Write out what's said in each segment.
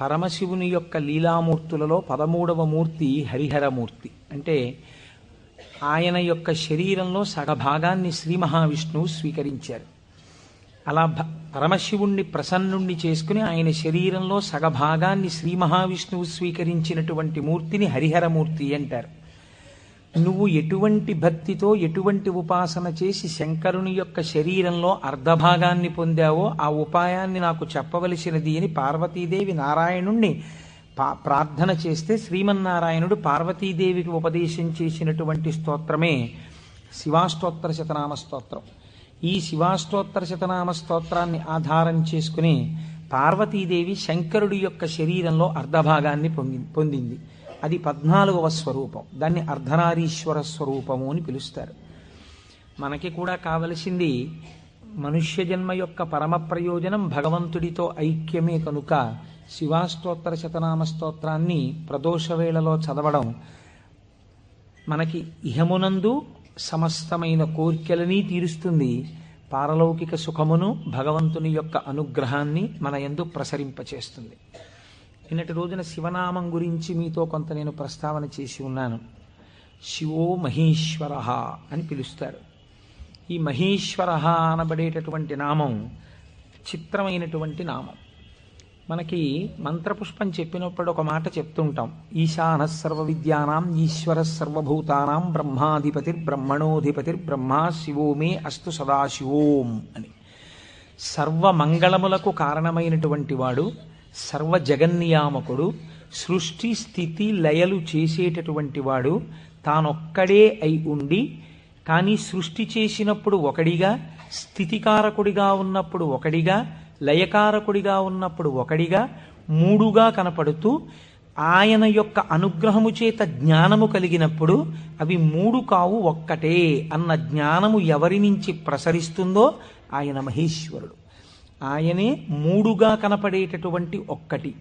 పరమశివుని యొక్క లీలామూర్తులలో 13వ మూర్తి హరిహరమూర్తి. అంటే ఆయన యొక్క శరీరంలో సగభాగాన్ని శ్రీ మహావిష్ణువు స్వీకరించారు. అలా పరమశివుణ్ణి ప్రసన్నుణ్ణి చేసుకుని ఆయన శరీరంలో సగభాగాన్ని శ్రీ మహావిష్ణువు స్వీకరించినటువంటి మూర్తిని హరిహరమూర్తి అంటారు. నువ్వు ఎటువంటి భక్తితో ఎటువంటి ఉపాసన చేసి శంకరుని యొక్క శరీరంలో అర్ధభాగాన్ని పొందావో ఆ ఉపాయాన్ని నాకు చెప్పవలసినది అని పార్వతీదేవి నారాయణుణ్ణి ప్రార్థన చేస్తే శ్రీమన్నారాయణుడు పార్వతీదేవికి ఉపదేశం చేసినటువంటి స్తోత్రమే శివాష్టోత్తర శతనామ స్తోత్రం. ఈ శివాష్టోత్తర శతనామ స్తోత్రాన్ని ఆధారం చేసుకుని పార్వతీదేవి శంకరుడి యొక్క శరీరంలో అర్ధభాగాన్ని పొందింది. అది 14వ స్వరూపం. దాన్ని అర్ధనారీశ్వర స్వరూపము అని పిలుస్తారు. మనకి కూడా కావలసింది మనుష్య జన్మ యొక్క పరమ ప్రయోజనం భగవంతుడితో ఐక్యమే కనుక శివాష్టోత్తర శతనామ స్తోత్రాన్ని ప్రదోష వేళలో చదవడం మనకి ఇహమునందు సమస్తమైన కోర్కెలని తీరుస్తుంది, పారలౌకిక సుఖమును భగవంతుని యొక్క అనుగ్రహాన్ని మన యందు ప్రసరింపచేస్తుంది. నిన్నటి రోజున శివనామం గురించి మీతో కొంత నేను ప్రస్తావన చేసి ఉన్నాను. శివో మహేశ్వర అని పిలుస్తారు. ఈ మహేశ్వర అనబడేటటువంటి నామం చిత్రమైనటువంటి నామం. మనకి మంత్రపుష్పం చెప్పినప్పుడు ఒక మాట చెప్తుంటాం, ఈశాన సర్వ విద్యానాం ఈశ్వర సర్వభూతానాం బ్రహ్మాధిపతిర్బ్రహ్మణోధిపతిర్బ్రహ్మ శివో మే అస్తు సదాశివోం అని. సర్వమంగళములకు కారణమైనటువంటి వాడు, సర్వ జగన్నియామకుడు, సృష్టి స్థితి లయలు చేసేటటువంటి వాడు, తానొక్కడే అయి ఉండి కానీ సృష్టి చేసినప్పుడు ఒకడిగా, స్థితికారకుడిగా ఉన్నప్పుడు ఒకడిగా, లయకారకుడిగా ఉన్నప్పుడు ఒకడిగా, మూడుగా కనపడుతూ ఆయన యొక్క అనుగ్రహము చేత జ్ఞానము కలిగినప్పుడు అవి మూడు కావు ఒక్కటే అన్న జ్ఞానము ఎవరి నుంచి ప్రసరిస్తుందో ఆయన మహేశ్వరుడు. ఆయనే మూడుగా కనపడేటటువంటి ఒక్కటి.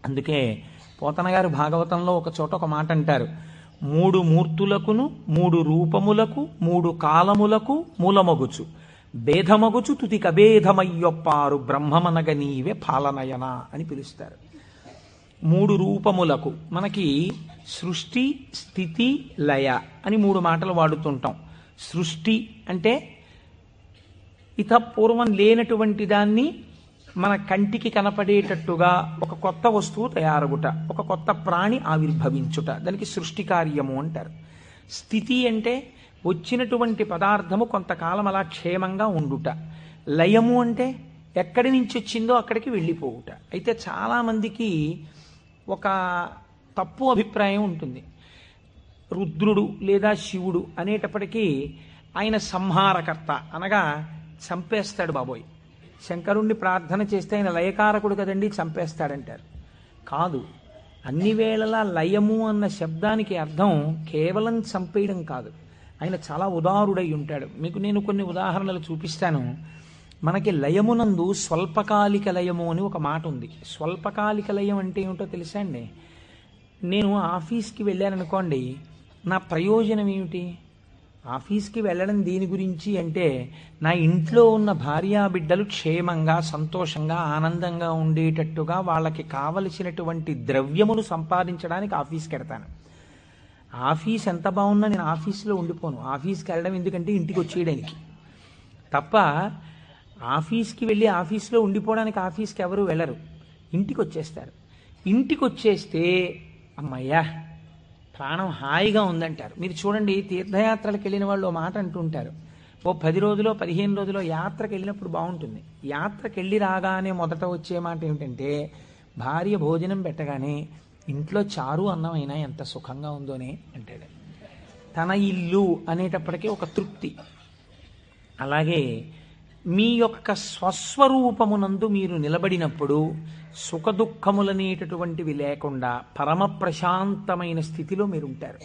అందుకే పోతన గారు భాగవతంలో ఒక చోట ఒక మాట అంటారు, మూడు మూర్తులకును మూడు రూపములకు మూడు కాలములకు మూలమగుచు భేదమగుచు తుతి కభేదమయ్యొప్పారు బ్రహ్మమనగ నీవే పాలనయన అని పిలుస్తారు. మూడు రూపములకు మనకి సృష్టి స్థితి లయ అని మూడు మాటలు వాడుతుంటాం. సృష్టి అంటే పూర్వం లేనటువంటి దాన్ని మన కంటికి కనపడేటట్టుగా ఒక కొత్త వస్తువు తయారగుట, ఒక కొత్త ప్రాణి ఆవిర్భవించుట, దానికి సృష్టి కార్యము అంటారు. స్థితి అంటే వచ్చినటువంటి పదార్థము కొంతకాలం అలా క్షేమంగా ఉండుట. లయము అంటే ఎక్కడి నుంచి వచ్చిందో అక్కడికి వెళ్ళిపోవుట. అయితే చాలామందికి ఒక తప్పు అభిప్రాయం ఉంటుంది. రుద్రుడు లేదా శివుడు అనేటప్పటికీ ఆయన సంహారకర్త, అనగా చంపేస్తాడు బాబోయ్. శంకరుణ్ణి ప్రార్థన చేస్తే ఆయన లయకారకుడు కదండి, చంపేస్తాడంటారు. కాదు, అన్ని వేళలా లయము అన్న శబ్దానికి అర్థం కేవలం చంపేయడం కాదు. ఆయన చాలా ఉదారుడై ఉంటాడు. మీకు నేను కొన్ని ఉదాహరణలు చూపిస్తాను. మనకి లయమునందు స్వల్పకాలిక లయము అని ఒక మాట ఉంది. స్వల్పకాలిక లయం అంటే ఏమిటో తెలుసా అండి? నేను ఆఫీస్కి వెళ్ళాననుకోండి, నా ప్రయోజనం ఏమిటి? ఆఫీస్కి వెళ్ళడం దేని గురించి అంటే నా ఇంట్లో ఉన్న భార్యాబిడ్డలు క్షేమంగా సంతోషంగా ఆనందంగా ఉండేటట్టుగా వాళ్ళకి కావలసినటువంటి ద్రవ్యమును సంపాదించడానికి ఆఫీస్కి వెడతాను. ఆఫీస్ ఎంత బాగున్నా నేను ఆఫీస్లో ఉండిపోను. ఆఫీస్కి వెళ్ళడం ఎందుకంటే ఇంటికి వచ్చేయడానికి తప్ప. ఆఫీస్కి వెళ్ళి ఆఫీస్లో ఉండిపోవడానికి ఆఫీస్కి ఎవరు వెళ్ళరు, ఇంటికి వచ్చేస్తారు. ఇంటికి వచ్చేస్తే అమ్మయ్యా ప్రాణం హాయిగా ఉందంటారు. మీరు చూడండి, తీర్థయాత్రలకు వెళ్ళిన వాళ్ళు మాట అంటుంటారు, ఓ 10 రోజులో 15 రోజులో యాత్రకు వెళ్ళినప్పుడు బాగుంటుంది. యాత్రకు వెళ్ళి రాగానే మొదట వచ్చే మాట ఏమిటంటే, భార్య భోజనం పెట్టగానే ఇంట్లో చారు అన్నం అయినా ఎంత సుఖంగా ఉందోనే అంటాడు. తన ఇల్లు అనేటప్పటికీ ఒక తృప్తి. అలాగే మీ యొక్క స్వస్వరూపమునందు మీరు నిలబడినప్పుడు సుఖదుఖములనేటటువంటివి లేకుండా పరమ ప్రశాంతమైన స్థితిలో మీరు ఉంటారు.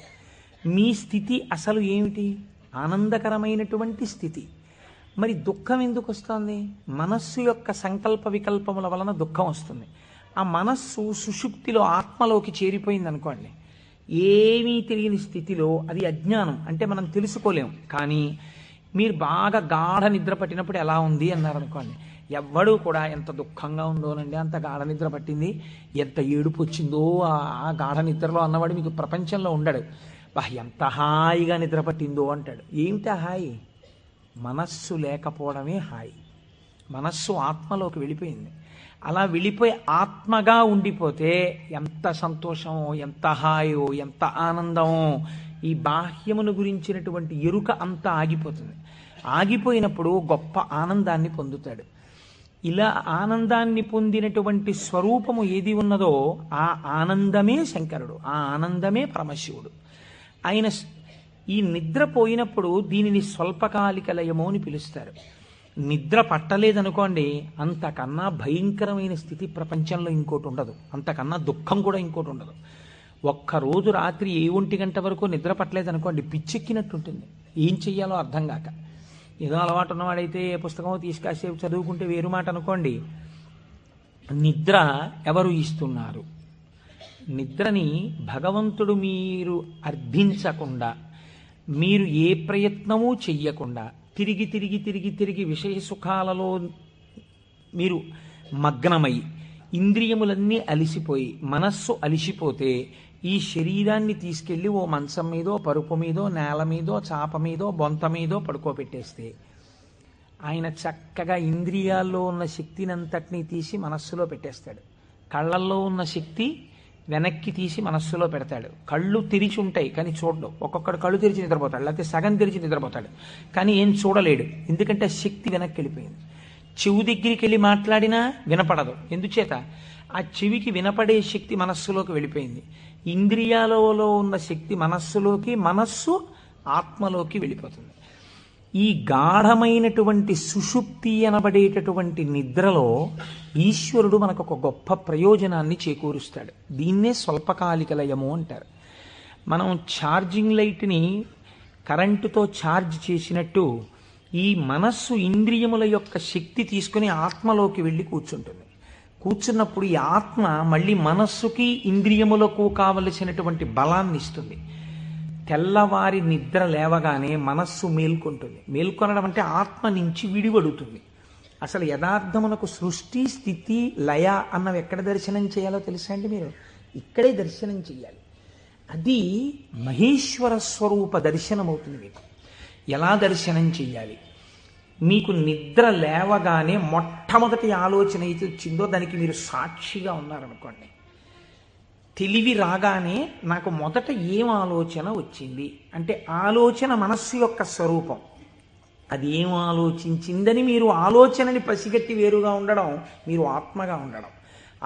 మీ స్థితి అసలు ఏమిటి? ఆనందకరమైనటువంటి స్థితి. మరి దుఃఖం ఎందుకు వస్తుంది? మనస్సు యొక్క సంకల్ప వికల్పముల వలన దుఃఖం వస్తుంది. ఆ మనస్సు సుషుప్తిలో ఆత్మలోకి చేరిపోయింది అనుకోండి, ఏమీ తెలియని స్థితిలో, అది అజ్ఞానం అంటే మనం తెలుసుకోలేం. కానీ మీరు బాగా గాఢ నిద్ర పట్టినప్పుడు ఎలా ఉంది అన్నారనుకోండి, ఎవ్వడూ కూడా ఎంత దుఃఖంగా ఉందోనండి, అంత గాఢ నిద్ర పట్టింది, ఎంత ఏడుపు వచ్చిందో ఆ గాఢ నిద్రలో అన్నవాడు మీకు ప్రపంచంలో ఉండడు. బా ఎంత హాయిగా నిద్ర పట్టిందో అంటాడు. ఏమిటా హాయి? మనస్సు లేకపోవడమే హాయి. మనస్సు ఆత్మలోకి వెళ్ళిపోయింది. అలా వెళ్ళిపోయి ఆత్మగా ఉండిపోతే ఎంత సంతోషమో, ఎంత హాయో, ఎంత ఆనందమో. ఈ బాహ్యమును గురించినటువంటి ఎరుక అంతా ఆగిపోతుంది. ఆగిపోయినప్పుడు గొప్ప ఆనందాన్ని పొందుతాడు. ఇలా ఆనందాన్ని పొందినటువంటి స్వరూపము ఏది ఉన్నదో ఆ ఆనందమే శంకరుడు, ఆ ఆనందమే పరమశివుడు. ఆయన ఈ నిద్ర పోయినప్పుడు దీనిని స్వల్పకాలిక లయము అని పిలుస్తారు. నిద్ర పట్టలేదనుకోండి, అంతకన్నా భయంకరమైన స్థితి ప్రపంచంలో ఇంకోటి ఉండదు, అంతకన్నా దుఃఖం కూడా ఇంకోటి ఉండదు. ఒక్కరోజు రాత్రి 1 గంట వరకు నిద్ర పట్టలేదనుకోండి, పిచ్చెక్కినట్టుంటుంది, ఏం చెయ్యాలో అర్థం కాక. ఏదో అలవాటు ఉన్నవాడైతే పుస్తకం తీసుకాసేపు చదువుకుంటే వేరు మాట అనుకోండి. నిద్ర ఎవరు ఇస్తున్నారు? నిద్రని భగవంతుడు మీరు అర్థించకుండా, మీరు ఏ ప్రయత్నమూ చెయ్యకుండా తిరిగి తిరిగి తిరిగి తిరిగి విషయ సుఖాలలో మీరు మగ్నమై ఇంద్రియములన్నీ అలిసిపోయి మనస్సు అలిసిపోతే ఈ శరీరాన్ని తీసుకెళ్ళి ఓ మంచం మీదో, పరుపు మీదో, నేల మీదో, చాప మీదో, బొంత మీదో పడుకోబెట్టేస్తే ఆయన చక్కగా ఇంద్రియాల్లో ఉన్న శక్తిని అంతటినీ తీసి మనస్సులో పెట్టేస్తాడు. కళ్ళల్లో ఉన్న శక్తి వెనక్కి తీసి మనస్సులో పెడతాడు. కళ్ళు తెరిచి ఉంటాయి కానీ చూడడు. ఒక్కొక్కడు కళ్ళు తెరిచి నిద్రపోతాడు, లేకపోతే సగం తెరిచి నిద్రపోతాడు, కానీ ఏం చూడలేడు. ఎందుకంటే శక్తి వెనక్కి వెళ్ళిపోయింది. చెవు దగ్గరికి వెళ్ళి మాట్లాడినా వినపడదు. ఎందుచేత? ఆ చెవికి వినపడే శక్తి మనస్సులోకి వెళ్ళిపోయింది. ఇంద్రియాలలో ఉన్న శక్తి మనస్సులోకి, మనస్సు ఆత్మలోకి వెళ్ళిపోతుంది. ఈ గాఢమైనటువంటి సుషుప్తి అనబడేటటువంటి నిద్రలో ఈశ్వరుడు మనకు ఒక గొప్ప ప్రయోజనాన్ని చేకూరుస్తాడు. దీన్నే స్వల్పకాలిక లయము అంటారు. మనం ఛార్జింగ్ లైట్ని కరెంటుతో ఛార్జ్ చేసినట్టు ఈ మనస్సు ఇంద్రియముల యొక్క శక్తి తీసుకుని ఆత్మలోకి వెళ్ళి కూర్చుంటుంది. కూర్చున్నప్పుడు ఈ ఆత్మ మళ్ళీ మనస్సుకి ఇంద్రియములకు కావలసినటువంటి బలాన్ని ఇస్తుంది. తెల్లవారి నిద్ర లేవగానే మనస్సు మేల్కొంటుంది. మేల్కొనడం అంటే ఆత్మ నుంచి విడివడుతుంది. అసలు యథార్థమునకు సృష్టి, స్థితి, లయ అన్నవి ఎక్కడ దర్శనం చేయాలో తెలుసా అండి? మీరు ఇక్కడే దర్శనం చెయ్యాలి. అది మహేశ్వర స్వరూప దర్శనం అవుతుంది. మీకు ఎలా దర్శనం చెయ్యాలి? మీకు నిద్ర లేవగానే మొట్టమొదటి ఆలోచన అయితే వచ్చిందో దానికి మీరు సాక్షిగా ఉన్నారనుకోండి. తెలివి రాగానే నాకు మొదట ఏం ఆలోచన వచ్చింది అంటే ఆలోచన మనస్సు యొక్క స్వరూపం. అది ఏం ఆలోచించిందని మీరు ఆలోచనని పసిగట్టి వేరుగా ఉండడం మీరు ఆత్మగా ఉండడం.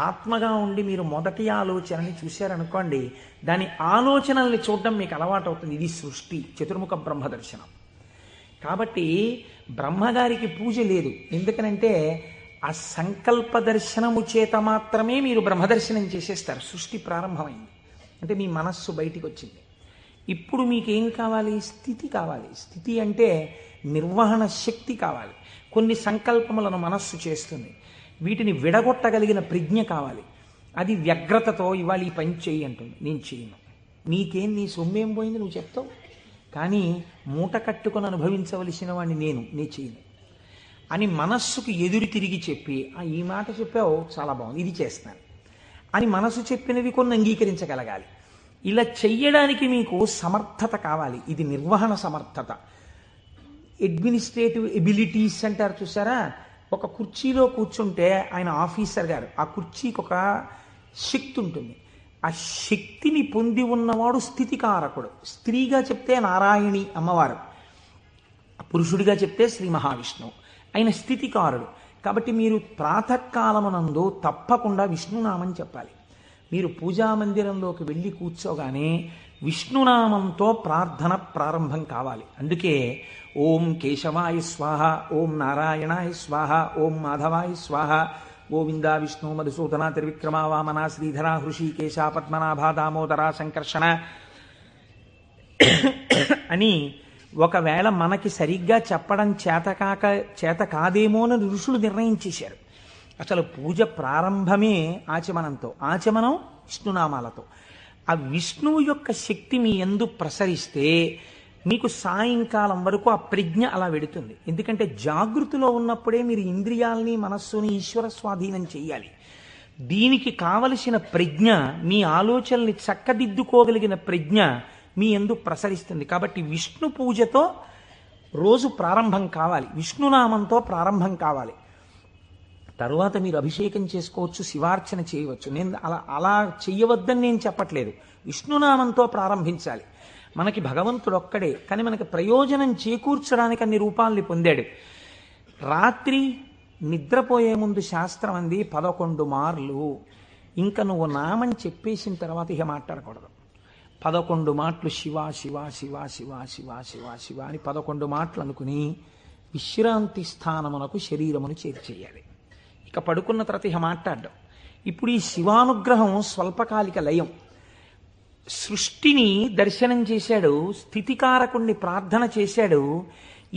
ఆత్మగా ఉండి మీరు మొదటి ఆలోచనని చూశారనుకోండి, దాని ఆలోచనల్ని చూడడం మీకు అలవాటు అవుతుంది. ఇది సృష్టి, చతుర్ముఖ బ్రహ్మ దర్శనం. కాబట్టి బ్రహ్మగారికి పూజ లేదు. ఎందుకనంటే ఆ సంకల్ప దర్శనము చేత మాత్రమే మీరు బ్రహ్మదర్శనం చేసేస్తారు. సృష్టి ప్రారంభమైంది అంటే మీ మనస్సు బయటికి వచ్చింది. ఇప్పుడు మీకేం కావాలి? స్థితి కావాలి. స్థితి అంటే నిర్వహణ శక్తి కావాలి. కొన్ని సంకల్పములను మనస్సు చేస్తుంది, వీటిని విడగొట్టగలిగిన ప్రజ్ఞ కావాలి. అది వ్యగ్రతతో ఇవాళ ఈ పని చెయ్యి అంటుంది, నేను చేయను. నీకేం, నీ సొమ్మేం పోయింది నువ్వు చెప్తావు, కానీ మూట కట్టుకొని అనుభవించవలసిన వాడిని నేను చేయను అని మనస్సుకు ఎదురు తిరిగి చెప్పి, ఈ మాట చెప్పావు చాలా బాగుంది, ఇది చేస్తాను అని మనసు చెప్పినవి కొన్ని అంగీకరించగలగాలి. ఇలా చెయ్యడానికి మీకు సమర్థత కావాలి. ఇది నిర్వహణ సమర్థత. అడ్మినిస్ట్రేటివ్ ఎబిలిటీస్ అంటారు చూసారా? ఒక కుర్చీలో కూర్చుంటే ఆయన ఆఫీసర్ గారు, ఆ కుర్చీకి ఒక శక్తి ఉంటుంది. ఆ శక్తిని పొంది ఉన్నవాడు స్థితికారకుడు. స్త్రీగా చెప్తే నారాయణి అమ్మవారు, పురుషుడిగా చెప్తే శ్రీ మహావిష్ణువు. ఆయన స్థితికారుడు. కాబట్టి మీరు ప్రాతకాలమునందు తప్పకుండా విష్ణునామం చెప్పాలి. మీరు పూజామందిరంలోకి వెళ్ళి కూర్చోగానే విష్ణునామంతో ప్రార్థన ప్రారంభం కావాలి. అందుకే ఓం కేశవాయ స్వాహ, ఓం నారాయణాయ స్వాహ, ఓం మాధవాయ స్వాహ, గోవింద విష్ణు మధుసూదన త్రివిక్రమ వామన శ్రీధర హృషికేశ పద్మనాభ దామోదర సంకర్షణ అని ఒకవేళ మనకి సరిగ్గా చెప్పడం చేత కాదేమోనని ఋషులు నిర్ణయించేశారు. అసలు పూజ ప్రారంభమే ఆచమనంతో, ఆచమనం విష్ణునామాలతో. ఆ విష్ణువు యొక్క శక్తి మీ యందు ప్రసరిస్తే మీకు సాయంకాలం వరకు ఆ ప్రజ్ఞ అలా వెడుతుంది. ఎందుకంటే జాగృతిలో ఉన్నప్పుడే మీరు ఇంద్రియాల్ని మనస్సుని ఈశ్వర స్వాధీనం చెయ్యాలి. దీనికి కావలసిన ప్రజ్ఞ, మీ ఆలోచనల్ని చక్కదిద్దుకోగలిగిన ప్రజ్ఞ మీ యందు ప్రసరిస్తుంది. కాబట్టి విష్ణు పూజతో రోజు ప్రారంభం కావాలి, విష్ణునామంతో ప్రారంభం కావాలి. తరువాత మీరు అభిషేకం చేసుకోవచ్చు, శివార్చన చేయవచ్చు. నేను అలా చెయ్యవద్దని నేను చెప్పట్లేదు. విష్ణునామంతో ప్రారంభించాలి. మనకి భగవంతుడు ఒక్కడే, కానీ మనకి ప్రయోజనం చేకూర్చడానికి అన్ని రూపాల్ని పొందాడు. రాత్రి నిద్రపోయే ముందు శాస్త్రం అంది 11 మార్లు. ఇంకా నువ్వు నామం చెప్పేసిన తర్వాత ఇక మాట్లాడకూడదు. 11 మాటలు శివ శివ శివ శివ శివ శివ శివ అని 11 మాటలు అనుకుని విశ్రాంతి స్థానమునకు శరీరమును చేర్చేయాలి. ఇక పడుకున్న తర్వాత ఇక మాట్లాడడం. ఇప్పుడు ఈ శివానుగ్రహం స్వల్పకాలిక లయం. సృష్టిని దర్శనం చేశాడు, స్థితికారకుణ్ణి ప్రార్థన చేశాడు.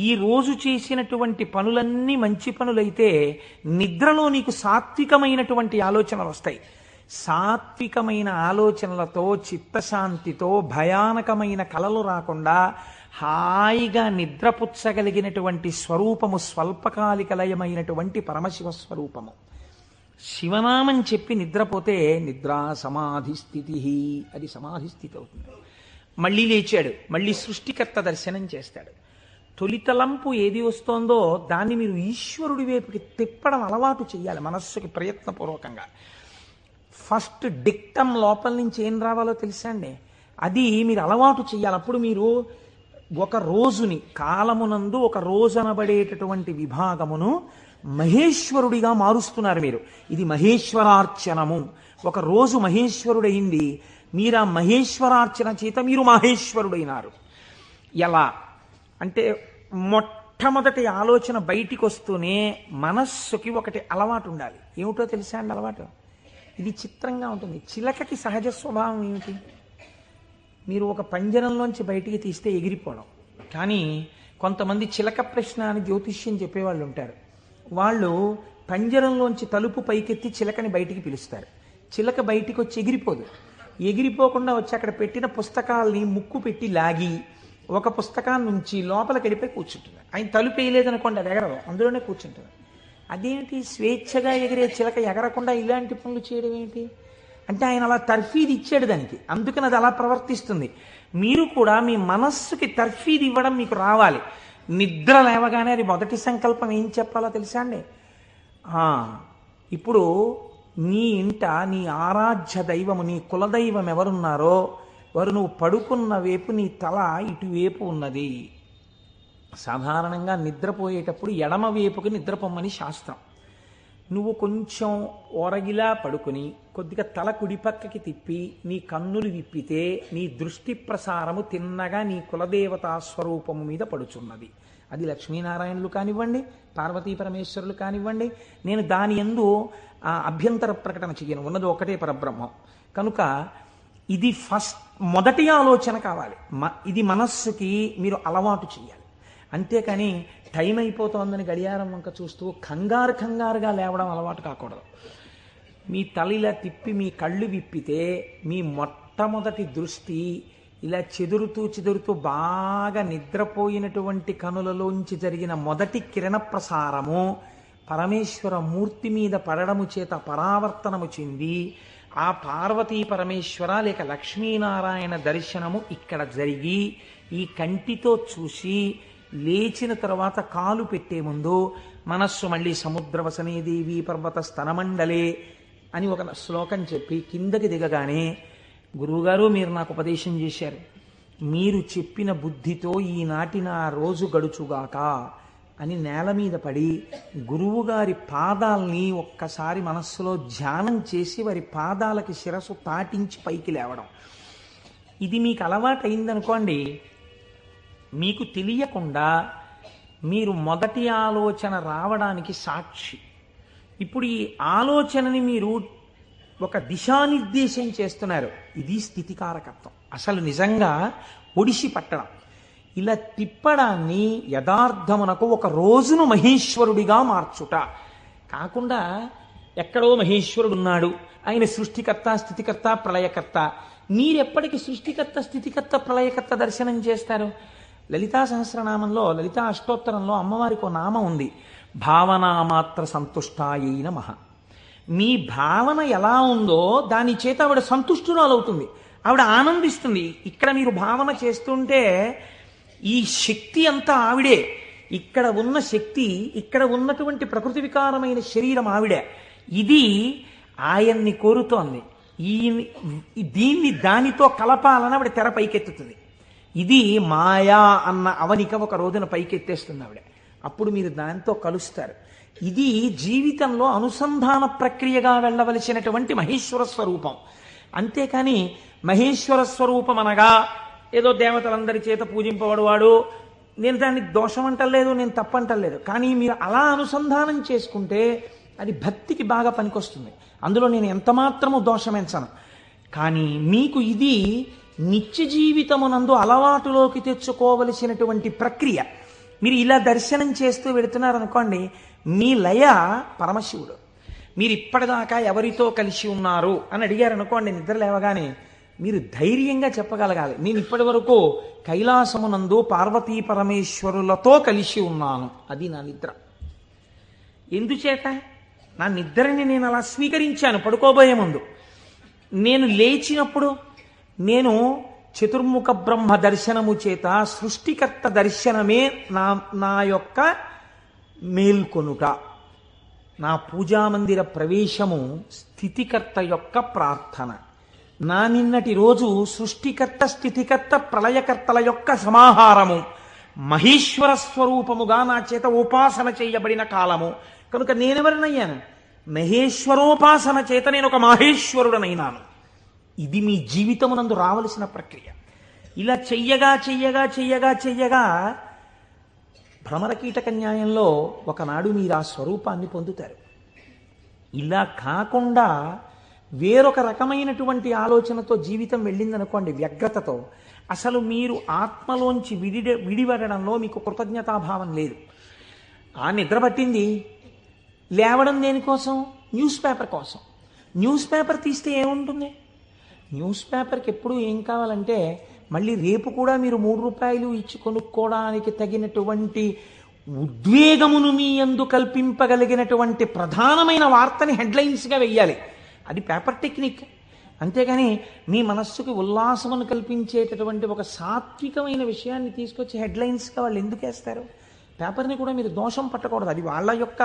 ఈ రోజు చేసినటువంటి పనులన్నీ మంచి పనులైతే నిద్రలో నీకు సాత్వికమైనటువంటి ఆలోచనలు వస్తాయి. సాత్వికమైన ఆలోచనలతో, చిత్తశాంతితో, భయానకమైన కలలు రాకుండా హాయిగా నిద్రపుచ్చగలిగినటువంటి స్వరూపము స్వల్పకాలిక లయమైనటువంటి పరమశివ స్వరూపము. శివనామం చెప్పి నిద్రపోతే నిద్రా సమాధి స్థితి, అది సమాధి స్థితి అవుతుంది. మళ్ళీ లేచాడు, మళ్ళీ సృష్టికర్త దర్శనం చేస్తాడు. తొలితలంపు ఏది వస్తోందో దాన్ని మీరు ఈశ్వరుడి వైపుకి తిప్పడం అలవాటు చేయాలి మనస్సుకి ప్రయత్నపూర్వకంగా. ఫస్ట్ డిక్టం లోపల నుంచి ఏం రావాలో తెలుసా అండి, అది మీరు అలవాటు చేయాలి. అప్పుడు మీరు ఒక రోజుని, కాలమునందు ఒక రోజు అనబడేటటువంటి విభాగమును మహేశ్వరుడిగా మారుస్తున్నారు మీరు. ఇది మహేశ్వరార్చనము. ఒక రోజు మహేశ్వరుడయింది, మీరు ఆ మహేశ్వరార్చన చేత మీరు మహేశ్వరుడైనారు. ఎలా అంటే మొట్టమొదటి ఆలోచన బయటికి వస్తూనే మనస్సుకి ఒకటి అలవాటు ఉండాలి. ఏమిటో తెలుసా అండి అలవాటు? ఇది చిత్రంగా ఉంటుంది. చిలకకి సహజ స్వభావం ఏమిటి? మీరు ఒక పంజరంలోంచి బయటికి తీస్తే ఎగిరిపోవడం. కానీ కొంతమంది చిలక ప్రశ్న అని జ్యోతిష్యం చెప్పేవాళ్ళు ఉంటారు. వాళ్ళు పంజరంలోంచి తలుపు పైకెత్తి చిలకని బయటికి పిలుస్తారు. చిలక బయటికి వచ్చి ఎగిరిపోదు. ఎగిరిపోకుండా వచ్చి అక్కడ పెట్టిన పుస్తకాల్ని ముక్కు పెట్టి లాగి ఒక పుస్తకాన్ని నుంచి లోపలికి వెళ్ళిపోయి కూర్చుంటుంది. ఆయన తలుపు వేయలేదనుకోండి, అది ఎగరదు, అందులోనే కూర్చుంటుంది. అదేంటి స్వేచ్ఛగా ఎగిరే చిలక ఎగరకుండా ఇలాంటి పనులు చేయడం ఏంటి అంటే ఆయన అలా తర్ఫీదు ఇచ్చాడు దానికి, అందుకని అది అలా ప్రవర్తిస్తుంది. మీరు కూడా మీ మనస్సుకి తర్ఫీదు ఇవ్వడం మీకు రావాలి. నిద్ర లేవగానే అది మొదటి సంకల్పం ఏం చెప్పాలో తెలుసా అండి? ఇప్పుడు నీ ఇంట నీ ఆరాధ్య దైవము, నీ కులదైవం ఎవరున్నారో వారు నువ్వు పడుకున్న వైపు నీ తల ఇటువైపు ఉన్నది. సాధారణంగా నిద్రపోయేటప్పుడు ఎడమ వైపుకి నిద్రపోమ్మని శాస్త్రం. నువ్వు కొంచెం ఓరగిలా పడుకుని కొద్దిగా తల కుడిపక్కకి తిప్పి నీ కన్నులు విప్పితే నీ దృష్టి ప్రసారము తిన్నగా నీ కులదేవతా స్వరూపము మీద పడుచున్నది. అది లక్ష్మీనారాయణులు కానివ్వండి, పార్వతీ పరమేశ్వరులు కానివ్వండి. నేను దాని యందు అభ్యంతర ప్రకటన చెయ్యను, ఉన్నది ఒకటే పరబ్రహ్మం. కనుక ఇది మొదటి ఆలోచన కావాలి. ఇది మనస్సుకి మీరు అలవాటు చేయాలి. అంతేకాని టైం అయిపోతోందని గడియారం వంక చూస్తూ కంగారుగా లేవడం అలవాటు కాకూడదు. మీ తల ఇలా తిప్పి మీ కళ్ళు విప్పితే మీ మొట్టమొదటి దృష్టి ఇలా చెదురుతూ బాగా నిద్రపోయినటువంటి కనులలోంచి జరిగిన మొదటి కిరణ ప్రసారము పరమేశ్వర మూర్తి మీద పడడము చేత పరావర్తనము చెంది ఆ పార్వతీ పరమేశ్వర లేక లక్ష్మీనారాయణ దర్శనము ఇక్కడ జరిగి ఈ కంటితో చూసి లేచిన తర్వాత కాలు పెట్టే ముందు మనస్సు మళ్ళీ సముద్రవసనే దేవి పర్వత స్తనమండలే అని ఒక శ్లోకం చెప్పి కిందకి దిగగానే, గురువుగారు మీరు నాకు ఉపదేశం చేశారు, మీరు చెప్పిన బుద్ధితో ఈనాటి నా రోజు గడుచుగాక అని నేల మీద పడి గురువుగారి పాదాల్ని ఒక్కసారి మనస్సులో ధ్యానం చేసి వారి పాదాలకి శిరస్సు తాటించి పైకి లేవడం. ఇది మీకు అలవాటైందనుకోండి, మీకు తెలియకుండా మీరు మొదటి ఆలోచన రావడానికి సాక్షి. ఇప్పుడు ఈ ఆలోచనని మీరు ఒక దిశానిర్దేశం చేస్తున్నారు. ఇది స్థితికారకత్వం. అసలు నిజంగా ఒడిసి పట్టడం. ఇలా తిప్పడాన్ని యథార్థమునకు ఒక రోజును మహేశ్వరుడిగా మార్చుట కాకుండా ఎక్కడో మహేశ్వరుడు ఉన్నాడు, ఆయన సృష్టికర్త స్థితికర్త ప్రళయకర్త. మీరెప్పటికీ సృష్టికర్త స్థితికర్త ప్రళయకర్త దర్శనం చేస్తారు? లలితా సహస్రనామంలో, లలితా అష్టోత్తరంలో అమ్మవారికి ఒక నామం ఉంది, భావనామాత్ర సంతుష్టాయై నమః. మీ భావన ఎలా ఉందో దాని చేత ఆవిడ సంతుష్టురాలవుతుంది, ఆవిడ ఆనందిస్తుంది. ఇక్కడ మీరు భావన చేస్తుంటే ఈ శక్తి అంతా ఆవిడే, ఇక్కడ ఉన్న శక్తి, ఇక్కడ ఉన్నటువంటి ప్రకృతి వికారమైన శరీరం ఆవిడే. ఇది ఆయన్ని కోరుతోంది. దీన్ని దానితో కలపాలని ఆవిడ తెర పైకెత్తుతుంది. ఇది మాయా అన్న అవనిక ఒక రోజున పైకెత్తేస్తుంది ఆవిడ. అప్పుడు మీరు దాంతో కలుస్తారు. ఇది జీవితంలో అనుసంధాన ప్రక్రియగా వెళ్ళవలసినటువంటి మహేశ్వర స్వరూపం. అంతేకాని మహేశ్వర స్వరూపం అనగా ఏదో దేవతలందరి చేత పూజింపబడువాడు, నేను దాన్ని దోషం అంటలేదు, నేను తప్పంటలేదు. కానీ మీరు అలా అనుసంధానం చేసుకుంటే అది భక్తికి బాగా పనికొస్తుంది. అందులో నేను ఎంత మాత్రము దోషమెంచను. కానీ మీకు ఇది నిత్య జీవితమునందు అలవాటులోకి తెచ్చుకోవలసినటువంటి ప్రక్రియ. మీరు ఇలా దర్శనం చేస్తూ వెళుతున్నారనుకోండి, మీ లయ పరమశివుడు. మీరు ఇప్పటిదాకా ఎవరితో కలిసి ఉన్నారు అని అడిగారనుకోండి, నిద్ర లేవగానే మీరు ధైర్యంగా చెప్పగలగాలి, నేను ఇప్పటి వరకు కైలాసమునందు పార్వతీ పరమేశ్వరులతో కలిసి ఉన్నాను. అది నా నిద్ర. ఎందుచేత? నా నిద్రని నేను అలా స్వీకరించాను పడుకోబోయే ముందు. నేను లేచినప్పుడు నేను చతుర్ముఖ బ్రహ్మ దర్శనము చేత సృష్టికర్త దర్శనమే నా యొక్క మేల్కొనుట. నా పూజామందిర ప్రవేశము స్థితికర్త యొక్క ప్రార్థన. నా నిన్నటి రోజు సృష్టికర్త, స్థితికర్త, ప్రళయకర్తల యొక్క సమాహారము, మహేశ్వర స్వరూపముగా నా చేత ఉపాసన చేయబడిన కాలము. కనుక నేనెవరినయ్యాను? మహేశ్వరోపాసన చేత నేను ఒక మహేశ్వరుడనైనాను. ఇది మీ జీవితమునందు రావలసిన ప్రక్రియ. ఇలా చెయ్యగా చెయ్యగా చెయ్యగా చెయ్యగా భ్రమరకీటక న్యాయంలో ఒకనాడు మీరు ఆ స్వరూపాన్ని పొందుతారు. ఇలా కాకుండా వేరొక రకమైనటువంటి ఆలోచనతో జీవితం వెళ్ళిందనుకోండి, వ్యగ్రతతో, అసలు మీరు ఆత్మలోంచి విడిపడడంలో మీకు కృతజ్ఞతాభావం లేదు. ఆ నిద్ర పట్టింది, లేవడం దేనికోసం? న్యూస్ పేపర్ కోసం. న్యూస్ పేపర్ తీస్తే ఏముంటుంది? న్యూస్ పేపర్కి ఎప్పుడు ఏం కావాలంటే మళ్ళీ రేపు కూడా మీరు 3 రూపాయలు ఇచ్చి కొనుక్కోవడానికి తగినటువంటి ఉద్వేగమును మీ యందు కల్పింపగలిగినటువంటి ప్రధానమైన వార్తని హెడ్లైన్స్గా వెయ్యాలి. అది పేపర్ టెక్నిక్. అంతేగాని మీ మనస్సుకి ఉల్లాసమును కల్పించేటటువంటి ఒక సాత్వికమైన విషయాన్ని తీసుకొచ్చి హెడ్లైన్స్గా వాళ్ళు ఎందుకు వేస్తారు? పేపర్ని కూడా మీరు దోషం పట్టకూడదు. అది వాళ్ళ యొక్క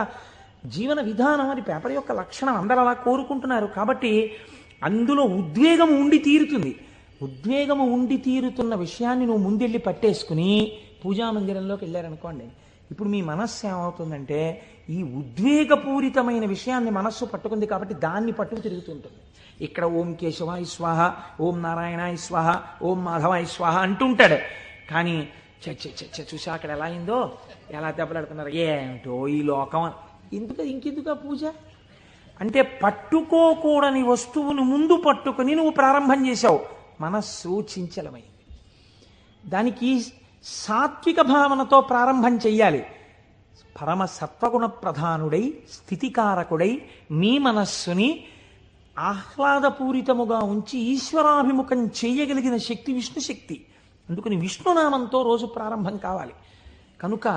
జీవన విధానం, అది పేపర్ యొక్క లక్షణం. అందరూ అలా కోరుకుంటున్నారు. కాబట్టి అందులో ఉద్వేగం ఉండి తీరుతుంది. ఉద్వేగము ఉండి తీరుతున్న విషయాన్ని నువ్వు ముందెళ్ళి పట్టేసుకుని పూజామందిరంలోకి వెళ్ళారనుకోండి, ఇప్పుడు మీ మనస్సు ఏమవుతుందంటే ఈ ఉద్వేగపూరితమైన విషయాన్ని మనస్సు పట్టుకుంది కాబట్టి దాన్ని పట్టుకు తిరుగుతుంటుంది. ఇక్కడ ఓం కేశవాయ స్వాహ, ఓం నారాయణాయ స్వాహ, ఓం మాధవాయ స్వాహ అంటుంటాడు. కానీ చూసా అక్కడ ఎలా అయిందో, ఎలా దెబ్బలాడుతున్నారు, ఏమిటో ఈ లోకం. ఇంకెందుకు పూజ అంటే పట్టుకోకూడని వస్తువును ముందు పట్టుకుని నువ్వు ప్రారంభం చేశావు. మనస్సు చించలమైంది. దానికి సాత్విక భావనతో ప్రారంభం చెయ్యాలి. పరమ సత్వగుణ ప్రధానుడై, స్థితికారకుడై మీ మనస్సుని ఆహ్లాదపూరితముగా ఉంచి ఈశ్వరాభిముఖం చేయగలిగిన శక్తి విష్ణు శక్తి. అందుకని విష్ణునామంతో రోజు ప్రారంభం కావాలి. కనుక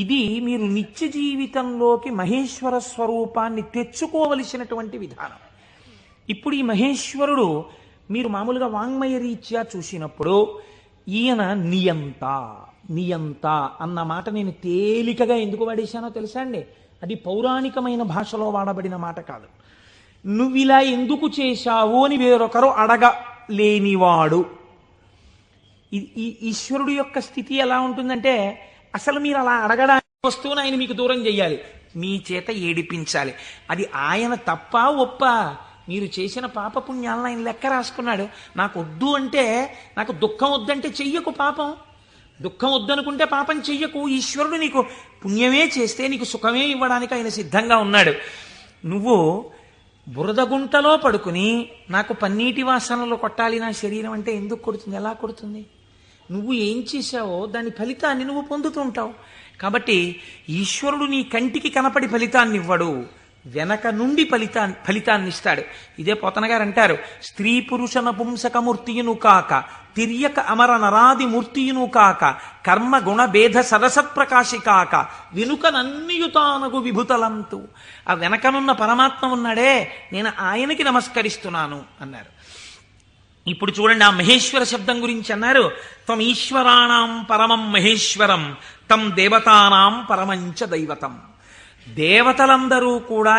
ఇది మీరు నిత్య జీవితంలోకి మహేశ్వర స్వరూపాన్ని తెచ్చుకోవలసినటువంటి విధానం. ఇప్పుడు ఈ మహేశ్వరుడు మీరు మామూలుగా వాంగ్మయ రీత్యా చూసినప్పుడు ఈయన నియంత నియంత అన్న మాట నేను తేలికగా ఎందుకు వాడేశానో తెలుసా అండి? అది పౌరాణికమైన భాషలో వాడబడిన మాట కాదు. నువ్విలా ఎందుకు చేశావు అని వేరొకరు అడగలేనివాడు. ఈ ఈశ్వరుడు యొక్క స్థితి ఎలా ఉంటుందంటే, అసలు మీరు అలా అడగడానికి వస్తువును ఆయన మీకు దూరం చెయ్యాలి, మీ చేత ఏడిపించాలి. అది ఆయన తప్ప ఒప్ప? మీరు చేసిన పాపపుణ్యాలను ఆయన లెక్క రాసుకున్నాడు. నాకు వద్దు అంటే, నాకు దుఃఖం వద్దంటే చెయ్యకు పాపం. దుఃఖం వద్దనుకుంటే పాపం చెయ్యకు. ఈశ్వరుడు నీకు పుణ్యమే చేస్తే నీకు సుఖమే ఇవ్వడానికి ఆయన సిద్ధంగా ఉన్నాడు. నువ్వు బురదగుంటలో పడుకుని నాకు పన్నీటి వాసనలు కొట్టాలి నా శరీరం అంటే ఎందుకు కొడుతుంది? ఎలా కొడుతుంది? నువ్వు ఏం చేశావో దాని ఫలితాన్ని నువ్వు పొందుతుంటావు. కాబట్టి ఈశ్వరుడు నీ కంటికి కనపడి ఫలితాన్ని ఇవ్వడు, వెనక నుండి ఫలితాన్ని ఇస్తాడు. ఇదే పోతన గారు అంటారు, స్త్రీ పురుష నపుంసకమూర్తియును కాక తిర్యక అమర నరాది మూర్తియును కాక కర్మ గుణ భేద సరసత్ప్రకాశి కాక వెనుకనన్నియుతానగు విభుతలంతు. ఆ వెనకనున్న పరమాత్మ ఉన్నాడే, నేను ఆయనకి నమస్కరిస్తున్నాను అన్నారు. ఇప్పుడు చూడండి, ఆ మహేశ్వర శబ్దం గురించి అన్నారు, త్వం ఈశ్వరాణం పరమం మహేశ్వరం తం దేవతానాం పరమంచ దైవతం. దేవతలందరూ కూడా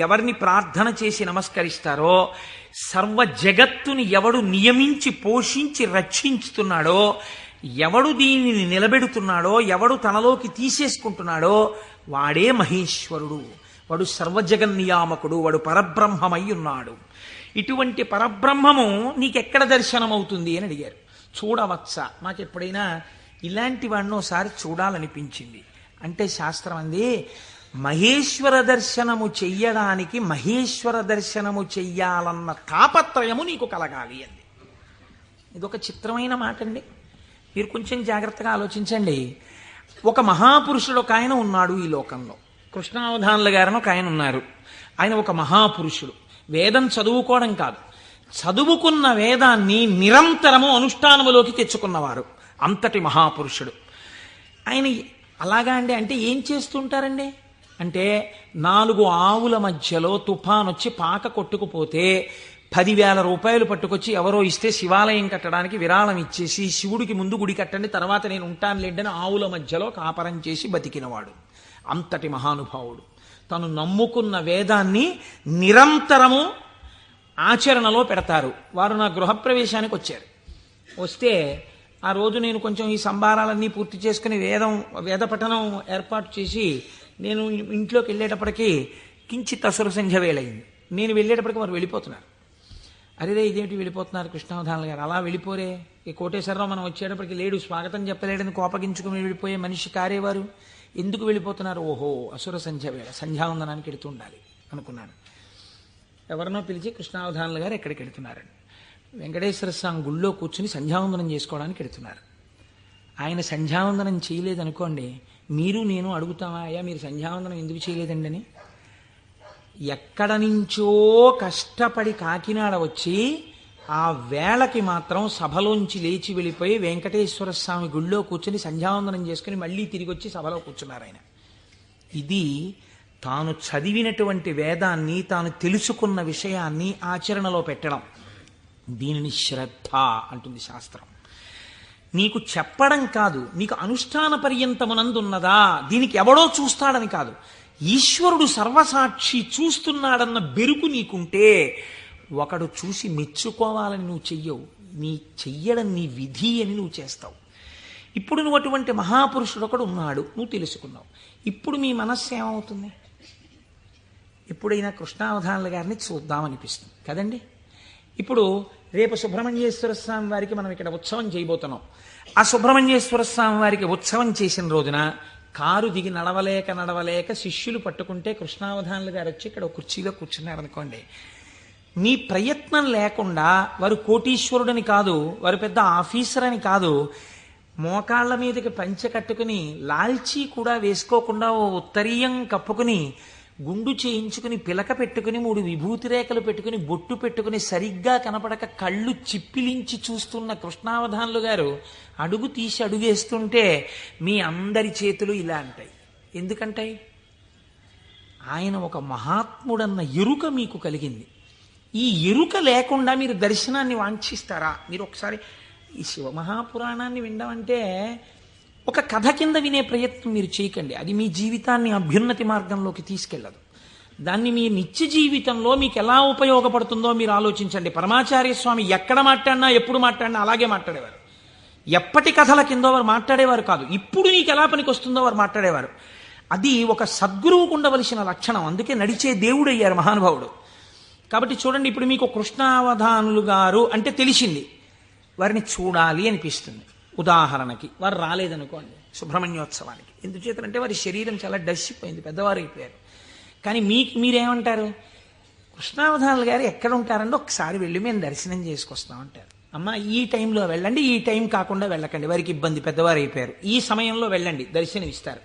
ఎవరిని ప్రార్థన చేసి నమస్కరిస్తారో, సర్వ జగత్తుని ఎవడు నియమించి పోషించి రక్షించుతున్నాడో, ఎవడు దీనిని నిలబెడుతున్నాడో, ఎవడు తనలోకి తీసేసుకుంటున్నాడో వాడే మహేశ్వరుడు, వాడు సర్వజగన్నియామకుడు, వాడు పరబ్రహ్మమై ఉన్నాడు. ఇటువంటి పరబ్రహ్మము నీకెక్కడ దర్శనమవుతుంది అని అడిగారు. చూడవచ్చా, నాకు ఎప్పుడైనా ఇలాంటి వాడిని ఒకసారి చూడాలనిపించింది అంటే శాస్త్రం అంది, మహేశ్వర దర్శనము చెయ్యడానికి మహేశ్వర దర్శనము చెయ్యాలన్న తాపత్రయము నీకు కలగాలి అంది. ఇదొక చిత్రమైన మాట అండి. మీరు కొంచెం జాగ్రత్తగా ఆలోచించండి. ఒక మహాపురుషుడు ఒక ఆయన ఉన్నాడు ఈ లోకంలో, కృష్ణావధానుల గారని ఒక ఆయన ఉన్నారు. ఆయన ఒక మహాపురుషుడు, వేదం చదువుకోవడం కాదు, చదువుకున్న వేదాన్ని నిరంతరము అనుష్ఠానములోకి తెచ్చుకున్నవారు, అంతటి మహాపురుషుడు ఆయన. అలాగా అండి, అంటే ఏం చేస్తుంటారండి అంటే, 4 ఆవుల మధ్యలో తుఫాన్ వచ్చి పాక కొట్టుకుపోతే 10,000 రూపాయలు పట్టుకొచ్చి ఎవరో ఇస్తే శివాలయం కట్టడానికి విరాళం ఇచ్చేసి, శివుడికి ముందు గుడి కట్టండి తర్వాత నేను ఉంటాను లేండని ఆవుల మధ్యలో కాపరం చేసి బతికినవాడు, అంతటి మహానుభావుడు. తను నమ్ముకున్న వేదాన్ని నిరంతరము ఆచరణలో పెడతారు. వారు నా గృహప్రవేశానికి వచ్చారు. వస్తే ఆ రోజు నేను కొంచెం ఈ సంభారాలన్నీ పూర్తి చేసుకుని వేద పఠనం ఏర్పాటు చేసి నేను ఇంట్లోకి వెళ్ళేటప్పటికీ కించిత్ అసుర సంధ్య వేళయింది. నేను వెళ్ళేటప్పటికి వారు వెళ్ళిపోతున్నారు. అరేరే ఇదేమిటి వెళ్ళిపోతున్నారు కృష్ణావధానుల గారు, అలా వెళ్ళిపోరే, ఈ కోటేశ్వరరావు మనం వచ్చేటప్పటికి లేడు, స్వాగతం చెప్పలేడని కోపగించుకుని వెళ్ళిపోయే మనిషి కారేవారు, ఎందుకు వెళ్ళిపోతున్నారు? ఓహో అసుర సంధ్య వేళ, సంధ్యావందనానికి వెళుతూ ఉండాలి అనుకున్నాను. ఎవరినో పిలిచి కృష్ణావధానుల గారు ఎక్కడికి వెళుతున్నారండి, వెంకటేశ్వర స్వామి గుళ్ళో కూర్చుని సంధ్యావందనం చేసుకోవడానికి వెళుతున్నారు. ఆయన సంధ్యావందనం చేయలేదనుకోండి, మీరు నేను అడుగుతామా, అయ్యా మీరు సంధ్యావందనం ఎందుకు చేయలేదండి అని. ఎక్కడ నుంచో కష్టపడి కాకినాడ వచ్చి ఆ వేళకి మాత్రం సభలోంచి లేచి వెళ్ళిపోయి వెంకటేశ్వర స్వామి గుళ్ళో కూర్చుని సంధ్యావందనం చేసుకుని మళ్ళీ తిరిగి వచ్చి సభలో కూర్చున్నారు ఆయన. ఇది తాను చదివినటువంటి వేదాన్ని, తాను తెలుసుకున్న విషయాన్ని ఆచరణలో పెట్టడం, దీనిని శ్రద్ధ అంటుంది శాస్త్రం. నీకు చెప్పడం కాదు, నీకు అనుష్ఠాన పర్యంతమునందున్నదా, దీనికి ఎవడో చూస్తాడని కాదు, ఈశ్వరుడు సర్వసాక్షి చూస్తున్నాడన్న బెరుకు నీకుంటే ఒకడు చూసి మెచ్చుకోవాలని నువ్వు చెయ్యవు, నీ చెయ్యడం నీ విధి అని నువ్వు చేస్తావు. ఇప్పుడు నువ్వు అటువంటి మహాపురుషుడు ఒకడు ఉన్నాడు, నువ్వు తెలుసుకున్నావు. ఇప్పుడు మీ మనస్సు ఏమవుతుంది? ఎప్పుడైనా కృష్ణావధానుల గారిని చూద్దామనిపిస్తుంది కదండి. ఇప్పుడు రేపు సుబ్రహ్మణ్యేశ్వర స్వామి వారికి మనం ఇక్కడ ఉత్సవం చేయబోతున్నాం. ఆ సుబ్రహ్మణ్యేశ్వర స్వామి వారికి ఉత్సవం చేసిన రోజున కారు దిగి నడవలేక శిష్యులు పట్టుకుంటే కృష్ణావధానులు గారు వచ్చి ఇక్కడ కుర్చీలో కూర్చున్నారనుకోండి, మీ ప్రయత్నం లేకుండా, వారు కోటీశ్వరుడని కాదు, వారు పెద్ద ఆఫీసర్ అని కాదు, మోకాళ్ల మీదకి పంచె కట్టుకుని లాల్చీ కూడా వేసుకోకుండా ఓ ఉత్తరీయం కప్పుకుని గుండు చేయించుకుని పిలక పెట్టుకుని 3 విభూతి రేఖలు పెట్టుకుని బొట్టు పెట్టుకుని సరిగ్గా కనపడక కళ్ళు చిప్పిలించి చూస్తున్న కృష్ణావధానులు గారు అడుగు తీసి అడుగేస్తుంటే మీ అందరి చేతులు ఇలా అంటాయి. ఎందుకంటాయి? ఆయన ఒక మహాత్ముడన్న ఎరుక మీకు కలిగింది. ఈ ఎరుక లేకుండా మీరు దర్శనాన్ని వాంఛిస్తారా? మీరు ఒకసారి ఈ శివమహాపురాణాన్ని వినడం అంటే ఒక కథ కింద వినే ప్రయత్నం మీరు చేయకండి. అది మీ జీవితాన్ని అభ్యున్నతి మార్గంలోకి తీసుకెళ్ళదు. దాన్ని మీ నిత్య జీవితంలో మీకు ఎలా ఉపయోగపడుతుందో మీరు ఆలోచించండి. పరమాచార్య స్వామి ఎక్కడ మాట్లాడినా, ఎప్పుడు మాట్లాడినా అలాగే మాట్లాడేవారు. ఎప్పటి కథల కిందో వారు మాట్లాడేవారు కాదు, ఇప్పుడు నీకు ఎలా పనికి వస్తుందో వారు మాట్లాడేవారు. అది ఒక సద్గురువుకు ఉండవలసిన లక్షణం. అందుకే నడిచే దేవుడు అయ్యారు మహానుభావుడు. కాబట్టి చూడండి, ఇప్పుడు మీకు కృష్ణావధానులు గారు అంటే తెలిసింది, వారిని చూడాలి అనిపిస్తుంది. ఉదాహరణకి వారు రాలేదనుకోండి సుబ్రహ్మణ్యోత్సవానికి, ఎందుచేతంటే వారి శరీరం చాలా డస్సిపోయింది, పెద్దవారు అయిపోయారు. కానీ మీరేమంటారు? కృష్ణావధానులు గారు ఎక్కడ ఉంటారంటే ఒకసారి వెళ్ళి మేము దర్శనం చేసుకొస్తామంటారు. అమ్మ ఈ టైంలో వెళ్ళండి, ఈ టైం కాకుండా వెళ్ళకండి, వారికి ఇబ్బంది, పెద్దవారు అయిపోయారు, ఈ సమయంలో వెళ్ళండి దర్శనం ఇస్తారు.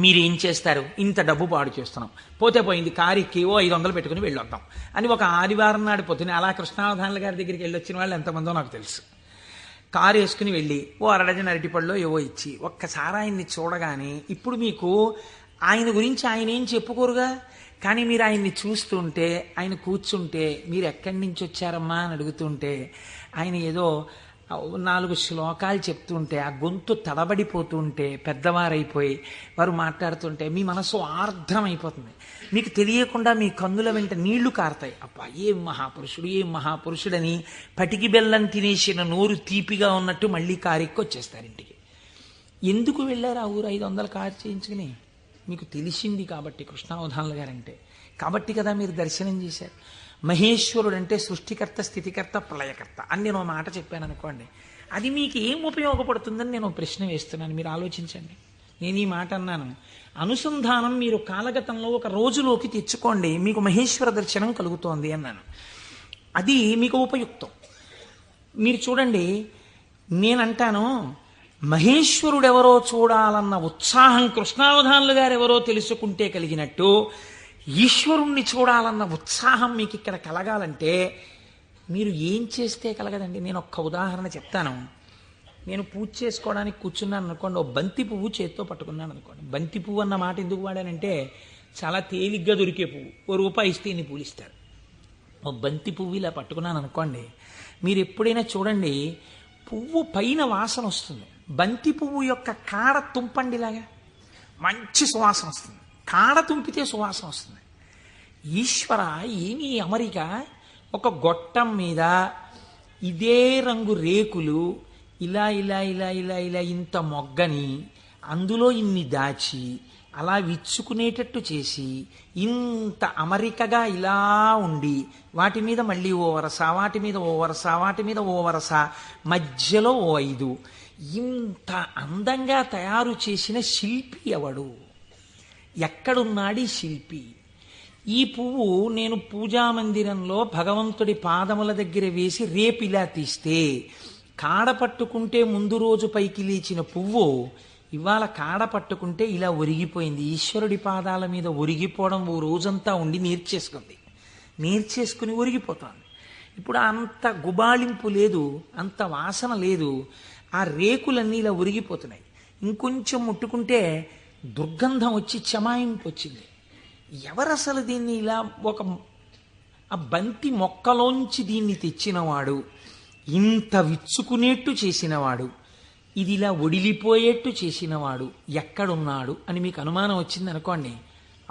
మీరేం చేస్తారు? ఇంత డబ్బు పాడు చేస్తున్నాం, పోతే పోయింది, కారు ఎక్కివో 500 పెట్టుకుని వెళ్ళొద్దాం అని ఒక ఆదివారం నాడు పొద్దున అలా కృష్ణావధానుల గారి దగ్గరికి వెళ్ళి వచ్చిన వాళ్ళు ఎంతమందో నాకు తెలుసు. కారు వేసుకుని వెళ్ళి ఓ అరడజన అరటిపళ్ళు ఏవో ఇచ్చి ఒక్కసారి ఆయన్ని చూడగానే, ఇప్పుడు మీకు ఆయన గురించి ఆయన ఏం చెప్పుకోరుగా, కానీ మీరు ఆయన్ని చూస్తుంటే, ఆయన కూర్చుంటే, మీరు ఎక్కడి నుంచి వచ్చారమ్మా అని అడుగుతుంటే, ఆయన ఏదో 4 శ్లోకాలు చెప్తుంటే, ఆ గొంతు తడబడిపోతుంటే, పెద్దవారైపోయి వారు మాట్లాడుతుంటే మీ మనసు ఆర్ద్రమైపోతుంది. మీకు తెలియకుండా మీ కన్నుల వెంట నీళ్లు కారుతాయి. అబ్బా, ఏం మహాపురుషుడు, ఏం మహాపురుషుడని పటికి బెల్లం తినేసిన నోరు తీపిగా ఉన్నట్టు మళ్ళీ కారెక్కి వచ్చేస్తారు ఇంటికి. ఎందుకు వెళ్ళారు ఆ ఊరు 500 కారు చేయించుకుని? మీకు తెలిసింది కాబట్టి కృష్ణావధానుల గారంటే, కాబట్టి కదా మీరు దర్శనం చేశారు. మహేశ్వరుడు అంటే సృష్టికర్త, స్థితికర్త, ప్రళయకర్త అని నేను ఒక మాట చెప్పాను అనుకోండి, అది మీకు ఏం ఉపయోగపడుతుందని నేను ఒక ప్రశ్న వేస్తున్నాను, మీరు ఆలోచించండి. నేను ఈ మాట అన్నాను, అనుసంధానం మీరు కాలగతంలో ఒక రోజులోకి తెచ్చుకోండి, మీకు మహేశ్వర దర్శనం కలుగుతోంది అన్నాను. అది మీకు ఉపయుక్తం. మీరు చూడండి, నేనంటాను మహేశ్వరుడెవరో చూడాలన్న ఉత్సాహం కృష్ణావధానులు గారు ఎవరో తెలుసుకుంటే కలిగినట్టు, ఈశ్వరుణ్ణి చూడాలన్న ఉత్సాహం మీకు ఇక్కడ కలగాలంటే మీరు ఏం చేస్తే కలగదండి. నేను ఒక్క ఉదాహరణ చెప్తాను. నేను పూజ చేసుకోవడానికి కూర్చున్నాను అనుకోండి, ఓ బంతి పువ్వు చేత్తో పట్టుకున్నాను అనుకోండి. బంతి పువ్వు అన్న మాట ఎందుకు వాడానంటే చాలా తేలిగ్గా దొరికే పువ్వు, ₹1 ఇస్తే ఇన్ని పూలు ఇస్తారు. ఓ బంతి పువ్వు ఇలా పట్టుకున్నాను అనుకోండి, మీరు ఎప్పుడైనా చూడండి పువ్వు పైన వాసన వస్తుంది, బంతి పువ్వు యొక్క కాడ తుంపండిలాగా మంచి సువాసన వస్తుంది, కాడ తుంపితే సువాసన వస్తుంది. ఈశ్వర, ఏమి అమరిక, ఒక గొట్టం మీద ఇదే రంగు రేకులు ఇలా ఇలా ఇలా ఇలా ఇలా ఇంత మొగ్గని అందులో ఇన్ని దాచి అలా విచ్చుకునేటట్టు చేసి ఇంత అమరికగా ఇలా ఉండి వాటి మీద మళ్ళీ ఓ వరస, వాటి మీద ఓ వరస, వాటి మీద ఓ వరస, మధ్యలో ఓ 5, ఇంత అందంగా తయారు చేసిన శిల్పి ఎవడు? ఎక్కడున్నాడు ఈ శిల్పి? ఈ పువ్వు నేను పూజామందిరంలో భగవంతుడి పాదముల దగ్గర వేసి రేపిలా తీస్తే కాడ పట్టుకుంటే ముందు రోజు పైకి లేచిన పువ్వు ఇవాళ కాడ పట్టుకుంటే ఇలా ఒరిగిపోయింది. ఈశ్వరుడి పాదాల మీద ఒరిగిపోవడం ఓ రోజంతా ఉండి నేర్చేసుకుని ఒరిగిపోతుంది. ఇప్పుడు అంత గుబాళింపు లేదు, అంత వాసన లేదు, ఆ రేకులన్నీ ఇలా ఒరిగిపోతున్నాయి. ఇంకొంచెం ముట్టుకుంటే దుర్గంధం వచ్చి చెమాయింపు వచ్చింది. ఎవరసలు దీన్ని ఇలా ఆ బంతి మొక్కలోంచి దీన్ని తెచ్చినవాడు, ఇంత విచ్చుకునేట్టు చేసినవాడు, ఇది ఇలా ఒడిలిపోయేట్టు చేసినవాడు ఎక్కడున్నాడు అని మీకు అనుమానం వచ్చింది అనుకోండి,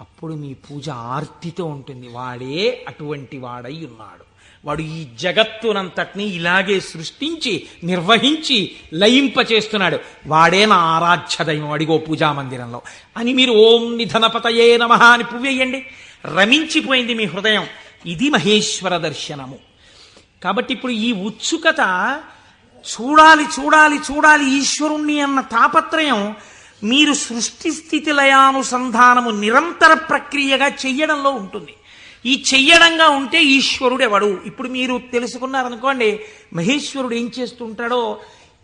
అప్పుడు మీ పూజ ఆర్తితో ఉంటుంది. వాడే అటువంటి వాడై ఉన్నాడు, వాడు ఈ జగత్తునంతటినీ ఇలాగే సృష్టించి నిర్వహించి లయింపచేస్తున్నాడు, వాడే నా ఆరాధ్య దైవం అడిగో పూజామందిరంలో అని మీరు ఓం నిధనపతయే నమః అని పువ్వేయండి, రమించిపోయింది మీ హృదయం. ఇది మహేశ్వర దర్శనము. కాబట్టి ఇప్పుడు ఈ ఉత్సుకత, చూడాలి చూడాలి చూడాలి ఈశ్వరుణ్ణి అన్న తాపత్రయం మీరు సృష్టి స్థితి లయానుసంధానము నిరంతర ప్రక్రియగా చెయ్యడంలో ఉంటుంది. ఈ చెయ్యడంగా ఉంటే ఈశ్వరుడు ఎవడు? ఇప్పుడు మీరు తెలుసుకున్నారనుకోండి మహేశ్వరుడు ఏం చేస్తుంటాడో,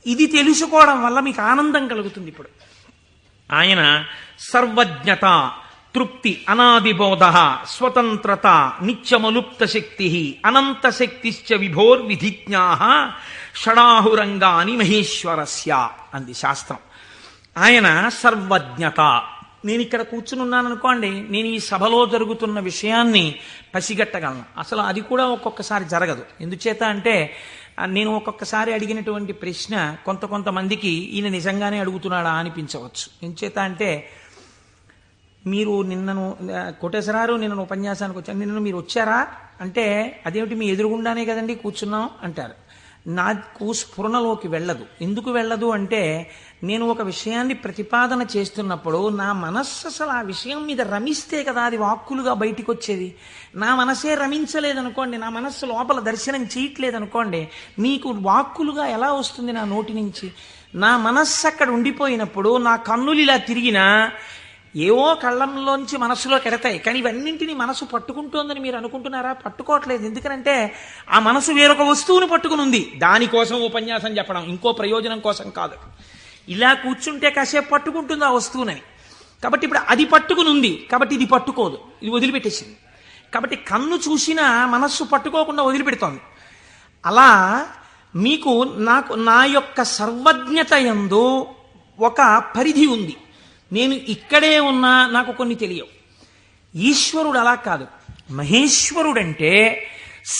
ఇది తెలుసుకోవడం వల్ల మీకు ఆనందం కలుగుతుంది. ఇప్పుడు ఆయన సర్వజ్ఞత, తృప్తి, అనాదిబోధ, స్వతంత్రత, నిత్యమలుప్త శక్తి, అనంత శక్తిశ్చ విభోర్విధిజ్ఞా షడాహురంగాని మహేశ్వరస్య అంది శాస్త్రం. ఆయన సర్వజ్ఞత. నేను ఇక్కడ కూర్చుని ఉన్నాను అనుకోండి, నేను ఈ సభలో జరుగుతున్న విషయాన్ని పసిగట్టగలను. అసలు అది కూడా ఒక్కొక్కసారి జరగదు. ఎందుచేత అంటే నేను ఒక్కొక్కసారి అడిగినటువంటి ప్రశ్న కొంతమందికి ఈయన నిజంగానే అడుగుతున్నాడా అనిపించవచ్చు. ఎందుచేత అంటే మీరు నిన్నను కోటేశ్వరారు నిన్న ఉపన్యాసానికి వచ్చాను, నిన్న మీరు వచ్చారా అంటే అదేమిటి మీ ఎదురుగుండానే కదండి కూర్చున్నాం అంటారు. నాకు స్ఫురణలోకి వెళ్ళదు. ఎందుకు వెళ్ళదు అంటే నేను ఒక విషయాన్ని ప్రతిపాదన చేస్తున్నప్పుడు నా మనస్సు అసలు ఆ విషయం మీద రమిస్తే కదా అది వాక్కులుగా బయటికి వచ్చేది. నా మనసే రమించలేదనుకోండి, నా మనస్సు లోపల దర్శనం చేయట్లేదనుకోండి, మీకు వాక్కులుగా ఎలా వస్తుంది నా నోటి నుంచి? నా మనస్సు అక్కడ ఉండిపోయినప్పుడు నా కన్నులు ఇలా తిరిగినా ఏవో కళ్ళంలోంచి మనసులో కెడతాయి, కానీ ఇవన్నింటినీ మనసు పట్టుకుంటోందని మీరు అనుకుంటున్నారా? పట్టుకోవట్లేదు. ఎందుకనంటే ఆ మనసు వేరొక వస్తువును పట్టుకుని ఉంది. దానికోసం ఉపన్యాసం చెప్పడం, ఇంకో ప్రయోజనం కోసం కాదు. ఇలా కూర్చుంటే కాసేపు పట్టుకుంటుంది ఆ వస్తువునని. కాబట్టి ఇప్పుడు అది పట్టుకుని ఉంది, కాబట్టి ఇది పట్టుకోదు, ఇది వదిలిపెట్టేసింది. కాబట్టి కన్ను చూసినా మనస్సు పట్టుకోకుండా వదిలిపెడుతోంది. అలా మీకు నా యొక్క సర్వజ్ఞత యందు ఒక పరిధి ఉంది. నేను ఇక్కడే ఉన్నా నాకు కొన్ని తెలియవు. ఈశ్వరుడు అలా కాదు. మహేశ్వరుడంటే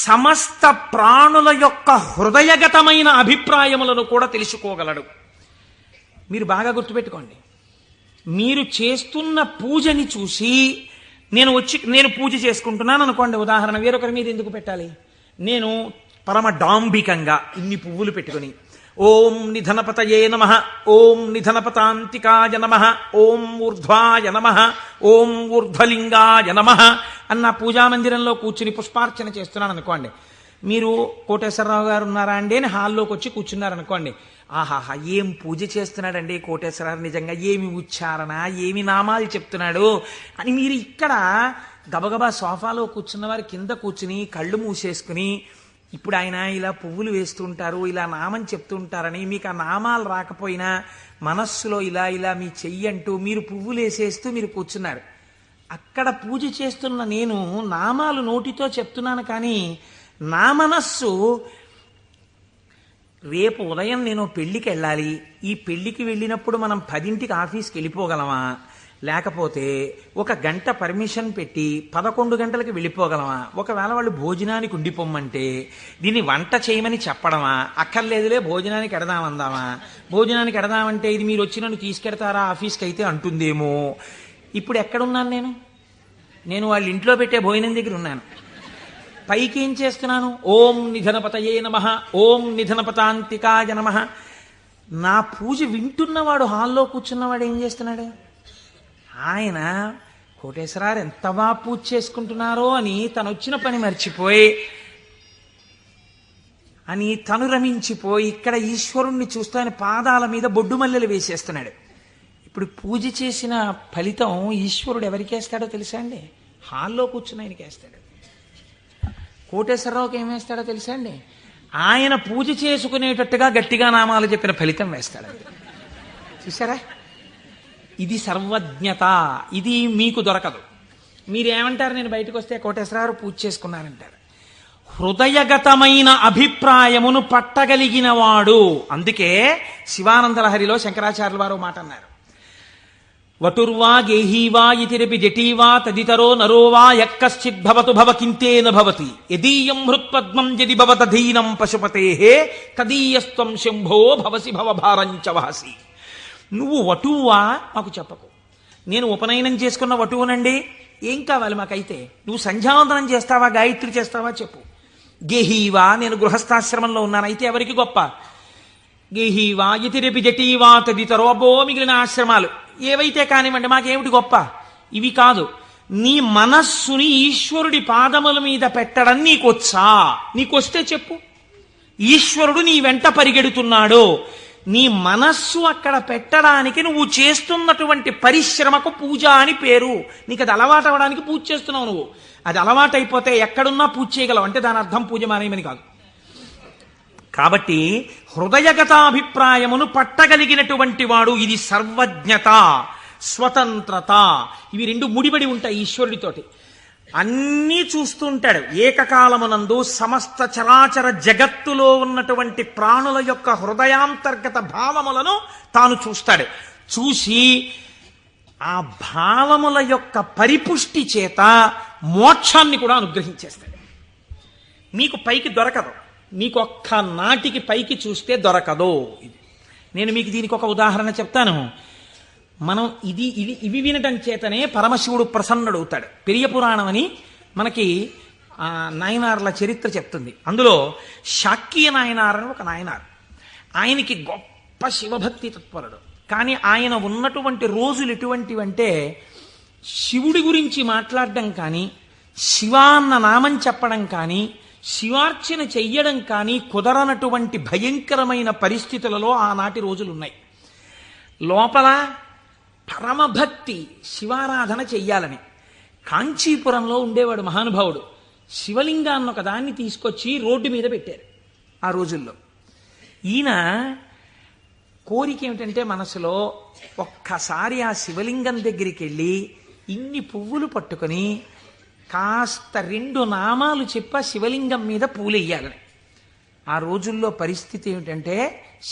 సమస్త ప్రాణుల యొక్క హృదయగతమైన అభిప్రాయములను కూడా తెలుసుకోగలడు. మీరు బాగా గుర్తుపెట్టుకోండి. మీరు చేస్తున్న పూజని చూసి నేను పూజ చేసుకుంటున్నాను అనుకోండి, ఉదాహరణ, వేరొకరి మీద ఎందుకు పెట్టాలి? నేను పరమ డాంబికంగా ఇన్ని పువ్వులు పెట్టుకుని ఓం నిధనపతయే నమః, ఓం నిధనపతాంతికాయ నమః, ఓం ఊర్ధ్వాయ నమః, ఓం ఊర్ధ్వలింగాయ నమః అన్న పూజామందిరంలో కూర్చుని పుష్పార్చన చేస్తున్నాను అనుకోండి. మీరు కోటేశ్వరరావు గారు ఉన్నారా అండి అని హాల్లోకి వచ్చి కూర్చున్నారనుకోండి. ఆహాహా, ఏం పూజ చేస్తున్నాడండి కోటేశ్వరరావు, నిజంగా ఏమి ఉచ్చారణ, ఏమి నామాలు చెప్తున్నాడు అని మీరు ఇక్కడ గబగబా సోఫాలో కూర్చున్న వారి కింద కూర్చుని కళ్ళు మూసేసుకుని, ఇప్పుడు ఆయన ఇలా పువ్వులు వేస్తుంటారు, ఇలా నామం చెప్తుంటారని మీకు ఆ నామాలు రాకపోయినా మనస్సులో ఇలా ఇలా మీ చెయ్యి అంటూ మీరు పువ్వులు వేసేస్తూ మీరు కూర్చున్నారు. అక్కడ పూజ చేస్తున్న నేను నామాలు నోటితో చెప్తున్నాను, కానీ నా మనస్సు రేపు ఉదయం నేను పెళ్లికి వెళ్ళాలి, ఈ పెళ్లికి వెళ్ళినప్పుడు మనం 10ంటికి ఆఫీస్కి వెళ్ళిపోగలమా, లేకపోతే 1 గంట పర్మిషన్ పెట్టి 11 గంటలకు వెళ్ళిపోగలమా, ఒకవేళ వాళ్ళు భోజనానికి ఉండిపోమ్మంటే దీన్ని వంట చేయమని చెప్పడమా, అక్కర్లేదులే భోజనానికి ఎడదామందామా, భోజనానికి ఎడదామంటే ఇది మీరు వచ్చి నన్ను తీసుకెడతారా ఆఫీస్కి అయితే అంటుందేమో. ఇప్పుడు ఎక్కడున్నాను నేను వాళ్ళ ఇంట్లో పెట్టే భోజనం దగ్గర ఉన్నాను. పైకి ఏం చేస్తున్నాను? ఓం నిధనపతయే నమః, ఓం నిధనపతాంతికాయ నమః. నా పూజ వింటున్నవాడు, హాల్లో కూర్చున్నవాడు ఏం చేస్తున్నాడు? ఆయన కోటేశ్వరారు ఎంత బాగా పూజ చేసుకుంటున్నారో అని తను వచ్చిన పని మర్చిపోయి తను రమించిపోయి ఇక్కడ ఈశ్వరుణ్ణి చూస్తూ ఆయన పాదాల మీద బొడ్డు మల్లెలు వేసేస్తున్నాడు. ఇప్పుడు పూజ చేసిన ఫలితం ఈశ్వరుడు ఎవరికి వేస్తాడో తెలుసా అండి? హాల్లో కూర్చుని ఆయనకి వేస్తాడు. కోటేశ్వరరావుకి ఏం వేస్తాడో తెలుసా అండి? ఆయన పూజ చేసుకునేటట్టుగా గట్టిగా నామాలు చెప్పిన ఫలితం వేస్తాడు. చూసారా? ఇది సర్వజ్ఞత. ఇది మీకు దొరకదు. మీరేమంటారు? నేను బయటకు వస్తే కోటేశ్వరరావు పూజ చేసుకున్నారంటారు. హృదయగతమైన అభిప్రాయమును పట్టగలిగిన వాడు. అందుకే శివానందలహరిలో శంకరాచార్యుల వారు మాట అన్నారు, వటుర్వా గేహీవా ఇతిరపి జటీవా తదితరో నరోవా యక్కశ్చిద్భవతు భవకింతేన భవతి యదీయం హృత్పద్మం యది భవతధీనం పశుపతేహే తదీయస్త్వం శంభో భవసి భవభారంచ వహసి. నువ్వు వటువా మాకు చెప్పకు. నేను ఉపనయనం చేసుకున్న వటువునండి, ఏం కావాలి మాకైతే? నువ్వు సంధ్యావందనం చేస్తావా, గాయత్రి చేస్తావా చెప్పు. గేహీవా, నేను గృహస్థాశ్రమంలో ఉన్నాను, అయితే ఎవరికి గొప్ప? గేహీవా యతిరపి జటీవా తదితరో, అబ్బో మిగిలిన ఆశ్రమాలు ఏవైతే కానివ్వండి, మాకేమిటి గొప్ప? ఇవి కాదు. నీ మనస్సుని ఈశ్వరుడి పాదముల మీద పెట్టడం నీకొచ్చా? నీకొస్తే చెప్పు. ఈశ్వరుడు నీ వెంట పరిగెడుతున్నాడు. నీ మనస్సు అక్కడ పెట్టడానికి నువ్వు చేస్తున్నటువంటి పరిశ్రమకు పూజ అని పేరు. నీకు అది అలవాటు అవ్వడానికి పూజ చేస్తున్నావు. నువ్వు అది అలవాటైపోతే ఎక్కడున్నా పూజ చేయగలవు. అంటే దాని అర్థం పూజ మానేయమని కాదు. కాబట్టి హృదయగతాభిప్రాయమును పట్టగలిగినటువంటి వాడు. ఇది సర్వజ్ఞత, స్వతంత్రత. ఇవి రెండు ముడిపడి ఉంటాయి ఈశ్వరుడితోటి. అన్నీ చూస్తుంటాడు. ఏకకాలమునందు సమస్త చరాచర జగత్తులో ఉన్నటువంటి ప్రాణుల యొక్క హృదయాంతర్గత భావములను తాను చూస్తాడు. చూసి ఆ భావముల యొక్క పరిపుష్టి చేత మోక్షాన్ని కూడా అనుగ్రహించేస్తాడు. మీకు పైకి దొరకదు. మీకు ఒక్క నాటికి పైకి చూస్తే దొరకదు. నేను మీకు దీనికి ఒక ఉదాహరణ చెప్తాను. మనం ఇవి వినటం చేతనే పరమశివుడు ప్రసన్నుడవుతాడు. పెరియ పురాణం అని మనకి నాయనార్ల చరిత్ర చెప్తుంది. అందులో శాక్య నాయనార్ అని ఒక నాయనార్. ఆయనకి గొప్ప శివభక్తి తత్పరుడు. కానీ ఆయన ఉన్నటువంటి రోజులు ఎటువంటివంటే శివుడి గురించి మాట్లాడడం కానీ, శివ అన్న నామం చెప్పడం కానీ, శివార్చన చెయ్యడం కానీ కుదరనటువంటి భయంకరమైన పరిస్థితులలో ఆనాటి రోజులున్నాయి. లోపల పరమభక్తి, శివారాధన చెయ్యాలని. కాంచీపురంలో ఉండేవాడు మహానుభావుడు. శివలింగాన్ని ఒక దాన్ని తీసుకొచ్చి రోడ్డు మీద పెట్టారు ఆ రోజుల్లో. ఈయన కోరిక ఏమిటంటే మనసులో ఒక్కసారి ఆ శివలింగం దగ్గరికి వెళ్ళి ఇన్ని పువ్వులు పట్టుకొని కాస్త 2 నామాలు చెప్ప శివలింగం మీద పూలెయ్యాలని. ఆ రోజుల్లో పరిస్థితి ఏమిటంటే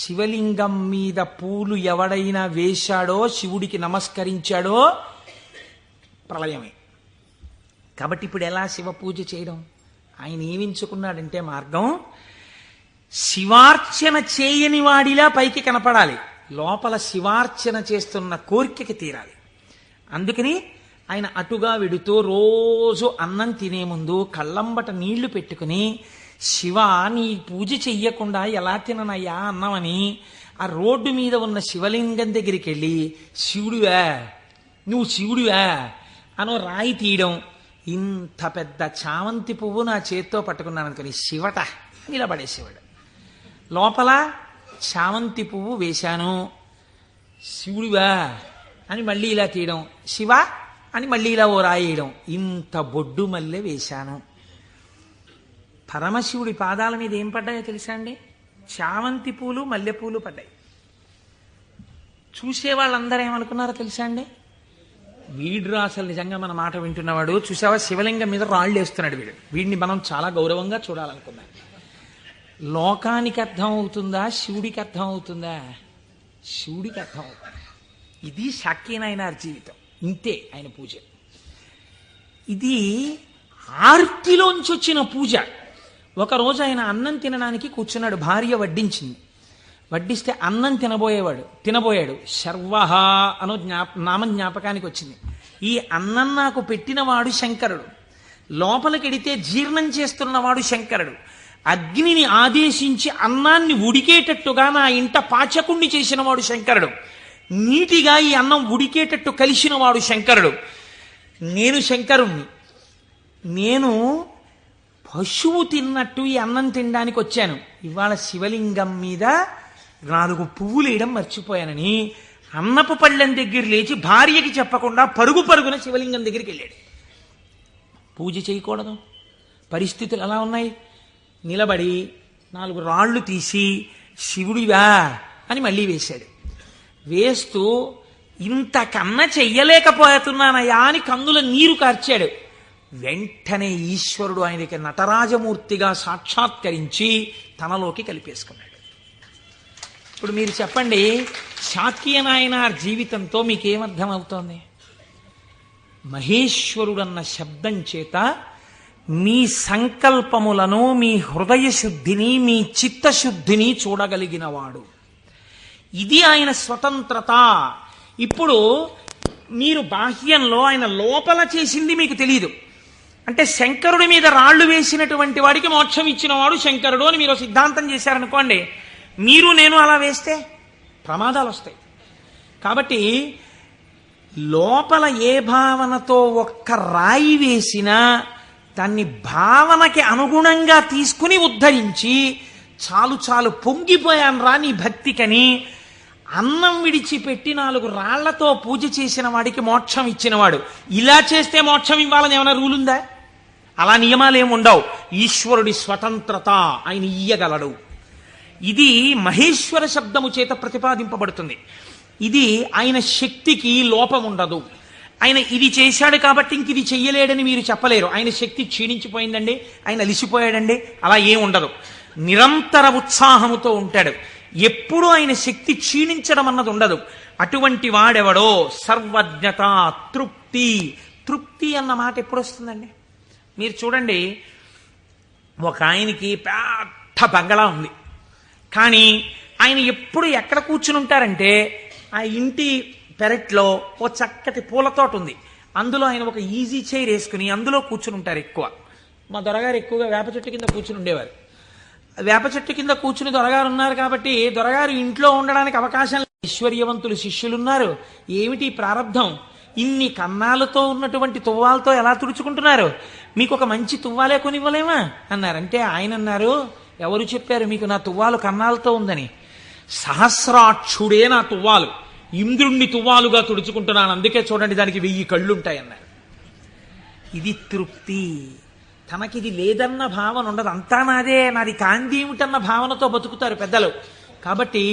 శివలింగం మీద పూలు ఎవడైనా వేశాడో, శివుడికి నమస్కరించాడో ప్రళయమే. కాబట్టి ఇప్పుడు ఎలా శివ పూజ చేయడం? ఆయన ఏమించుకున్నాడంటే మార్గం, శివార్చన చేయని వాడిలా పైకి కనపడాలి, లోపల శివార్చన చేస్తున్న కోరికకి తీరాలి. అందుకని ఆయన అటుగా వెడుతూ రోజు అన్నం తినే ముందు కళ్ళంబట నీళ్లు పెట్టుకుని, శివ నీ పూజ చెయ్యకుండా ఎలా తిననయ్యా అన్నమని ఆ రోడ్డు మీద ఉన్న శివలింగం దగ్గరికి వెళ్ళి, శివుడివా నువ్వు శివుడివా అనో రాయి తీయడం. ఇంత పెద్ద చామంతి పువ్వు నా చేత్తో పట్టుకున్నాను అనుకుని శివట నిలబడేసేవాడు. లోపల చామంతి పువ్వు వేశాను, శివుడివా అని మళ్ళీ ఇలా తీయడం, శివ అని మళ్ళీ ఇలా ఓ రాయేయడం. ఇంత బొడ్డు మల్లె వేశాను. పరమశివుడి పాదాల మీద ఏం పడ్డాయో తెలుసా అండి? చామంతి పూలు, మల్లెపూలు పడ్డాయి. చూసే వాళ్ళందరూ ఏమనుకున్నారో తెలుసా అండి? వీడురా అసలు నిజంగా మన మాట వింటున్నవాడు, చూసావా శివలింగం మీద రాళ్ళు వేస్తున్నాడు వీడు, వీడిని మనం చాలా గౌరవంగా చూడాలనుకున్నాం. లోకానికి అర్థం అవుతుందా, శివుడికి అర్థం అవుతుందా? శివుడికి అర్థం అవుతుంది. ఇది శాక్యనాయనార్ జీవితం, ఇంతే ఆయన పూజ. ఇది ఆర్తిలోంచి వచ్చిన పూజ. ఒకరోజు ఆయన అన్నం తినడానికి కూర్చున్నాడు, భార్య వడ్డించింది. వడ్డిస్తే అన్నం తినబోయాడు. శర్వహ అనో నామం జ్ఞాపకానికి వచ్చింది. ఈ అన్నం నాకు పెట్టినవాడు శంకరుడు, లోపలికెడితే జీర్ణం చేస్తున్నవాడు శంకరుడు, అగ్నిని ఆదేశించి అన్నాన్ని ఉడికేటట్టుగా నా ఇంట పాచకుణ్ణి చేసినవాడు శంకరుడు, నీటిగా ఈ అన్నం ఉడికేటట్టు కలిసినవాడు శంకరుడు. నేను శంకరుణ్ణి, నేను పశువు తిన్నట్టు ఈ అన్నం తినడానికి వచ్చాను. ఇవాళ శివలింగం మీద 4 పువ్వులు వేయడం మర్చిపోయానని అన్నపు పళ్ళెం దగ్గర లేచి భార్యకి చెప్పకుండా పరుగున శివలింగం దగ్గరికి వెళ్ళాడు. పూజ చేయకూడదు, పరిస్థితులు ఎలా ఉన్నాయి? నిలబడి 4 రాళ్ళు తీసి శివుడివా అని మళ్ళీ వేశాడు. వేస్తూ ఇంతకన్నా చెయ్యలేకపోతున్నానయా అని కన్నుల నీరు కార్చాడు. వెంటనే ఈశ్వరుడు ఆయనకి నటరాజమూర్తిగా సాక్షాత్కరించి తనలోకి కలిపేసుకున్నాడు. ఇప్పుడు మీరు చెప్పండి, శాక్యనాయనార్ జీవితంతో మీకేమర్థం అవుతోంది? మహేశ్వరుడన్న శబ్దం చేత మీ సంకల్పములను, మీ హృదయ శుద్ధిని, మీ చిత్తశుద్ధిని చూడగలిగినవాడు. ఇది ఆయన స్వతంత్రత. ఇప్పుడు మీరు బాహ్యంలో ఆయన లోపల చేసింది మీకు తెలియదు. అంటే శంకరుడి మీద రాళ్లు వేసినటువంటి వాడికి మోక్షం ఇచ్చినవాడు శంకరుడు అని మీరు సిద్ధాంతం చేశారనుకోండి, మీరు నేను అలా వేస్తే ప్రమాదాలు వస్తాయి. కాబట్టి లోపల ఏ భావనతో ఒక్క రాయి వేసినా దాన్ని భావనకి అనుగుణంగా తీసుకుని ఉద్ధరించి, చాలు పొంగిపోయాను రా నీ భక్తికని అన్నం విడిచిపెట్టి 4 రాళ్లతో పూజ చేసిన వాడికి మోక్షం ఇచ్చినవాడు. ఇలా చేస్తే మోక్షం ఇవ్వాలని ఏమైనా రూలుందా? అలా నియమాలు ఏమి ఉండవు. ఈశ్వరుడి స్వతంత్రత, ఆయన ఇయ్యగలడు. ఇది మహేశ్వర శబ్దము చేత ప్రతిపాదింపబడుతుంది. ఇది ఆయన శక్తికి లోపం ఉండదు. ఆయన ఇది చేశాడు కాబట్టి ఇంక ఇది చెయ్యలేడని మీరు చెప్పలేరు. ఆయన శక్తి క్షీణించిపోయిందండి, ఆయన అలిసిపోయాడండి, అలా ఏం ఉండదు. నిరంతర ఉత్సాహముతో ఉంటాడు. ఎప్పుడూ ఆయన శక్తి క్షీణించడం అన్నది ఉండదు. అటువంటి వాడెవడో సర్వజ్ఞత, తృప్తి అన్న మాట ఎప్పుడు వస్తుందండి? మీరు చూడండి, ఒక ఆయనకి పెద్ద బంగళా ఉంది, కానీ ఆయన ఎప్పుడు ఎక్కడ కూర్చుని ఉంటారంటే ఆ ఇంటి పెరట్లో ఓ చక్కటి పూలతోట ఉంది, అందులో ఆయన ఒక ఈజీ చైర్ వేసుకుని అందులో కూర్చుని ఉంటారు. ఎక్కువ మా దొరగారు ఎక్కువగా వేప చెట్టు కింద కూర్చుని ఉండేవారు. వేప చెట్టు కింద కూర్చుని దొరగారు ఉన్నారు కాబట్టి దొరగారు ఇంట్లో ఉండడానికి అవకాశం. ఐశ్వర్యవంతులు శిష్యులున్నారు. ఏమిటి ప్రారంధం? ఇన్ని కన్నాలతో ఉన్నటువంటి తువ్వాలతో ఎలా తుడుచుకుంటున్నారు? మీకు ఒక మంచి తువ్వాలే కొనివ్వలేమా అన్నారంటే ఆయన అన్నారు, ఎవరు చెప్పారు మీకు నా తువ్వాలు కన్నాలతో ఉందని? సహస్రాక్షుడే నా తువ్వాలు, ఇంద్రుణ్ణి తువ్వాలుగా తుడుచుకుంటున్నాను, అందుకే చూడండి దానికి 1000 కళ్ళుంటాయి అన్నారు. ఇది తృప్తి. తనకిది లేదన్న భావన ఉండదు. అంతా నాదే, నాది కాంతి ఏమిటన్న భావనతో బతుకుతారు పెద్దలు. కాబట్టి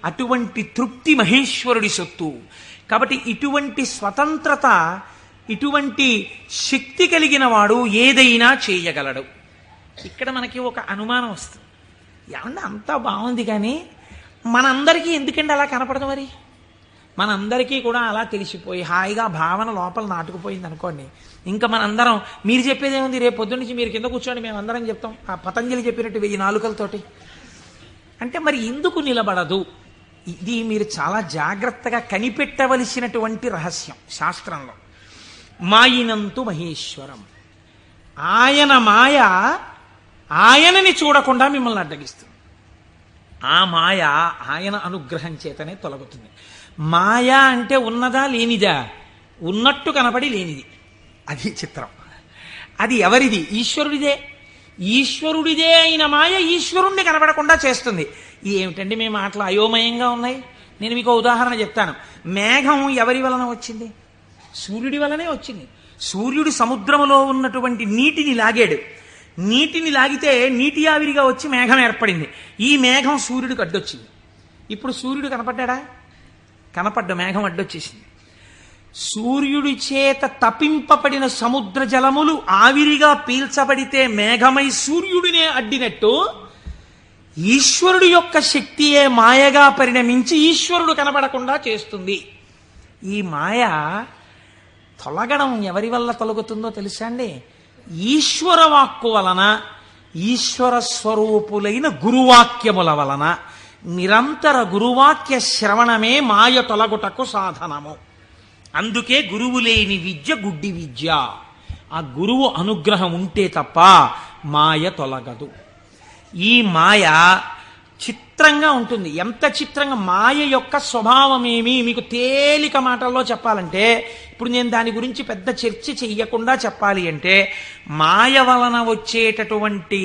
అటువంటి తృప్తి మహేశ్వరుడి సొత్తు. కాబట్టి ఇటువంటి స్వతంత్రత, ఇటువంటి శక్తి కలిగిన వాడు ఏదైనా చేయగలడు. ఇక్కడ మనకి ఒక అనుమానం వస్తుంది, ఏమన్నా అంతా బాగుంది కానీ మనందరికీ ఎందుకండి అలా కనపడదు? మరి మనందరికీ కూడా అలా తెలిసిపోయి హాయిగా భావన లోపల నాటుకుపోయింది అనుకోండి, ఇంకా మనందరం మీరు చెప్పేది ఏముంది, రేపు పొద్దున్న నుంచి మీరు కింద కూర్చోండి మేము అందరం చెప్తాం ఆ పతంజలి చెప్పినట్టు 1000 నాలుకలతోటి అంటే మరి ఎందుకు నిలబడదు? ఇది మీరు చాలా జాగ్రత్తగా కనిపెట్టవలసినటువంటి రహస్యం శాస్త్రంలో. మాయినంతు మహేశ్వరం, ఆయన మాయ ఆయనని చూడకుండా మిమ్మల్ని అడ్డగిస్తుంది. ఆ మాయ ఆయన అనుగ్రహం చేతనే తొలగుతుంది. మాయ అంటే ఉన్నదా లేనిదా? ఉన్నట్టు కనపడి లేనిది. అది చిత్రం. అది ఎవరిది? ఈశ్వరుడిదే. ఈశ్వరుడిదే అయిన మాయ ఈశ్వరుణ్ణి కనపడకుండా చేస్తుంది. ఏమిటండి మేము మాటలు అయోమయంగా ఉన్నాయి? నేను మీకు ఉదాహరణ చెప్తాను. మేఘం ఎవరి వలన వచ్చింది? సూర్యుడి వలనే వచ్చింది. సూర్యుడు సముద్రములో ఉన్నటువంటి నీటిని లాగాడు. నీటిని లాగితే నీటి ఆవిరిగా వచ్చి మేఘం ఏర్పడింది. ఈ మేఘం సూర్యుడికి అడ్డొచ్చింది. ఇప్పుడు సూర్యుడు కనపడ్డా? కనపడ్డ మేఘం అడ్డొచ్చేసింది. సూర్యుడి చేత తపింపబడిన సముద్ర జలములు ఆవిరిగా పీల్చబడితే మేఘమై సూర్యుడినే అడ్డినట్టు ఈశ్వరుడు యొక్క శక్తియే మాయగా పరిణమించి ఈశ్వరుడు కనబడకుండా చేస్తుంది. ఈ మాయ తొలగడం ఎవరి వల్ల తొలగుతుందో తెలుసా అండి? ఈశ్వర వాక్కు వలన, ఈశ్వర స్వరూపులైన గురువాక్యముల వలన. నిరంతర గురువాక్య శ్రవణమే మాయ తొలగుటకు సాధనము. అందుకే గురువు లేని విద్య గుడ్డి విద్య. ఆ గురువు అనుగ్రహం ఉంటే తప్ప మాయ తొలగదు. ఈ మాయ చిత్రంగా ఉంటుంది. ఎంత చిత్రంగా! మాయ యొక్క స్వభావమేమి మీకు తేలిక మాటల్లో చెప్పాలంటే, ఇప్పుడు నేను దాని గురించి పెద్ద చర్చ చెయ్యకుండా చెప్పాలి అంటే, మాయ వలన వచ్చేటటువంటి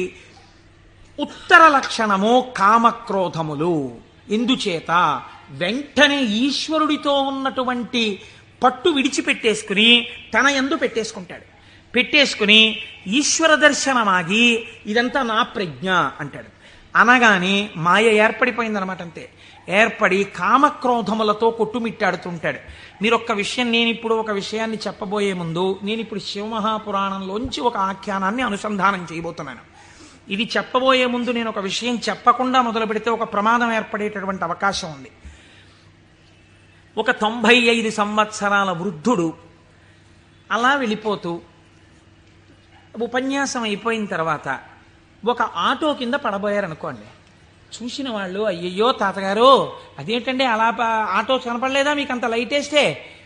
ఉత్తర లక్షణము కామక్రోధములు. ఎందుచేత? వెంటనే ఈశ్వరుడితో ఉన్నటువంటి పట్టు విడిచిపెట్టేసుకుని తన యందు పెట్టేసుకుంటాడు. పెట్టేసుకుని ఈశ్వర దర్శనమాగి ఇదంతా నా ప్రజ్ఞ అంటాడు. అనగానే మాయ ఏర్పడిపోయిందనమాట. అంతే. ఏర్పడి కామక్రోధములతో కొట్టుమిట్టాడుతుంటాడు. మీరు ఒక్క విషయం, నేనిప్పుడు ఒక విషయాన్ని చెప్పబోయే ముందు నేనిప్పుడు శివమహాపురాణంలోంచి ఒక ఆఖ్యానాన్ని అనుసంధానం చేయబోతున్నాను. ఇది చెప్పబోయే ముందు నేను ఒక విషయం చెప్పకుండా మొదలు పెడితే ఒక ప్రమాదం ఏర్పడేటటువంటి అవకాశం ఉంది. ఒక 95 సంవత్సరాల వృద్ధుడు అలా వెళ్ళిపోతూ ఉపన్యాసం అయిపోయిన తర్వాత ఒక ఆటో కింద పడబోయారనుకోండి. చూసిన వాళ్ళు, అయ్యయ్యో తాతగారు అదేంటండి అలా ఆటో కనపడలేదా మీకు అంత లైట్ వేస్తే?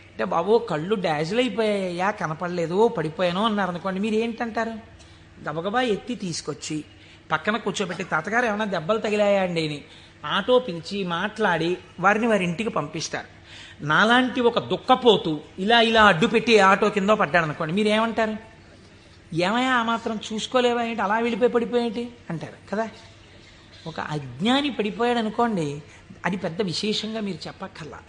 అంటే బాబు కళ్ళు డాజిల్ అయిపోయాయా, కనపడలేదు, పడిపోయాను అన్నారు అనుకోండి. మీరు ఏంటంటారు? గబగబా ఎత్తి తీసుకొచ్చి పక్కన కూర్చోబెట్టి, తాతగారు ఏమైనా దెబ్బలు తగిలాయా అండి అని ఆటో పిలిచి మాట్లాడి వారిని వారి ఇంటికి పంపిస్తారు. నాలాంటి ఒక దుఃఖపోతూ ఇలా ఇలా అడ్డుపెట్టి ఆటో కింద పడ్డాడు అనుకోండి, మీరేమంటారు? ఏమయ్యా ఆ మాత్రం చూసుకోలేవా ఏంటి, అలా వెళ్ళిపోయి పడిపోయేంటి అంటారు కదా. ఒక అజ్ఞాని పడిపోయాడు అనుకోండి, అది పెద్ద విశేషంగా మీరు చెప్పక్కర్లా.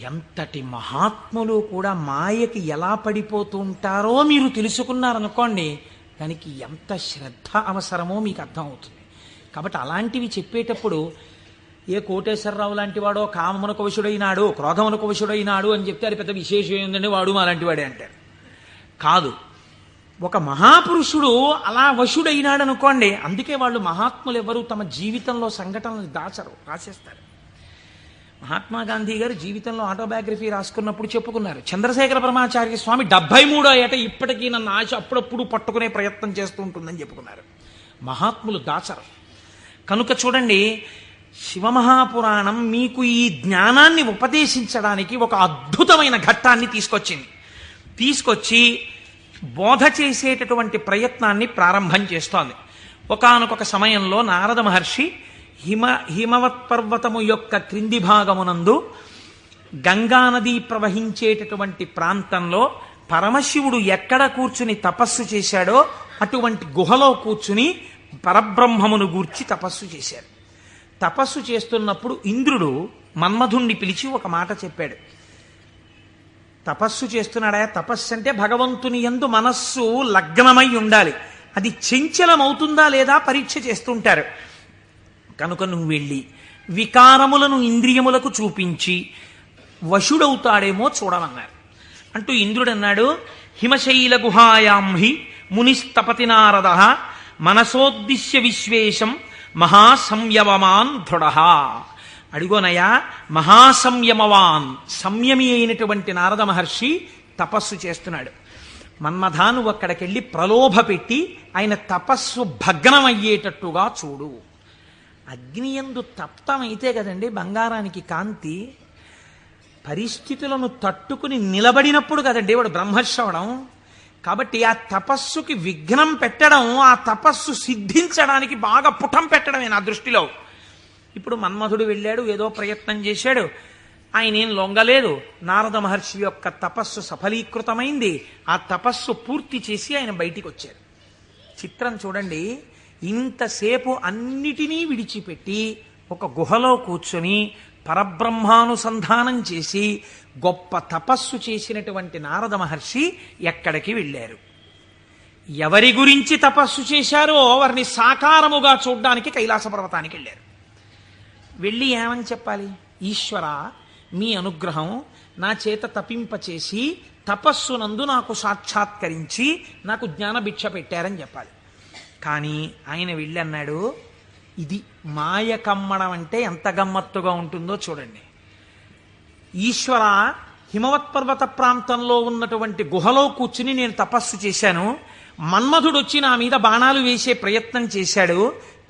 ఎంతటి మహాత్ములు కూడా మాయకి ఎలా పడిపోతూ ఉంటారో మీరు తెలుసుకున్నారనుకోండి, దానికి ఎంత శ్రద్ధ అవసరమో మీకు అర్థమవుతుంది. కాబట్టి అలాంటివి చెప్పేటప్పుడు ఏ కోటేశ్వరరావు లాంటి వాడో కామమునకు వశుడైనాడు, క్రోధమునకు వశుడైనాడు అని చెప్తే అది పెద్ద విశేషం ఏంటంటే వాడు మా లాంటి వాడే అంటారు. కాదు, ఒక మహాపురుషుడు అలా వశుడైనాడు అనుకోండి. అందుకే వాళ్ళు మహాత్ములు ఎవరు తమ జీవితంలో సంఘటనలు దాచరు, రాసేస్తారు. మహాత్మా గాంధీ గారు జీవితంలో ఆటోబయోగ్రఫీ రాసుకున్నప్పుడు చెప్పుకున్నారు, చంద్రశేఖర పరమాచార్య స్వామి 73వ ఏట ఇప్పటికీ నన్ను ఆశ అప్పుడప్పుడు పట్టుకునే ప్రయత్నం చేస్తూ ఉంటుందని చెప్పుకున్నారు. మహాత్ములు దాచరు. కనుక చూడండి, శివమహాపురాణం మీకు ఈ జ్ఞానాన్ని ఉపదేశించడానికి ఒక అద్భుతమైన ఘట్టాన్ని తీసుకొచ్చి బోధ చేసేటటువంటి ప్రయత్నాన్ని ప్రారంభం చేస్తోంది. ఒకానొక సమయంలో నారద మహర్షి హిమవత్ పర్వతము యొక్క క్రింది భాగమునందు గంగానది ప్రవహించేటటువంటి ప్రాంతంలో పరమశివుడు ఎక్కడ కూర్చుని తపస్సు చేశాడో అటువంటి గుహలో కూర్చుని పరబ్రహ్మమును గూర్చి తపస్సు చేశాడు. తపస్సు చేస్తున్నప్పుడు ఇంద్రుడు మన్మధుణ్ణి పిలిచి ఒక మాట చెప్పాడు. తపస్సు చేస్తున్నాడా? తపస్సు అంటే భగవంతుని యందు మనస్సు లగ్నమై ఉండాలి. అది చంచలమవుతుందా లేదా పరీక్ష చేస్తుంటారు. కనుక నువ్వు వెళ్ళి వికారములను ఇంద్రియములకు చూపించి వశుడవుతాడేమో చూడమన్నారు. అంటూ ఇంద్రుడు అన్నాడు, హిమశైల గుహాయాం హి మునిస్తపతి నారద మనసోద్దిశ్య విశ్వేశం మహాసంయమవాన్ దృఢ. అడుగోనయా, మహాసంయమవాన్ సంయమి అయినటువంటి నారద మహర్షి తపస్సు చేస్తున్నాడు. మన్మథా, నువ్వు అక్కడికెళ్ళి ప్రలోభ పెట్టి ఆయన తపస్సు భగ్నమయ్యేటట్టుగా చూడు. అగ్నియందు తప్తమైతే కదండి బంగారానికి కాంతి. పరిస్థితులను తట్టుకుని నిలబడినప్పుడు కదండి వాడు బ్రహ్మర్షి అవడం. కాబట్టి ఆ తపస్సుకి విఘ్నం పెట్టడం, ఆ తపస్సు సిద్ధించడానికి బాగా పుటం పెట్టడమే నా దృష్టిలో. ఇప్పుడు మన్మధుడు వెళ్ళాడు, ఏదో ప్రయత్నం చేశాడు, ఆయన ఏం లొంగలేదు. నారద మహర్షి యొక్క తపస్సు సఫలీకృతమైంది. ఆ తపస్సు పూర్తి చేసి ఆయన బయటికి వచ్చారు. చిత్రం చూడండి, ఇంతసేపు అన్నిటినీ విడిచిపెట్టి ఒక గుహలో కూర్చొని పరబ్రహ్మానుసంధానం చేసి గొప్ప తపస్సు చేసినటువంటి నారద మహర్షి ఎక్కడికి వెళ్ళారు? ఎవరి గురించి తపస్సు చేశారో వారిని సాకారముగా చూడ్డానికి కైలాస పర్వతానికి వెళ్ళారు. వెళ్ళి ఏమని చెప్పాలి? ఈశ్వర, మీ అనుగ్రహం నా చేత తపింపచేసి తపస్సునందు నాకు సాక్షాత్కరించి నాకు జ్ఞానభిక్ష పెట్టారని చెప్పాలి. కానీ ఆయన వెళ్ళి అన్నాడు, ఇది మాయ కమ్మడం అంటే ఎంత గమ్మత్తుగా ఉంటుందో చూడండి. ఈశ్వర, హిమవత్ పర్వత ప్రాంతంలో ఉన్నటువంటి గుహలో కూర్చుని నేను తపస్సు చేశాను. మన్మధుడు వచ్చి నా మీద బాణాలు వేసే ప్రయత్నం చేశాడు.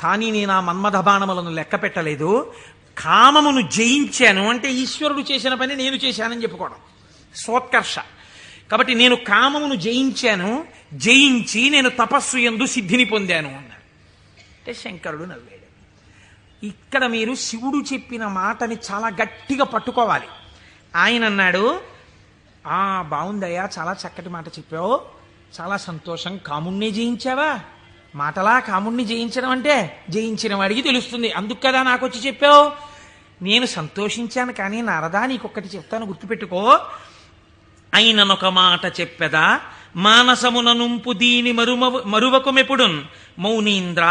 కానీ నేను ఆ మన్మథ బాణములను లెక్క పెట్టలేదు. కామమును జయించాను అంటే ఈశ్వరుడు చేసిన పని నేను చేశానని చెప్పుకోవడం సోత్కర్ష. కాబట్టి నేను కామమును జయించాను, జయించి నేను తపస్సు యందు సిద్ధిని పొందాను అన్నాడు. అంటే శంకరుడు నవ్వాడు. ఇక్కడ మీరు శివుడు చెప్పిన మాటని చాలా గట్టిగా పట్టుకోవాలి. ఆయన అన్నాడు, బాగుందయ్యా, చాలా చక్కటి మాట చెప్పావు, చాలా సంతోషం. కాముణ్ణి జయించావా? మాటలా కాముణ్ణి జయించడం అంటే జయించిన వాడికి తెలుస్తుంది, అందుకు కదా నాకు వచ్చి చెప్పావు. నేను సంతోషించాను. కానీ నారదా, నీకొక్కటి చెప్తాను, గుర్తుపెట్టుకో. అయిననొక మాట చెప్పెదా, మానసమున నుంపు దీని మరువకుమెప్పుడున్ మౌనీంద్ర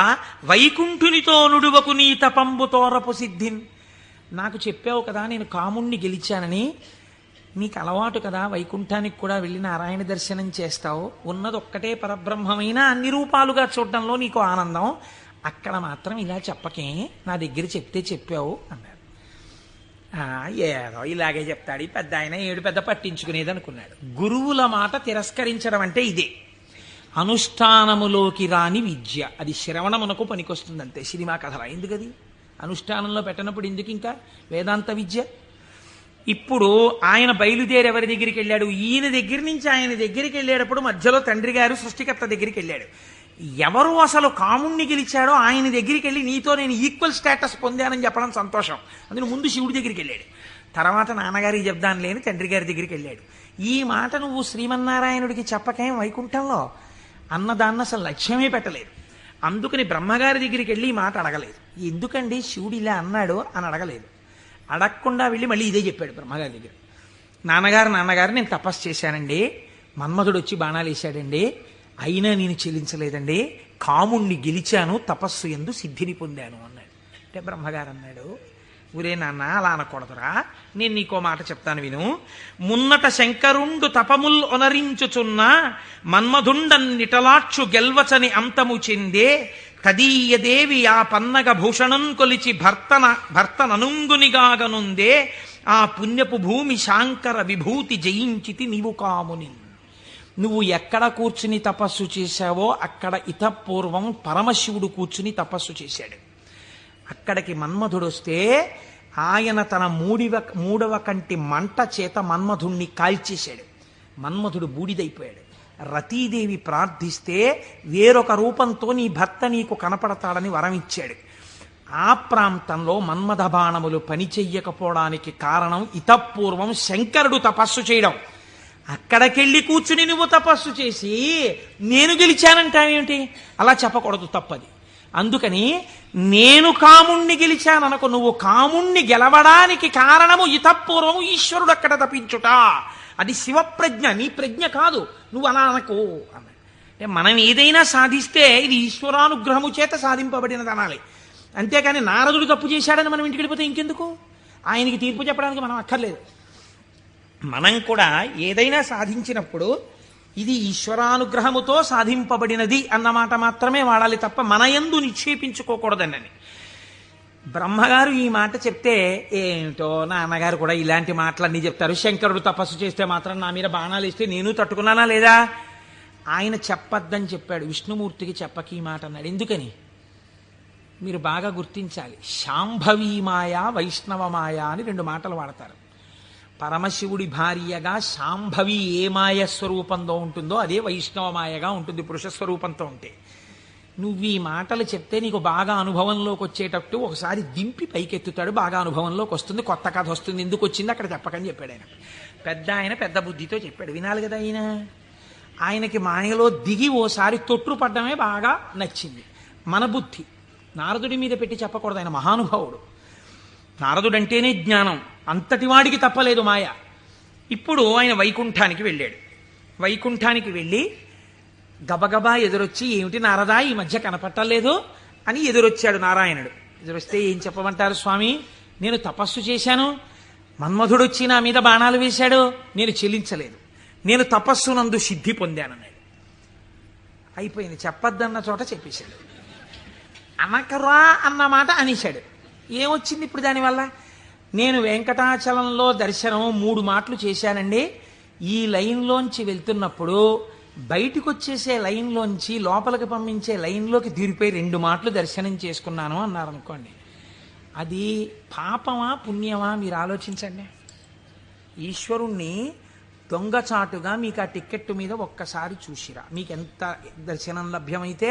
వైకుంఠునితో నుడువకు నీ తపంబు తోరపు సిద్ధిన్. నాకు చెప్పావు కదా నేను కాముణ్ణి గెలిచానని. నీకు అలవాటు కదా, వైకుంఠానికి కూడా వెళ్ళి నారాయణ దర్శనం చేస్తావు. ఉన్నది ఒక్కటే పరబ్రహ్మమైన అన్ని రూపాలుగా చూడడంలో నీకు ఆనందం. అక్కడ మాత్రం ఇలా చెప్పకే, నా దగ్గర చెప్తే చెప్పావు అన్నాడు. ఏదో ఇలాగే చెప్తాడు ఈ పెద్ద ఆయన, ఏడు పెద్ద పట్టించుకునేది అనుకున్నాడు. గురువుల మాట తిరస్కరించడం అంటే ఇదే. అనుష్ఠానములోకి రాని విద్య, అది శ్రవణమునకు పనికొస్తుంది అంతే. సినిమా కథలా ఎందుకది? అనుష్ఠానంలో పెట్టినప్పుడు ఎందుకు ఇంకా వేదాంత విద్య? ఇప్పుడు ఆయన బయలుదేరి ఎవరి దగ్గరికి వెళ్ళాడు? ఈయన దగ్గర నుంచి ఆయన దగ్గరికి వెళ్ళేటప్పుడు మధ్యలో తండ్రి గారు సృష్టికర్త దగ్గరికి వెళ్ళాడు. ఎవరు అసలు కాముణ్ణి గెలిచాడో ఆయన దగ్గరికి వెళ్ళి నీతో నేను ఈక్వల్ స్టేటస్ పొందానని చెప్పడం సంతోషం. అందులో ముందు శివుడి దగ్గరికి వెళ్ళాడు, తర్వాత నాన్నగారికి చెప్దాను లేని తండ్రి గారి దగ్గరికి వెళ్ళాడు. ఈ మాట నువ్వు శ్రీమన్నారాయణుడికి చెప్పకేం వైకుంఠంలో అన్నదాన్ని అసలు లక్ష్యమే పెట్టలేదు. అందుకని బ్రహ్మగారి దగ్గరికి వెళ్ళి ఈ మాట అడగలేదు. ఎందుకండి శివుడు ఇలా అన్నాడు అని అడగలేదు. అడగకుండా వెళ్ళి మళ్ళీ ఇదే చెప్పాడు బ్రహ్మగారి దగ్గర. నాన్నగారు నేను తపస్సు చేశానండి, మన్మధుడు వచ్చి బాణాలు వేశాడండి, అయినా నేను చెల్లించలేదండి, కాముణ్ణి గెలిచాను, తపస్సు యందు సిద్ధిని పొందాను అన్నాడు. అంటే బ్రహ్మగారు అన్నాడు, ఊరే నాన్న అలా అనకూడదురా, నేను నీకో మాట చెప్తాను విను. మున్నట శంకరుండు తపముల్ ఒనరించుచున్న మన్మధుండన్నిటలాక్షు గెల్వచని అంతము చెందే తదీయదేవి ఆ పన్నగ భూషణం కొలిచి భర్తననుంగునిగాగనుందే ఆ పుణ్యపు భూమి శాంకర విభూతి జయించితి నీవు కాముని. నువ్వు ఎక్కడ కూర్చుని తపస్సు చేశావో అక్కడ ఇతపూర్వం పరమశివుడు కూర్చుని తపస్సు చేశాడు. అక్కడికి మన్మధుడు వస్తే ఆయన తన మూడవ కంటి మంట చేత మన్మధుణ్ణి కాల్చేశాడు. మన్మధుడు బూడిదైపోయాడు. రతీదేవి ప్రార్థిస్తే వేరొక రూపంతో నీ భర్త నీకు కనపడతాడని వరం ఇచ్చాడు. ఆ ప్రాంతంలో మన్మథ బాణములు పనిచెయ్యకపోవడానికి కారణం ఇతపూర్వం శంకరుడు తపస్సు చేయడం. అక్కడికెళ్ళి కూర్చుని నువ్వు తపస్సు చేసి నేను గెలిచానంటావేమిటి? అలా చెప్పకూడదు, తప్పది. అందుకని నేను కాముణ్ణి గెలిచాననుకో, నువ్వు కాముణ్ణి గెలవడానికి కారణము ఇతపూర్వము ఈశ్వరుడు అక్కడ తపించుట. అది శివప్రజ్ఞ, నీ ప్రజ్ఞ కాదు, నువ్వు అలా అనకు అన్నాడు. అంటే మనం ఏదైనా సాధిస్తే ఇది ఈశ్వరానుగ్రహము చేత సాధింపబడినది అనాలి. అంతేకాని నారదుడు తప్పు చేశాడని మనం ఇంటికి వెళ్ళిపోతే ఇంకెందుకు? ఆయనకి తీర్పు చెప్పడానికి మనం అక్కర్లేదు. మనం కూడా ఏదైనా సాధించినప్పుడు ఇది ఈశ్వరానుగ్రహముతో సాధింపబడినది అన్నమాట మాత్రమే వాడాలి తప్ప మన యందు నిక్షేపించుకోకూడదండి. బ్రహ్మగారు ఈ మాట చెప్తే ఏమిటో నాన్నగారు కూడా ఇలాంటి మాటలన్నీ చెప్తారు. శంకరుడు తపస్సు చేస్తే మాత్రం నా మీద బాణాలు ఇస్తే నేను తట్టుకున్నానా లేదా? ఆయన చెప్పద్దని చెప్పాడు, విష్ణుమూర్తికి చెప్పకి ఈ మాట అన్నాడు. ఎందుకని మీరు బాగా గుర్తించాలి. శాంభవీ మాయ, వైష్ణవ మాయ అని 2 మాటలు వాడతారు. పరమశివుడి భార్యగా శాంభవి ఏ మాయ స్వరూపంలో ఉంటుందో అదే వైష్ణవ మాయగా ఉంటుంది పురుష స్వరూపంతో ఉంటే. నువ్వు ఈ మాటలు చెప్తే నీకు బాగా అనుభవంలోకి వచ్చేటట్టు ఒకసారి దింపి పైకెత్తుతాడు, బాగా అనుభవంలోకి వస్తుంది, కొత్త కథ వస్తుంది. ఎందుకు వచ్చింది అక్కడ చెప్పకని చెప్పాడు ఆయన. పెద్ద బుద్ధితో చెప్పాడు, వినాలి కదా ఆయన. ఆయనకి మాయలో దిగి ఓసారి తొట్టుపడ్డమే బాగా నచ్చింది. మన బుద్ధి నారదుడి మీద పెట్టి చెప్పకూడదు. ఆయన మహానుభావుడు, నారదుడంటేనే జ్ఞానం, అంతటి వాడికి తప్పలేదు మాయ. ఇప్పుడు ఆయన వైకుంఠానికి వెళ్ళాడు. వైకుంఠానికి వెళ్ళి గబగబా ఎదురొచ్చి, ఏమిటి నారదా ఈ మధ్య కనపట్టలేదు అని ఎదురొచ్చాడు నారాయణుడు. ఎదురొస్తే ఏం చెప్పమంటారు స్వామి, నేను తపస్సు చేశాను, మన్మధుడు వచ్చి నా మీద బాణాలు వేశాడు, నేను చెల్లించలేదు, నేను తపస్సునందు సిద్ధి పొందానన్నాడు. అయిపోయింది, చెప్పద్దన్న చోట చెప్పేశాడు. అనకరా అన్న మాట అనేశాడు. ఏమొచ్చింది ఇప్పుడు దానివల్ల? నేను వెంకటాచలంలో దర్శనం 3 మాటలు చేశానండి. ఈ లైన్లోంచి వెళ్తున్నప్పుడు బయటికి వచ్చేసే లైన్లోంచి లోపలికి పంపించే లైన్లోకి దూరిపోయి 2 మాటలు దర్శనం చేసుకున్నాను అన్నారనుకోండి. అది పాపమా పుణ్యమా మీరు ఆలోచించండి. ఈశ్వరుణ్ణి దొంగచాటుగా మీకు ఆ టిక్కెట్టు మీద ఒక్కసారి చూసిరా, మీకు ఎంత దర్శనం లభ్యమైతే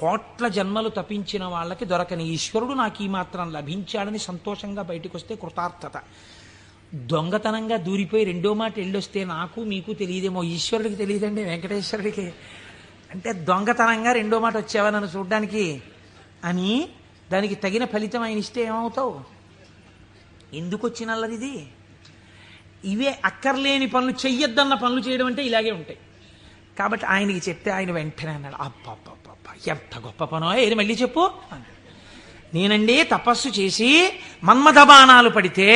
కోట్ల జన్మలు తపించిన వాళ్ళకి దొరకని ఈశ్వరుడు నాకు ఈ మాత్రం లభించాడని సంతోషంగా బయటకు వస్తే కృతార్థత. దొంగతనంగా దూరిపోయి 2వ మాట వెళ్ళొస్తే నాకు మీకు తెలియదేమో, ఈశ్వరుడికి తెలియదండి, వెంకటేశ్వరుడికి. అంటే దొంగతనంగా 2వ మాట వచ్చావా నన్ను చూడ్డానికి అని దానికి తగిన ఫలితం ఆయన ఇస్తే ఏమవుతావు? ఎందుకు వచ్చినల్లది? ఇవే అక్కర్లేని పనులు, చెయ్యొద్దన్న పనులు చేయడం అంటే ఇలాగే ఉంటాయి. కాబట్టి ఆయనకి చెప్తే ఆయన వెంటనే అన్నాడు, అబ్బబ్బబ్బ ఎంత గొప్ప పనో, ఏది మళ్ళీ చెప్పు. నేనండి తపస్సు చేసి మన్మథ బాణాలు పడితే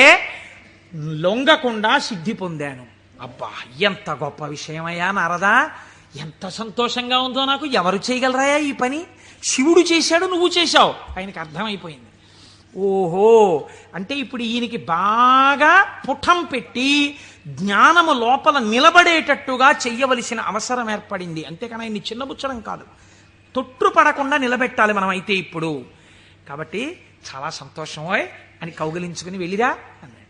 లొంగకుండా సిద్ధి పొందాను. అబ్బా ఎంత గొప్ప విషయమయ్యా నారదా, ఎంత సంతోషంగా ఉందో నాకు. ఎవరు చేయగలరాయా ఈ పని? శివుడు చేశాడు, నువ్వు చేశావు. ఆయనకి అర్థమైపోయింది. ఓహో, అంటే ఇప్పుడు ఈయనకి బాగా పుటం పెట్టి జ్ఞానము లోపల నిలబడేటట్టుగా చెయ్యవలసిన అవసరం ఏర్పడింది. అంతేకాని ఆయన్ని చిన్నబుచ్చడం కాదు, తొట్టుపడకుండా నిలబెట్టాలి మనం అయితే ఇప్పుడు. కాబట్టి చాలా సంతోషమోయ్ అని కౌగిలించుకుని వెళ్ళిరా అన్నాడు.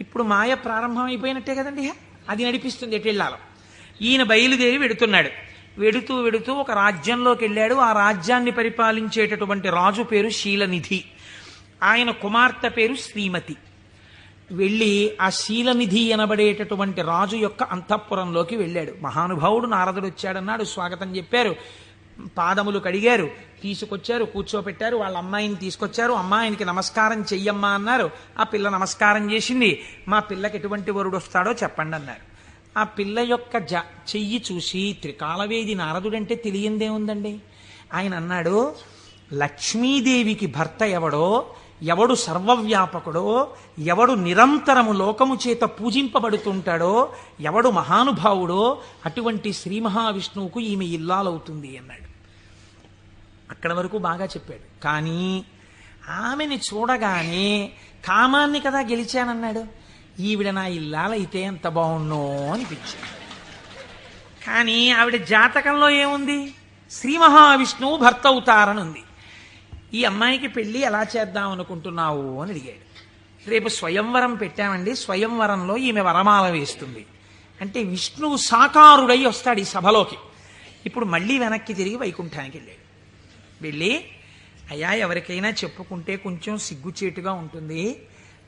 ఇప్పుడు మాయ ప్రారంభం అయిపోయినట్టే కదండి, అది నడిపిస్తుంది ఎటు వెళ్ళాలో. ఈయన బయలుదేరి వెడుతున్నాడు. వెడుతూ వెడుతూ ఒక రాజ్యంలోకి వెళ్ళాడు. ఆ రాజ్యాన్ని పరిపాలించేటటువంటి రాజు పేరు శీలనిధి, ఆయన కుమార్తె పేరు శ్రీమతి. వెళ్ళి ఆ శీలనిధి అనబడేటటువంటి రాజు యొక్క అంతఃపురంలోకి వెళ్ళాడు. మహానుభావుడు నారదుడు వచ్చాడన్నాడు, స్వాగతం చెప్పారు, పాదములు కడిగారు, తీసుకొచ్చారు, కూర్చోపెట్టారు. వాళ్ళ అమ్మాయిని తీసుకొచ్చారు. అమ్మాయినికి నమస్కారం చెయ్యమ్మా అన్నారు. ఆ పిల్ల నమస్కారం చేసింది. మా పిల్లకి ఎటువంటి వరుడు వస్తాడో చెప్పండి అన్నారు. ఆ పిల్ల యొక్క చెయ్యి చూసి త్రికాలవేది నారదుడంటే తెలియందేముందండి. ఆయన అన్నాడు, లక్ష్మీదేవికి భర్త ఎవడో, ఎవడు సర్వవ్యాపకుడో, ఎవడు నిరంతరము లోకము చేత పూజింపబడుతుంటాడో, ఎవడు మహానుభావుడో అటువంటి శ్రీ మహావిష్ణువుకు ఈమె ఇల్లాలవుతుంది అన్నాడు. అక్కడి వరకు బాగా చెప్పాడు. కానీ ఆమెని చూడగానే కామాన్ని కదా గెలిచానన్నాడు. ఈవిడ నా ఇల్లాలైతే ఎంత బాగుండో అనిపించింది. కానీ ఆవిడ జాతకంలో ఏముంది? శ్రీ మహావిష్ణువు భర్త అవుతారని ఉంది. ఈ అమ్మాయికి పెళ్లి ఎలా చేద్దాం అనుకుంటున్నావు అని అడిగాడు. రేపు స్వయంవరం పెట్టామండి, స్వయంవరంలో ఈమె వరమాల వేస్తుంది అంటే విష్ణువు సాకారుడై వస్తాడు ఈ సభలోకి. ఇప్పుడు మళ్ళీ వెనక్కి తిరిగి వైకుంఠానికి వెళ్ళాడు. వెళ్ళి, అయ్యా ఎవరికైనా చెప్పుకుంటే కొంచెం సిగ్గుచేటుగా ఉంటుంది,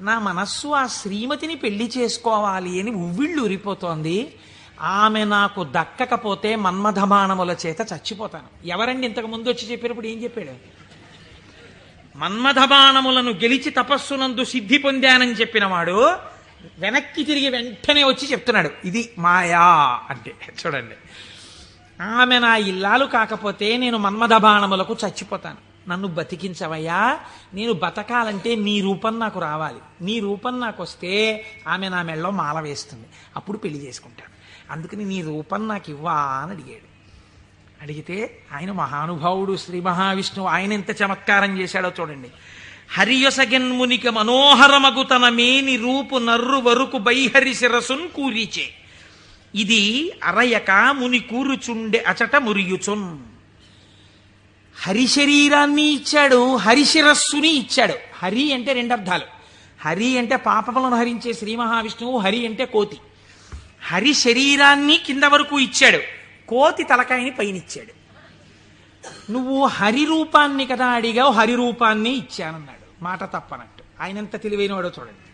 నా మనస్సు ఆ శ్రీమతిని పెళ్లి చేసుకోవాలి అని ఉవ్విళ్ళు ఉరిపోతోంది, ఆమె నాకు దక్కకపోతే మన్మథబాణముల చేత చచ్చిపోతాను. ఎవరండి ఇంతకు ముందు వచ్చి చెప్పినప్పుడు ఏం చెప్పాడు? మన్మథబాణములను గెలిచి తపస్సునందు సిద్ధి పొందానని చెప్పినవాడు వెనక్కి తిరిగి వెంటనే వచ్చి చెప్తున్నాడు ఇది మాయా అంటే. చూడండి, ఆమె నా ఇల్లాలు కాకపోతే నేను మన్మథబాణములకు చచ్చిపోతాను. నన్ను బతికించవయ్యా, నేను బతకాలంటే నీ రూపం నాకు రావాలి, నీ రూపం నాకు వస్తే ఆమె నా మెళ్ళలో మాల వేస్తుంది, అప్పుడు పెళ్లి చేసుకుంటాను, అందుకని నీ రూపం నాకు ఇవ్వా అని అడిగాడు. అడిగితే ఆయన మహానుభావుడు శ్రీ మహావిష్ణువు, ఆయన ఎంత చమత్కారం చేశాడో చూడండి. హరియొసగెన్మునిక మనోహరమగు తన మేని రూపు నర్రు వరుకు బైహరి శిరసున్ కూరిచే, ఇది అరయక ముని కూరుచుండె అచట మురియుచున్. హరి శరీరాన్ని ఇచ్చాడు, హరిశిరస్సుని ఇచ్చాడు. హరి అంటే రెండు అర్థాలు. హరి అంటే పాపములను హరించే శ్రీ మహావిష్ణువు, హరి అంటే కోతి. హరి శరీరాన్ని కింద వరకు ఇచ్చాడు, కోతి తలకాయని పైనిచ్చాడు. నువ్వు హరి రూపాన్ని కదా అడిగావు, హరి రూపాన్ని ఇచ్చానన్నాడు. మాట తప్పనట్టు. ఆయన ఎంత తెలివైనవాడో చూడండి.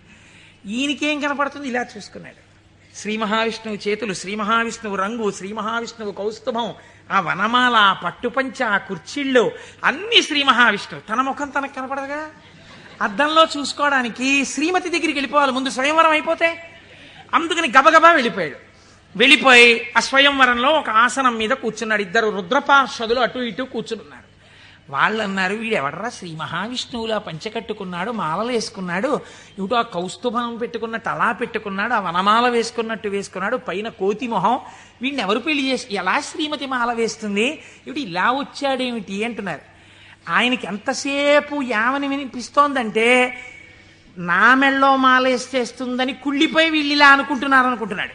ఈయనకేం కనపడుతుంది, ఇలా చూసుకున్నాడు. శ్రీ మహావిష్ణువు చేతులు, శ్రీ మహావిష్ణువు రంగు, శ్రీ మహావిష్ణువు కౌస్తుభం, ఆ వనమాల, ఆ పట్టుపంచ, ఆ కుర్చీళ్ళు అన్ని శ్రీ మహావిష్ణువు. తన ముఖం తనకు కనపడదుగా. అద్దంలో చూసుకోవడానికి శ్రీమతి దగ్గరికి వెళ్ళిపోవాలి ముందు, స్వయంవరం అయిపోతే. అందుకని గబగబా వెళ్ళిపోయాడు. వెళ్ళిపోయి ఆ స్వయంవరంలో ఒక ఆసనం మీద కూర్చున్నాడు. ఇద్దరు రుద్రపార్షదులు అటు ఇటు కూర్చున్నారు. వాళ్ళు అన్నారు, వీడెవడరా శ్రీ మహావిష్ణువులా పంచకట్టుకున్నాడు, మాలలు వేసుకున్నాడు, ఇటు ఆ కౌస్తుభం పెట్టుకున్నట్టు అలా పెట్టుకున్నాడు, ఆ వనమాల వేసుకున్నట్టు వేసుకున్నాడు, పైన కోతి మొహం, వీడిని ఎవరు పెళ్లి చేసి ఎలా శ్రీమతి మాల వేస్తుంది, ఇటు ఇలా వచ్చాడేమిటి అంటున్నారు. ఆయనకి ఎంతసేపు యావని వినిపిస్తోందంటే నా మెళ్ళో మాల వేసేస్తుందని కుళ్ళిపోయి వీళ్ళు ఇలా అనుకుంటున్నాడు.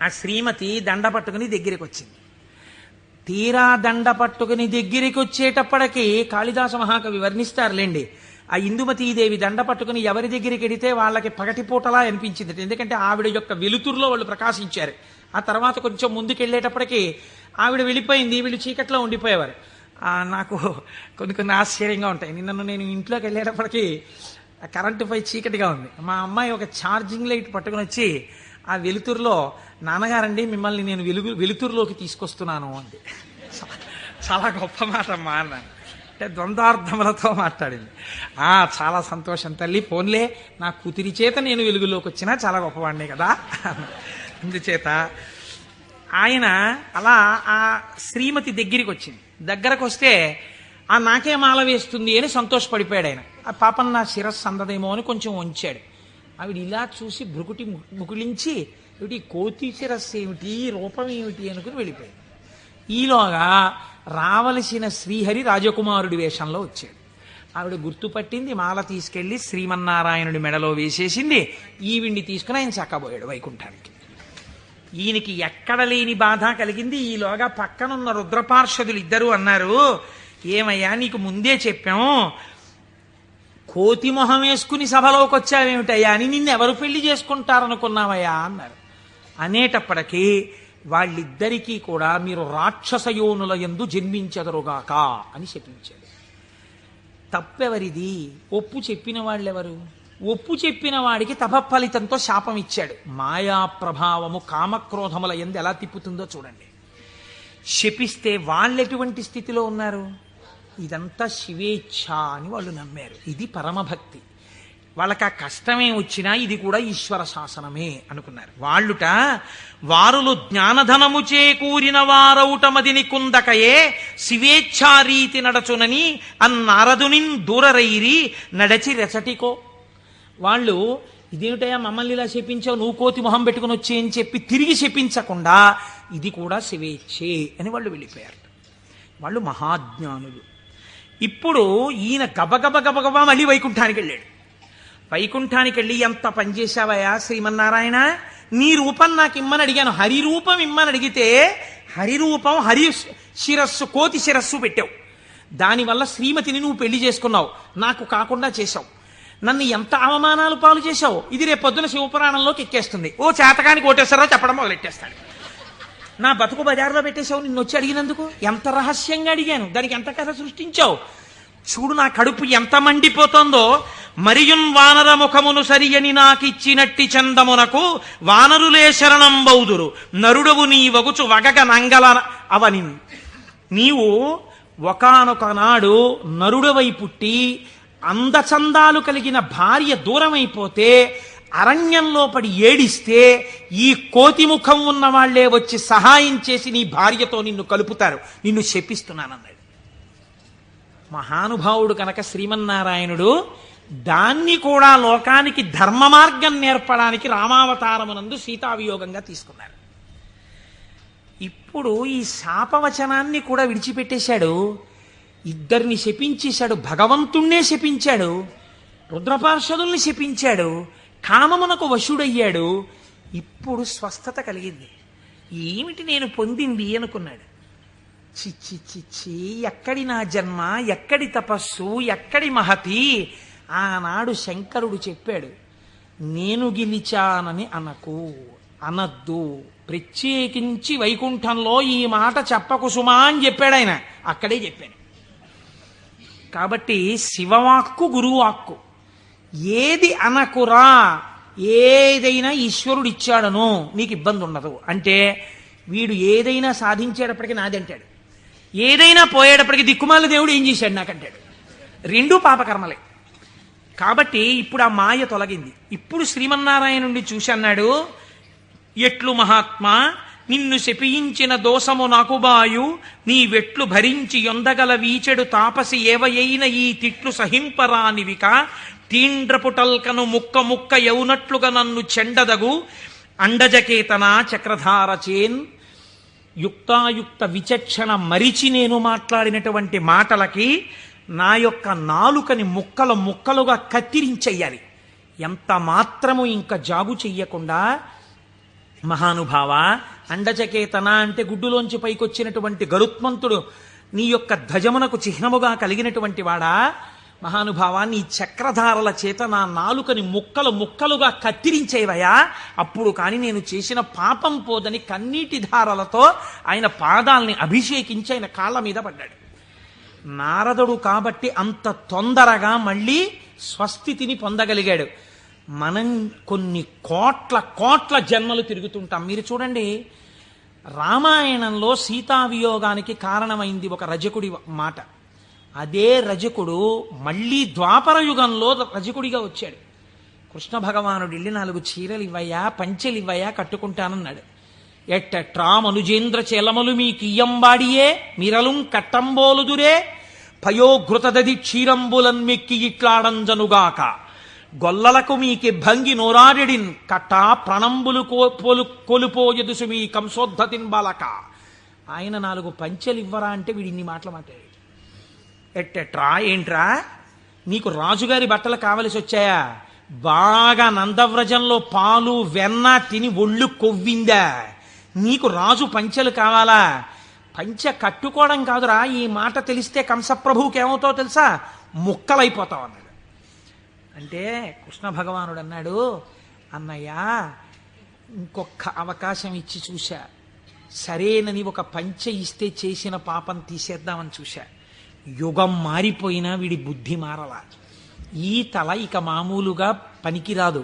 ఆ శ్రీమతి దండ పట్టుకుని దగ్గరికి వచ్చింది. తీరా దండ పట్టుకుని దగ్గరికి వచ్చేటప్పటికి కాళిదాస మహాకవి వర్ణిస్తారులేండి. ఆ ఇందుమతీదేవి దండ పట్టుకుని ఎవరి దగ్గరికి వెడితే వాళ్ళకి పగటిపూటలా అనిపించింది. ఎందుకంటే ఆవిడ యొక్క వెలుతురులో వాళ్ళు ప్రకాశించారు. ఆ తర్వాత కొంచెం ముందుకెళ్ళేటప్పటికి ఆవిడ వెళ్ళిపోయింది, వీళ్ళు చీకట్లో ఉండిపోయేవారు. నాకు కొన్ని ఆశ్చర్యంగా ఉంటాయి. నేను ఇంట్లోకి వెళ్ళేటప్పటికి కరెంటు పై చీకటిగా ఉంది. మా అమ్మాయి ఒక ఛార్జింగ్ లైట్ పట్టుకుని వచ్చి ఆ వెలుతురులో, నాన్నగారండి మిమ్మల్ని నేను వెలుతురులోకి తీసుకొస్తున్నాను అంది. చాలా గొప్ప మాట అమ్మా అన్నాను. అంటే ద్వంద్వార్థములతో మాట్లాడింది. చాలా సంతోషం తల్లి, పోన్లే నా కూతురి చేత నేను వెలుగులోకి వచ్చినా చాలా గొప్పవాడినే కదా. అందుచేత ఆయన అలా ఆ శ్రీమతి దగ్గరికి వచ్చింది. దగ్గరకు వస్తే నాకే మాల వేస్తుంది అని సంతోషపడిపోయాడు ఆయన. ఆ పాపం నా శిరస్సు అందదేమో అని కొంచెం వంచాడు. ఆవిడ ఇలా చూసి భృకుటి ముకులించి, ఏమిటి కోతి శిరస్సు ఏమిటి, రూపం ఏమిటి అనుకుని వెళ్ళిపోయాడు. ఈలోగా రావలసిన శ్రీహరి రాజకుమారుడి వేషంలో వచ్చాడు. ఆవిడ గుర్తుపట్టింది, మాల తీసుకెళ్లి శ్రీమన్నారాయణుడి మెడలో వేసేసింది. ఈవిడ్ని తీసుకుని ఆయన చక్కబోయాడు వైకుంఠానికి. ఈయనకి ఎక్కడ లేని బాధ కలిగింది. ఈలోగా పక్కనున్న రుద్రపార్షదులు ఇద్దరు అన్నారు, ఏమయ్యా నీకు ముందే చెప్పాం, కోతి మొహం వేసుకుని సభలోకి వచ్చావేమిటయ్యా అని, నిన్నెవరు పెళ్లి చేసుకుంటారనుకున్నావయ్యా అన్నారు. అనేటప్పటికీ వాళ్ళిద్దరికీ కూడా మీరు రాక్షసయోనుల యందు జన్మించెదరుగాక అని చెప్పించాడు. తప్పెవరిది? ఒప్పు చెప్పిన వాళ్ళెవరు? ఒప్పు చెప్పిన వాడికి తపఫలితంతో శాపం ఇచ్చాడు. మాయా ప్రభావము కామక్రోధముల యందు ఎలా తిప్పుతుందో చూడండి. శపిస్తే వాళ్ళెటువంటి స్థితిలో ఉన్నారు? ఇదంతా శివేచ్ఛ అని వాళ్ళు నమ్మారు. ఇది పరమభక్తి. వాళ్ళకి ఆ కష్టమే వచ్చినా ఇది కూడా ఈశ్వర శాసనమే అనుకున్నారు. వాళ్ళుట వారులు జ్ఞానధనము చేకూరిన వారౌటమదిని కుందకయే శివేచ్ఛారీతి నడచునని అన్నారదునిన్ దూరరైరి నడచి రెచటికో. వాళ్ళు ఇదేమిటయా మమ్మల్ని ఇలా శపించావు, నువ్వు కోతి మొహం పెట్టుకుని వచ్చి అని చెప్పి తిరిగి శపించకుండా ఇది కూడా శివేచ్ఛే అని వాళ్ళు వెళ్ళిపోయారు. వాళ్ళు మహాజ్ఞానులు. ఇప్పుడు ఈయన గబగబా మళ్ళీ వైకుంఠానికి వెళ్ళాడు. వైకుంఠానికి వెళ్ళి ఎంత పనిచేశావయా శ్రీమన్నారాయణ, నీ రూపం నాకు ఇమ్మని అడిగాను, హరి రూపం ఇమ్మని అడిగితే హరి రూపం హరి శిరస్సు కోతి శిరస్సు పెట్టావు. దానివల్ల శ్రీమతిని నువ్వు పెళ్లి చేసుకున్నావు, నాకు కాకుండా చేశావు. నన్ను ఎంత అవమానాలు పాలు చేశావు. ఇది రేపు పొద్దున శివపురాణంలోకి ఎక్కేస్తుంది. ఓ చేతకానికి కోటేశ్వరరావు చెప్పడం మొదలెట్టేస్తాడు. నా బతుకు బజార్లో పెట్టేశావు నిన్ను వచ్చి అడిగినందుకు. ఎంత రహస్యంగా అడిగాను, దానికి ఎంత కథ సృష్టించావు. చూడు నా కడుపు ఎంత మండిపోతుందో. మరియున్ వానర ముఖమును సరియని నాకిచ్చినట్టి చందమునకు వానరులే శరణం బౌదురు నరుడవు నీ వగుచు వగగ నంగల అవని. నీవు ఒకానొక నాడు నరుడవై పుట్టి అందచందాలు కలిగిన భార్య దూరమైపోతే అరణ్యంలో పడి ఏడిస్తే ఈ కోతి ముఖం ఉన్న వాళ్లే వచ్చి సహాయం చేసి నీ భార్యతో నిన్ను కలుపుతారు, నిన్ను శపిస్తున్నానన్నాడు. మహానుభావుడు కనుక శ్రీమన్నారాయణుడు దాన్ని కూడా లోకానికి ధర్మ మార్గం నేర్పడానికి రామావతారమునందు సీతావియోగంగా తీసుకున్నారు. ఇప్పుడు ఈ శాపవచనాన్ని కూడా విడిచిపెట్టేశాడు. ఇద్దరిని శపించేశాడు, భగవంతుణ్ణే శపించాడు, రుద్రపార్షదుల్ని శపించాడు, కామమునకు వశుడయ్యాడు. ఇప్పుడు స్వస్థత కలిగింది. ఏమిటి నేను పొందింది అనుకున్నాడు. చిచ్చి చిచ్చి, ఎక్కడి నా జన్మ, ఎక్కడి తపస్సు, ఎక్కడి మహతి. ఆనాడు శంకరుడు చెప్పాడు, నేను గెలిచానని అనద్దు, ప్రత్యేకించి వైకుంఠంలో ఈ మాట చెప్పకు సుమా అని చెప్పాడు ఆయన. అక్కడే చెప్పాను. కాబట్టి శివవాక్కు గురువాక్కు, ఏది అనకురా, ఏదైనా ఈశ్వరుడు ఇచ్చాడను నీకు ఇబ్బంది ఉండదు. అంటే వీడు ఏదైనా సాధించేటప్పటికి నాదంటాడు, ఏదైనా పోయేటప్పటికి దిక్కుమాల దేవుడు ఏం చేశాడు నాకంటాడు. రెండూ పాపకర్మలే. కాబట్టి ఇప్పుడు ఆ మాయ తొలగింది. ఇప్పుడు శ్రీమన్నారాయణుడిని చూసి అన్నాడు, ఎట్లు మహాత్మా, నిన్ను శపించిన దోషము నాకు బాయు, నీ వెట్లు భరించి యొందగల వీచెడు తాపసి ఏవయైన ఈ తిట్లు సహింపరానివిక, తీండ్రపుటల్కను ముక్క ముక్క యౌనట్లుగా నన్ను చెండదగు, అండజకేతన చక్రధారచేన్. యుక్తాయుక్త విచక్షణ మరిచి నేను మాట్లాడినటువంటి మాటలకి నా యొక్క నాలుకని ముక్కలు ముక్కలుగా కత్తిరించెయ్యాలి. ఎంత మాత్రము ఇంకా జాగు చెయ్యకుండా, మహానుభావ, అండచకేతన అంటే గుడ్డులోంచి పైకొచ్చినటువంటి గరుత్మంతుడు నీ యొక్క ధ్వజమునకు చిహ్నముగా కలిగినటువంటి వాడా, మహానుభావ, నీ చక్రధారల చేత నా నాలుకని ముక్కలు ముక్కలుగా కత్తిరించేవయా, అప్పుడు కాని నేను చేసిన పాపం పోదని కన్నీటి ధారలతో ఆయన పాదాల్ని అభిషేకించి ఆయన కాళ్ళ మీద పడ్డాడు. నారదుడు కాబట్టి అంత తొందరగా మళ్ళీ స్వస్థితిని పొందగలిగాడు. మనం కొన్ని కోట్ల జన్మలు తిరుగుతుంటాం. మీరు చూడండి, రామాయణంలో సీతావియోగానికి కారణమైంది ఒక రజకుడి మాట. అదే రజకుడు మళ్ళీ ద్వాపర యుగంలో రజకుడిగా వచ్చాడు. కృష్ణ భగవానుడు వెళ్ళి 4 చీరలు ఇవ్వయా, పంచెలు ఇవ్వయా, కట్టుకుంటానన్నాడు. ఎట్టట్రా మనుజేంద్ర చెలమలు మీ కియ్యంబాడియే మిరలుం కట్టంబోలుదురే, పయోఘృతదది క్షీరంబులన్ మెక్కి ఇట్లాడంజనుగాక, గొల్లలకు మీకి భంగి నోరాడిడిన్ కట్టా ప్రణంబులు కొలుపోయదుసు మీ కంసోద్ధతిన్ బాలక. ఆయన 4 పంచెలు ఇవ్వరా అంటే వీడు ఇన్ని మాటలు మాట్లాడాడు. ఎట్టెట్రా, ఏంట్రా, నీకు రాజుగారి బట్టలు కావలసి వచ్చాయా? బాగా నందవ్రజంలో పాలు వెన్న తిని ఒళ్ళు కొవ్విందా? నీకు రాజు పంచెలు కావాలా? పంచె కట్టుకోవడం కాదురా, ఈ మాట తెలిస్తే కంసప్రభువుకి ఏమవుతావు తెలుసా, ముక్కలైపోతావు అన్నాడు. అంటే కృష్ణ భగవానుడు అన్నాడు, అన్నయ్య, ఇంకొక అవకాశం ఇచ్చి చూశా, సరేనని ఒక పంచె ఇస్తే చేసిన పాపం తీసేద్దామని చూశా. యుగం మారిపోయినా వీడి బుద్ధి మారలా. ఈ తల ఇక మామూలుగా పనికిరాదు,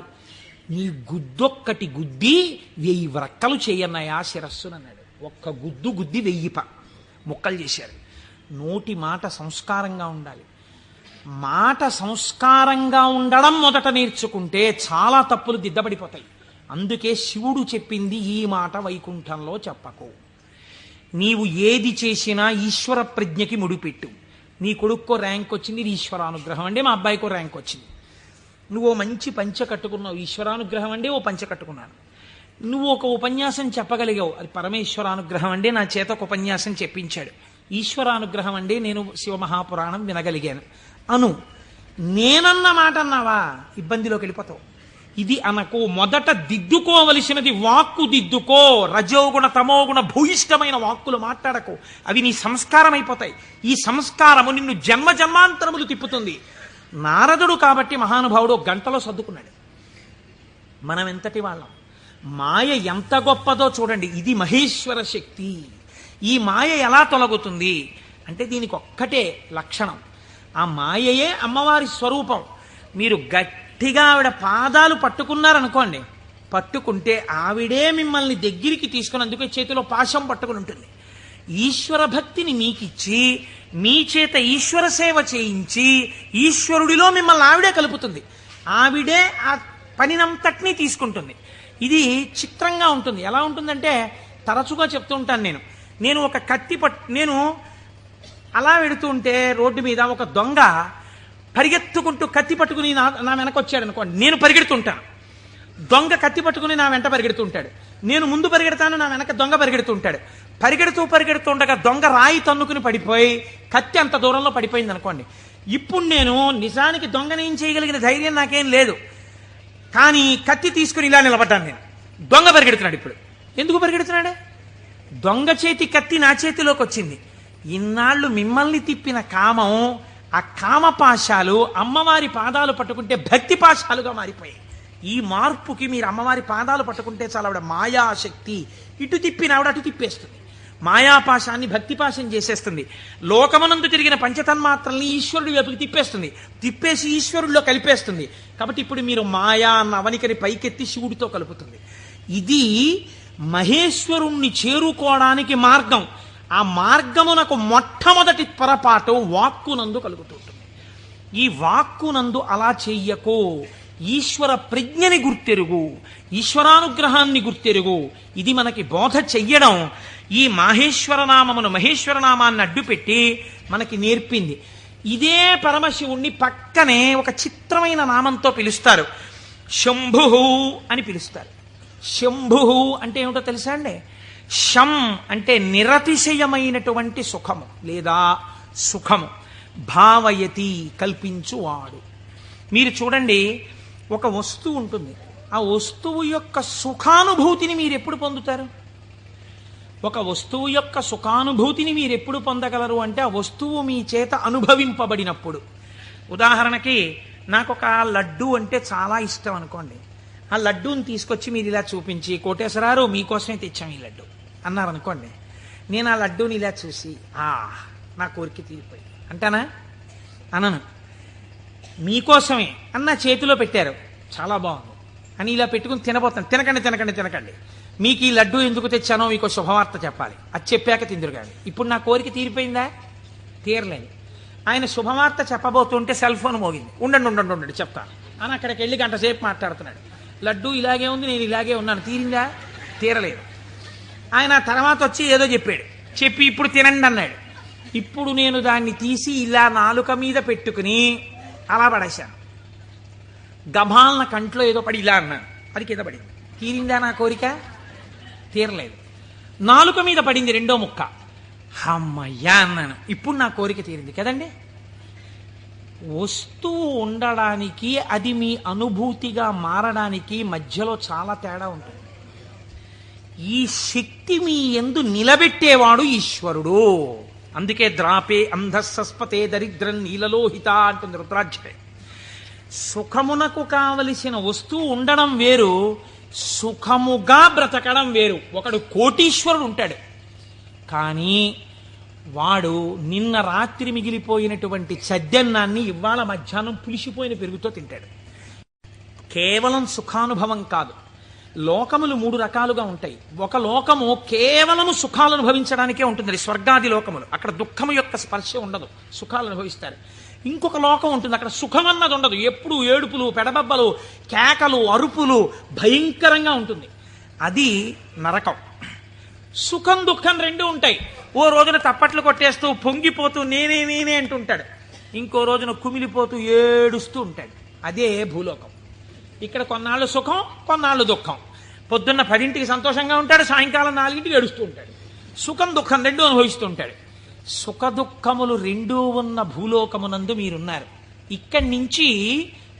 నీ గుద్దొక్కటి గుద్ది 1000 వ్రక్కలు చేయన్నాయా శిరస్సునన్నాడు. ఒక్క గుద్దు గుద్ది 1000 ముక్కలు చేశారు. నోటి మాట సంస్కారంగా ఉండాలి. మాట సంస్కారంగా ఉండడం మొదట నేర్చుకుంటే చాలా తప్పులు దిద్దబడిపోతాయి. అందుకే శివుడు చెప్పింది ఈ మాట వైకుంఠంలో చెప్పకు. నీవు ఏది చేసినా ఈశ్వర ప్రజ్ఞకి ముడిపెట్టు. నీ కొడుక్కో ర్యాంక్ వచ్చింది, ఇది ఈశ్వరానుగ్రహం అండి. మా అబ్బాయికో ర్యాంక్ వచ్చింది. నువ్వు మంచి పంచ కట్టుకున్నావు, ఈశ్వరానుగ్రహం అండి. ఓ పంచ కట్టుకున్నాను. నువ్వు ఒక ఉపన్యాసం చెప్పగలిగావు, అది పరమేశ్వరానుగ్రహం అండి. నా చేత ఒక ఉపన్యాసం చెప్పించాడు, ఈశ్వరానుగ్రహం అండి. నేను శివమహాపురాణం వినగలిగాను అను. నేనన్న మాట అన్నావా, ఇబ్బందిలోకి వెళ్ళిపోతావు. ఇది అనకు. మొదట దిద్దుకోవలసినది వాక్కు దిద్దుకో. రజోగుణ తమోగుణ భూయిష్టమైన వాక్కులు మాట్లాడకు, అవి నీ సంస్కారం అయిపోతాయి. ఈ సంస్కారము నిన్ను జన్మ జన్మాంతరములు తిప్పుతుంది. నారదుడు కాబట్టి మహానుభావుడు గంటలో సర్దుకున్నాడు. మనం ఎంతటి వాళ్ళం, మాయ ఎంత గొప్పదో చూడండి. ఇది మహేశ్వర శక్తి. ఈ మాయ ఎలా తొలగుతుంది అంటే దీనికి ఒక్కటే లక్షణం, ఆ మాయయే అమ్మవారి స్వరూపం. మీరు గట్టిగా ఆవిడ పాదాలు పట్టుకున్నారనుకోండి, పట్టుకుంటే ఆవిడే మిమ్మల్ని దగ్గరికి తీసుకుని, అందుకే చేతిలో పాశం పట్టుకుని ఉంటుంది. ఈశ్వర భక్తిని మీకిచ్చి మీ చేత ఈశ్వర సేవ చేయించి ఈశ్వరుడిలో మిమ్మల్ని ఆవిడే కలుపుతుంది. ఆవిడే ఆ పనినంతటినీ తీసుకుంటుంది. ఇది చిత్రంగా ఉంటుంది. ఎలా ఉంటుందంటే, తరచుగా చెప్తూ ఉంటాను నేను ఒక కత్తి నేను అలా వెడుతుంటే రోడ్డు మీద ఒక దొంగ పరిగెత్తుకుంటూ కత్తి పట్టుకుని నా వెనక వచ్చాడు అనుకోండి, నేను పరిగెడుతుంటాను. దొంగ కత్తి పట్టుకుని నా వెంట పరిగెడుతుంటాడు. నేను ముందు పరిగెడతాను, నా వెనక దొంగ పరిగెడుతుంటాడు. పరిగెడుతుండగా దొంగ రాయి తన్నుకుని పడిపోయి కత్తి అంత దూరంలో పడిపోయింది అనుకోండి. ఇప్పుడు నేను నిజానికి దొంగని ఏం చేయగలిగిన ధైర్యం నాకేం లేదు, కానీ కత్తి తీసుకుని ఇలా నిలబడ్డాను నేను. దొంగ పరిగెడుతున్నాడు. ఇప్పుడు ఎందుకు పరిగెడుతున్నాడు? దొంగ చేతి కత్తి నా చేతిలోకి వచ్చింది. ఇన్నాళ్ళు మిమ్మల్ని తిప్పిన కామం, ఆ కామపాశాలు అమ్మవారి పాదాలు పట్టుకుంటే భక్తి పాశాలుగా మారిపోయాయి. ఈ మార్పుకి మీరు అమ్మవారి పాదాలు పట్టుకుంటే చాలా ఆవిడ మాయాశక్తి, ఇటు తిప్పిన ఆవిడ అటు తిప్పేస్తుంది. మాయాపాశాన్ని భక్తిపాశం చేసేస్తుంది. లోకమునందు తిరిగిన పంచతన్మాత్రల్ని ఈశ్వరుడి వైపుకి తిప్పేస్తుంది, తిప్పేసి ఈశ్వరుడిలో కలిపేస్తుంది. కాబట్టి ఇప్పుడు మీరు మాయా అన్న అవనికని పైకెత్తి శివుడితో కలుపుతుంది. ఇది మహేశ్వరుణ్ణి చేరుకోవడానికి మార్గం. ఆ మార్గమునకు మొట్టమొదటి పొరపాటు వాక్కునందు కలుగుతుంటుంది. ఈ వాక్కునందు అలా చెయ్యకో, ఈశ్వర ప్రజ్ఞని గుర్తెరుగు, ఈశ్వరానుగ్రహాన్ని గుర్తెరుగు. ఇది మనకి బోధ చెయ్యడం ఈ మహేశ్వరనామమును, మహేశ్వరనామాన్ని అడ్డుపెట్టి మనకి నేర్పింది. ఇదే పరమశివుణ్ణి పక్కనే ఒక చిత్రమైన నామంతో పిలుస్తారు, శంభు అని పిలుస్తారు. శంభు అంటే ఏమిటో తెలుసా అండి? శం అంటే నిరతిశయమైనటువంటి సుఖము లేదా సుఖము, భావయతి కల్పించువాడు. మీరు చూడండి, ఒక వస్తువు ఉంటుంది, ఆ వస్తువు యొక్క సుఖానుభూతిని మీరు ఎప్పుడు పొందుతారు? ఒక వస్తువు యొక్క సుఖానుభూతిని మీరు ఎప్పుడు పొందగలరు అంటే ఆ వస్తువు మీ చేత అనుభవింపబడినప్పుడు. ఉదాహరణకి నాకు ఒక లడ్డు అంటే చాలా ఇష్టం అనుకోండి. ఆ లడ్డూని తీసుకొచ్చి మీరు ఇలా చూపించి, కోటేశ్వరారు మీకోసమే తెచ్చాం ఈ లడ్డు అన్నారనుకోండి. నేను ఆ లడ్డూని ఇలా చూసి నా కోరిక తీరిపోయి అంటానా? అనను. మీకోసమే అన్న చేతిలో పెట్టారు, చాలా బాగుంది అని ఇలా పెట్టుకుని తినబోతాను. తినకండి, మీకు ఈ లడ్డు ఎందుకు తెచ్చానో మీకు శుభవార్త చెప్పాలి, అది చెప్పాక తిందురు కానీ. ఇప్పుడు నా కోరిక తీరిపోయిందా? తీరలేదు. ఆయన శుభవార్త చెప్పబోతుంటే సెల్ ఫోన్ మోగింది. ఉండండి చెప్తాను అని అక్కడికి వెళ్ళి గంట సేపు మాట్లాడుతున్నాడు. లడ్డు ఇలాగే ఉంది, నేను ఇలాగే ఉన్నాను, తీరిందా? తీరలేదు. ఆయన తర్వాత వచ్చి ఏదో చెప్పి ఇప్పుడు తినండి అన్నాడు. ఇప్పుడు నేను దాన్ని తీసి ఇలా నాలుక మీద పెట్టుకుని అలా పడేశాను. గభాలన కంట్లో ఏదో పడి ఇలా అన్నాను, అది కింద పడింది. తీరిందా నా కోరిక? తీరలేదు. నాలుక మీద పడింది రెండో ముక్క, అమ్మయ్యా అన్నాను. ఇప్పుడు నా కోరిక తీరింది కదండి. వస్తువు ఉండడానికి, అది మీ అనుభూతిగా మారడానికి మధ్యలో చాలా తేడా ఉంటుంది. ఈ శక్తి మీ యందు నిలబెట్టేవాడు ఈశ్వరుడు. అందుకే ద్రాపే అంధస్సస్పతే దరిద్రం నీలలోహిత అంటుంది రుద్రాధ్యాయం. సుఖమునకు కావలసిన వస్తువు ఉండడం వేరు, సుఖముగా బ్రతకడం వేరు. ఒకడు కోటీశ్వరుడు ఉంటాడు, కానీ వాడు నిన్న రాత్రి మిగిలిపోయినటువంటి చద్దన్నాన్ని ఇవాళ మధ్యాహ్నం పులిసిపోయిన పెరుగుతో తింటాడు. కేవలం సుఖానుభవం కాదు. లోకములు 3 రకాలుగా ఉంటాయి. ఒక లోకము కేవలము సుఖాలు అనుభవించడానికే ఉంటుంది, స్వర్గాది లోకములు. అక్కడ దుఃఖము యొక్క స్పర్శ ఉండదు, సుఖాలు అనుభవిస్తారు. ఇంకొక లోకం ఉంటుంది, అక్కడ సుఖం అన్నది ఉండదు, ఎప్పుడు ఏడుపులు, పెడబబ్బలు, కేకలు, అరుపులు, భయంకరంగా ఉంటుంది. అది నరకం. సుఖం దుఃఖం 2 ఉంటాయి. ఓ రోజున తప్పట్లు కొట్టేస్తూ పొంగిపోతూ నేనే అంటుంటాడు, ఇంకో రోజున కుమిలిపోతూ ఏడుస్తూ ఉంటాడు. అదే భూలోకం. ఇక్కడ కొన్నాళ్ళు సుఖం, కొన్నాళ్ళు దుఃఖం. పొద్దున్న 10ంటికి సంతోషంగా ఉంటాడు, సాయంకాలం 4ంటికి ఏడుస్తూ ఉంటాడు. సుఖం దుఃఖం 2 అనుభవిస్తూ ఉంటాడు. సుఖ దుఃఖములు 2 ఉన్న భూలోకమునందు మీరున్నారు. ఇక్కడి నుంచి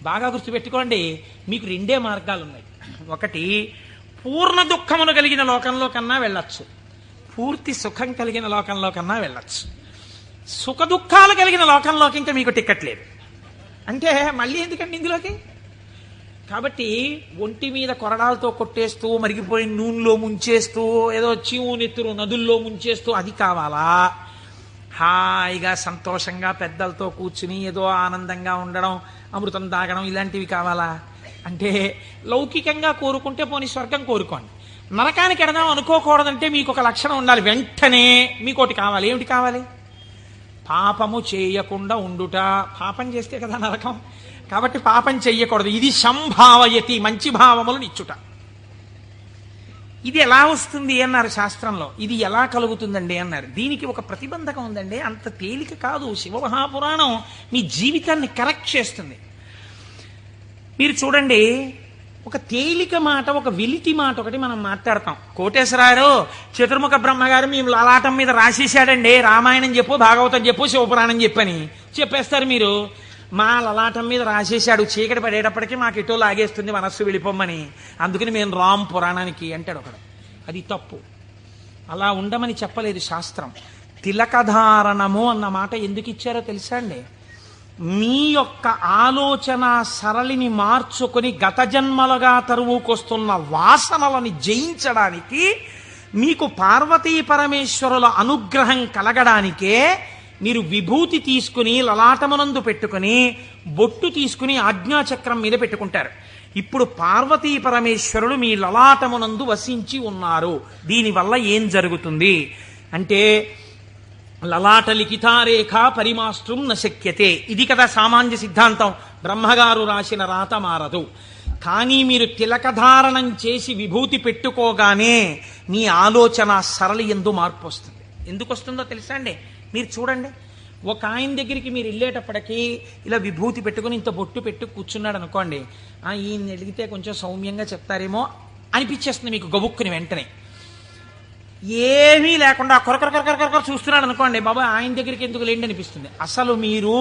బాగా గుర్తుపెట్టుకోండి, మీకు 2 మార్గాలు ఉన్నాయి. ఒకటి, పూర్ణ దుఃఖమును కలిగిన లోకంలో కన్నా వెళ్ళొచ్చు, పూర్తి సుఖం కలిగిన లోకంలో కన్నా వెళ్ళొచ్చు. సుఖ దుఃఖాలు కలిగిన లోకంలోకి ఇంకా మీకు టికెట్ లేదు. అంటే మళ్ళీ ఎందుకండి ఇందులోకి? కాబట్టి ఒంటి మీద కొరడాలతో కొట్టేస్తూ, మరిగిపోయిన నూనెలో ముంచేస్తూ, ఏదో చీము నెత్తురు నదుల్లో ముంచేస్తూ అది కావాలా? హాయిగా సంతోషంగా పెద్దలతో కూర్చుని ఏదో ఆనందంగా ఉండడం, అమృతం తాగడం, ఇలాంటివి కావాలా? అంటే లౌకికంగా కోరుకుంటే పోనీ స్వర్గం కోరుకోండి. నరకానికి ఎడదాం అనుకోకూడదంటే మీకు ఒక లక్షణం ఉండాలి. వెంటనే మీకోటి కావాలి. ఏమిటి కావాలి? పాపము చేయకుండా ఉండుట. పాపం చేస్తే కదా నరకం. కాబట్టి పాపం చెయ్యకూడదు. ఇది సంభావయతి, మంచి భావములను ఇచ్చుట. ఇది ఎలా వస్తుంది అన్నారు శాస్త్రంలో. ఇది ఎలా కలుగుతుందండి అన్నారు. దీనికి ఒక ప్రతిబంధకం ఉందండి. అంత తేలిక కాదు. శివమహాపురాణం మీ జీవితాన్ని కరెక్ట్ చేస్తుంది. మీరు చూడండి, ఒక తేలిక మాట, ఒక వెలితి మాట ఒకటి మనం మాట్లాడతాం. కోటేశ్వరారు చతుర్ముఖ బ్రహ్మగారు మేము లలాటం మీద రాసేసాడండి, రామాయణం చెప్పు, భాగవతం చెప్పు, శివపురాణం చెప్పని చెప్పేస్తారు మీరు. మా లలాటం మీద రాసేశాడు, చీకటి పడేటప్పటికీ మాకు ఎటో లాగేస్తుంది మనస్సు వెళ్ళిపోమ్మని, అందుకని మేము రామ్ పురాణానికి అంటాడు ఒకడు. అది తప్పు. అలా ఉండమని చెప్పలేదు శాస్త్రం. తిలకధారణము అన్న మాట ఎందుకు ఇచ్చారో తెలుసా అండి? మీ యొక్క ఆలోచన సరళిని మార్చుకొని గత జన్మలుగా తరువుకొస్తున్న వాసనలని జయించడానికి, మీకు పార్వతీ పరమేశ్వరుల అనుగ్రహం కలగడానికే మీరు విభూతి తీసుకుని లలాటమునందు పెట్టుకుని బొట్టు తీసుకుని ఆజ్ఞాచక్రం మీద పెట్టుకుంటారు. ఇప్పుడు పార్వతీ పరమేశ్వరులు మీ లలాటమునందు వసించి ఉన్నారు. దీనివల్ల ఏం జరుగుతుంది అంటే, లలాట లిఖితారేఖ పరిమాస్త్రం నశక్యతే, ఇది కదా సామాన్య సిద్ధాంతం. బ్రహ్మగారు రాసిన రాత మారదు. కానీ మీరు తిలకధారణం చేసి విభూతి పెట్టుకోగానే మీ ఆలోచన సరళి ఎందు మార్పు వస్తుంది. ఎందుకు వస్తుందో తెలుసా అండి? మీరు చూడండి, ఒక ఆయన దగ్గరికి మీరు వెళ్ళేటప్పటికీ ఇలా విభూతి పెట్టుకుని ఇంత బొట్టు పెట్టు కూర్చున్నాడు అనుకోండి, ఈయన అడిగితే కొంచెం సౌమ్యంగా చెప్తారేమో అనిపించేస్తుంది మీకు గబుక్కుని వెంటనే. ఏమీ లేకుండా కొరకొర చూస్తున్నాడు అనుకోండి, బాబా ఆయన దగ్గరికి ఎందుకు లేండి అనిపిస్తుంది. అసలు మీరు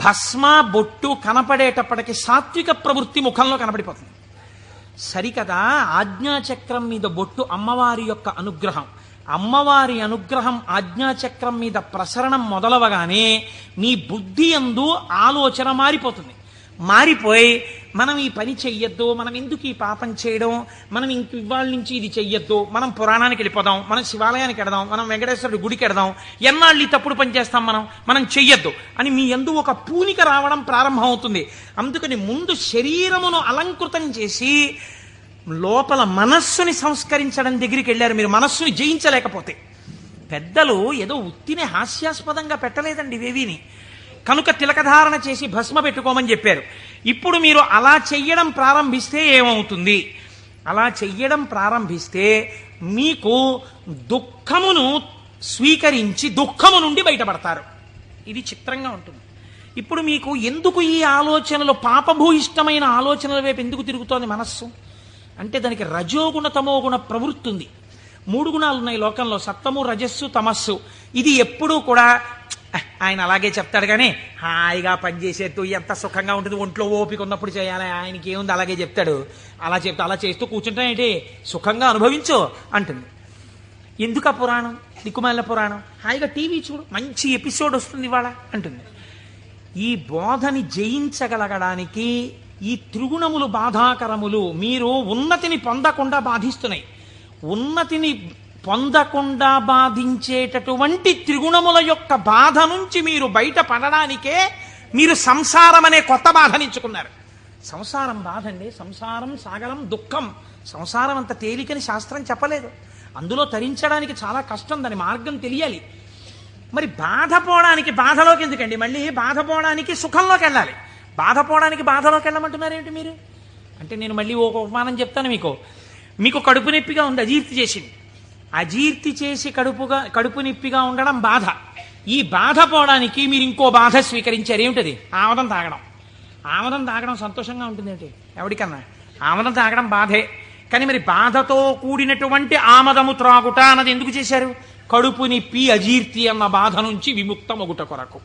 భస్మ బొట్టు కనపడేటప్పటికి సాత్విక ప్రవృత్తి ముఖంలో కనపడిపోతుంది. సరికదా, ఆజ్ఞాచక్రం మీద బొట్టు అమ్మవారి యొక్క అనుగ్రహం. అమ్మవారి అనుగ్రహం ఆజ్ఞాచక్రం మీద ప్రసరణం మొదలవగానే మీ బుద్ధి యందు ఆలోచన మారిపోతుంది. మారిపోయి మనం ఈ పని చెయ్యొద్దు, మనం ఎందుకు ఈ పాపం చేయడం, మనం ఇంక ఇవాళ నుంచి ఇది చెయ్యొద్దు, మనం పురాణానికి వెళ్ళిపోదాం, మనం శివాలయానికి వెడదాం, మనం వెంకటేశ్వరుడి గుడికి వెడదాం, ఎన్నాళ్ళు ఈ తప్పుడు పని చేస్తాం, మనం చెయ్యొద్దు అని మీ యందు ఒక పూనిక రావడం ప్రారంభం అవుతుంది. అందుకని ముందు శరీరమును అలంకృతం చేసి లోపల మనస్సుని సంస్కరించడం దగ్గరికి వెళ్ళారు. మీరు మనస్సుని జయించలేకపోతే. పెద్దలు ఏదో ఉత్తినే హాస్యాస్పదంగా పెట్టలేదండి ఇవేవిని. కనుక తిలకధారణ చేసి భస్మ పెట్టుకోమని చెప్పారు. ఇప్పుడు మీరు అలా చెయ్యడం ప్రారంభిస్తే ఏమవుతుంది? అలా చెయ్యడం ప్రారంభిస్తే మీకు దుఃఖమును స్వీకరించి దుఃఖము నుండి బయటపడతారు. ఇది చిత్రంగా ఉంటుంది. ఇప్పుడు మీకు ఎందుకు ఈ ఆలోచనలు, పాపభూయిష్టమైన ఆలోచనల వైపు ఎందుకు తిరుగుతోంది మనస్సు అంటే, దానికి రజోగుణ తమోగుణ ప్రవృత్తి ఉంది. 3 గుణాలు ఉన్నాయి లోకంలో, సత్వము రజస్సు తమస్సు. ఇది ఎప్పుడూ కూడా ఆయన అలాగే చెప్తాడు కానీ హాయిగా పనిచేసేట్టు ఎంత సుఖంగా ఉంటుంది, ఒంట్లో ఓపిక ఉన్నప్పుడు చేయాలి, ఆయనకి ఏముంది అలాగే చెప్తాడు, అలా చేస్తూ కూర్చుంటానేంటి, సుఖంగా అనుభవించు అంటుంది. ఎందుకు ఆ పురాణం, దిక్కుమాలిన పురాణం, హాయిగా టీవీ చూడు, మంచి ఎపిసోడ్ వస్తుంది ఇవాళ అంటుంది. ఈ బోధని జయించగలగడానికి ఈ త్రిగుణములు బాధాకరములు. మీరు ఉన్నతిని పొందకుండా బాధిస్తున్నాయి. ఉన్నతిని పొందకుండా బాధించేటటువంటి త్రిగుణముల యొక్క బాధ నుంచి మీరు బయటపడడానికే మీరు సంసారం అనే కొత్త బాధనించుకున్నారు. సంసారం బాధ అండి. సంసారం సాగరం దుఃఖం. సంసారం అంత తేలికని శాస్త్రం చెప్పలేదు. అందులో తరించడానికి చాలా కష్టం, దాని మార్గం తెలియాలి. మరి బాధపోవడానికి బాధలోకి ఎందుకండి, మళ్ళీ బాధపోవడానికి సుఖంలోకి వెళ్ళాలి. బాధపోవడానికి బాధలోకి వెళ్ళమంటున్నారు ఏమిటి మీరు అంటే, నేను మళ్ళీ ఒక ఉపమానం చెప్తాను మీకు కడుపు నొప్పిగా ఉంది, అజీర్తి చేసింది. అజీర్తి చేసి కడుపు నొప్పిగా ఉండడం బాధ. ఈ బాధ పోవడానికి మీరు ఇంకో బాధ స్వీకరించారు. ఏమిటది? ఆమదం తాగడం. ఆమదం తాగడం సంతోషంగా ఉంటుంది ఏంటి ఎవరికన్నా? ఆమదం తాగడం బాధే. కానీ మరి బాధతో కూడినటువంటి ఆమదము త్రాగుట అన్నది ఎందుకు చేశారు? కడుపు నొప్పి అజీర్తి అన్న బాధ నుంచి విముక్తమగుట కొరకు.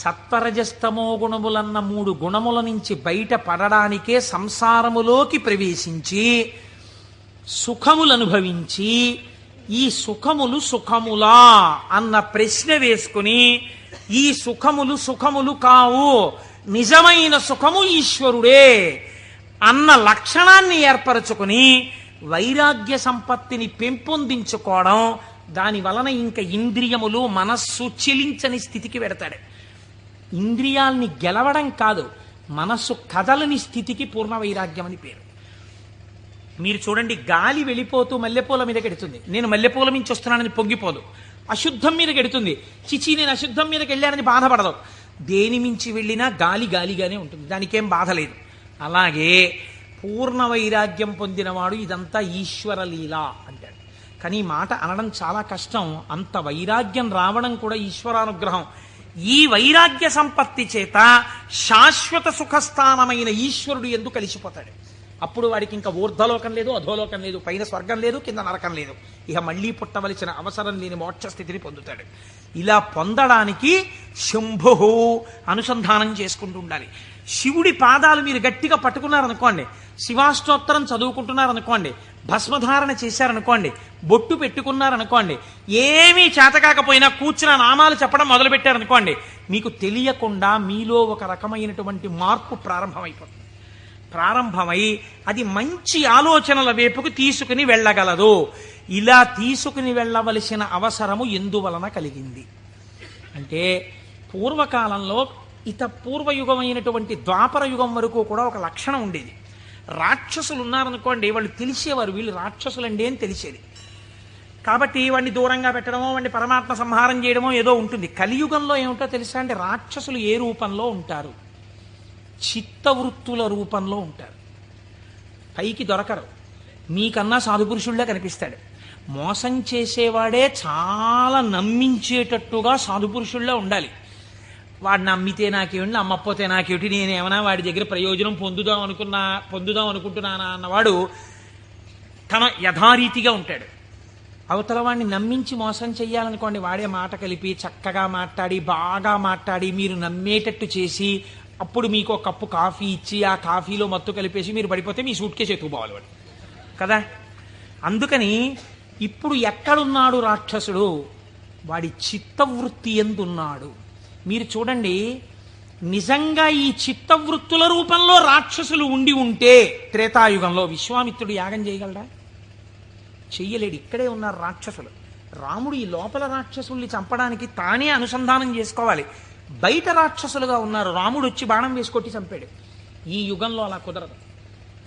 సత్వరజస్తమో గుణములన్న 3 గుణముల నుంచి బయట పడడానికే సంసారములోకి ప్రవేశించి సుఖములు అనుభవించి, ఈ సుఖములు సుఖములా అన్న ప్రశ్న వేసుకుని, ఈ సుఖములు కావు, నిజమైన సుఖము ఈశ్వరుడే అన్న లక్షణాన్ని ఏర్పరచుకుని వైరాగ్య సంపత్తిని పెంపొందించుకోవడం, దాని వలన ఇంకా ఇంద్రియములు మనస్సు చెలించని స్థితికి పెడతాడు. ఇంద్రియాల్ని గెలవడం కాదు, మనస్సు కదలని స్థితికి పూర్ణ వైరాగ్యం అని పేరు. మీరు చూడండి, గాలి వెళ్ళిపోతూ మల్లెపూల మీద గెడుతుంది, నేను మల్లెపూల మించి వస్తున్నానని పొంగిపోదు. అశుద్ధం మీద గెడుతుంది, చిచి నేను అశుద్ధం మీదకి వెళ్ళానని బాధపడదు. దేని మించి వెళ్ళినా గాలి గాలిగానే ఉంటుంది, దానికేం బాధ లేదు. అలాగే పూర్ణ వైరాగ్యం పొందినవాడు ఇదంతా ఈశ్వర లీల అంటాడు. కానీ ఈ మాట అనడం చాలా కష్టం. అంత వైరాగ్యం రావడం కూడా ఈశ్వరానుగ్రహం. ఈ వైరాగ్య సంపత్తి చేత శాశ్వత సుఖస్థానమైన ఈశ్వరుడు ఎందు కలిసిపోతాడు. అప్పుడు వాడికి ఇంకా ఊర్ధ్వలోకం లేదు, అధోలోకం లేదు, పైన స్వర్గం లేదు, కింద నరకం లేదు. ఇక మళ్ళీ పుట్టవలసిన అవసరం లేని మోక్ష స్థితిని పొందుతాడు. ఇలా పొందడానికి శంభు అనుసంధానం చేసుకుంటూ ఉండాలి. శివుడి పాదాలు మీరు గట్టిగా పట్టుకున్నారనుకోండి, శివాష్టోత్తరం చదువుకుంటున్నారనుకోండి, భస్మధారణ చేశారనుకోండి, బొట్టు పెట్టుకున్నారనుకోండి, ఏమీ చేతకాకపోయినా కూర్చున్న నామాలు చెప్పడం మొదలుపెట్టారనుకోండి, మీకు తెలియకుండా మీలో ఒక రకమైనటువంటి మార్పు ప్రారంభమై అది మంచి ఆలోచనల వైపుకు తీసుకుని వెళ్ళగలదు. ఇలా తీసుకుని వెళ్ళవలసిన అవసరము ఎందువలన కలిగింది అంటే, పూర్వకాలంలో పూర్వయుగమైనటువంటి ద్వాపర యుగం వరకు కూడా ఒక లక్షణం ఉండేది. రాక్షసులు ఉన్నారనుకోండి, వాళ్ళు తెలిసేవారు వీళ్ళు రాక్షసులండి అని తెలిసేది. కాబట్టి వాడిని దూరంగా పెట్టడమో, వాడిని పరమాత్మ సంహారం చేయడమో ఏదో ఉంటుంది. కలియుగంలో ఏమిటో తెలుసా అంటే, రాక్షసులు ఏ రూపంలో ఉంటారు? చిత్తవృత్తుల రూపంలో ఉంటారు. పైకి దొరకరు. మీకన్నా సాధుపురుషుళ్ళే కనిపిస్తాడు. మోసం చేసేవాడే చాలా నమ్మించేటట్టుగా సాధుపురుషుళ్ళే ఉండాలి. వాడు నమ్మితే నాకేమిటి, నమ్మకపోతే నాకేమిటి, నేనేమన్నా వాడి దగ్గర ప్రయోజనం పొందుదాం అనుకుంటున్నానా అన్నవాడు తన యథారీతిగా ఉంటాడు. అవతల వాడిని నమ్మించి మోసం చెయ్యాలనుకోండి, వాడే మాట కలిపి చక్కగా మాట్లాడి బాగా మాట్లాడి మీరు నమ్మేటట్టు చేసి అప్పుడు మీకు ఒక కప్పు కాఫీ ఇచ్చి ఆ కాఫీలో మత్తు కలిపేసి మీరు పడిపోతే మీ సూట్ కేసు ఎత్తుకుపోవాలి వాడు కదా. అందుకని ఇప్పుడు ఎక్కడున్నాడు రాక్షసుడు? వాడి చిత్తవృత్తి ఎందున్నాడు? మీరు చూడండి, నిజంగా ఈ చిత్తవృత్తుల రూపంలో రాక్షసులు ఉండి ఉంటే త్రేతాయుగంలో విశ్వామిత్రుడు యాగం చేయగలడా? చెయ్యలేడు. ఇక్కడే ఉన్నారు రాక్షసులు. రాముడు ఈ లోపల రాక్షసుల్ని చంపడానికి తానే అనుసంధానం చేసుకోవాలి. బయట రాక్షసులుగా ఉన్నారు. రాముడు వచ్చి బాణం వేసుకొట్టి చంపాడు. ఈ యుగంలో అలా కుదరదు.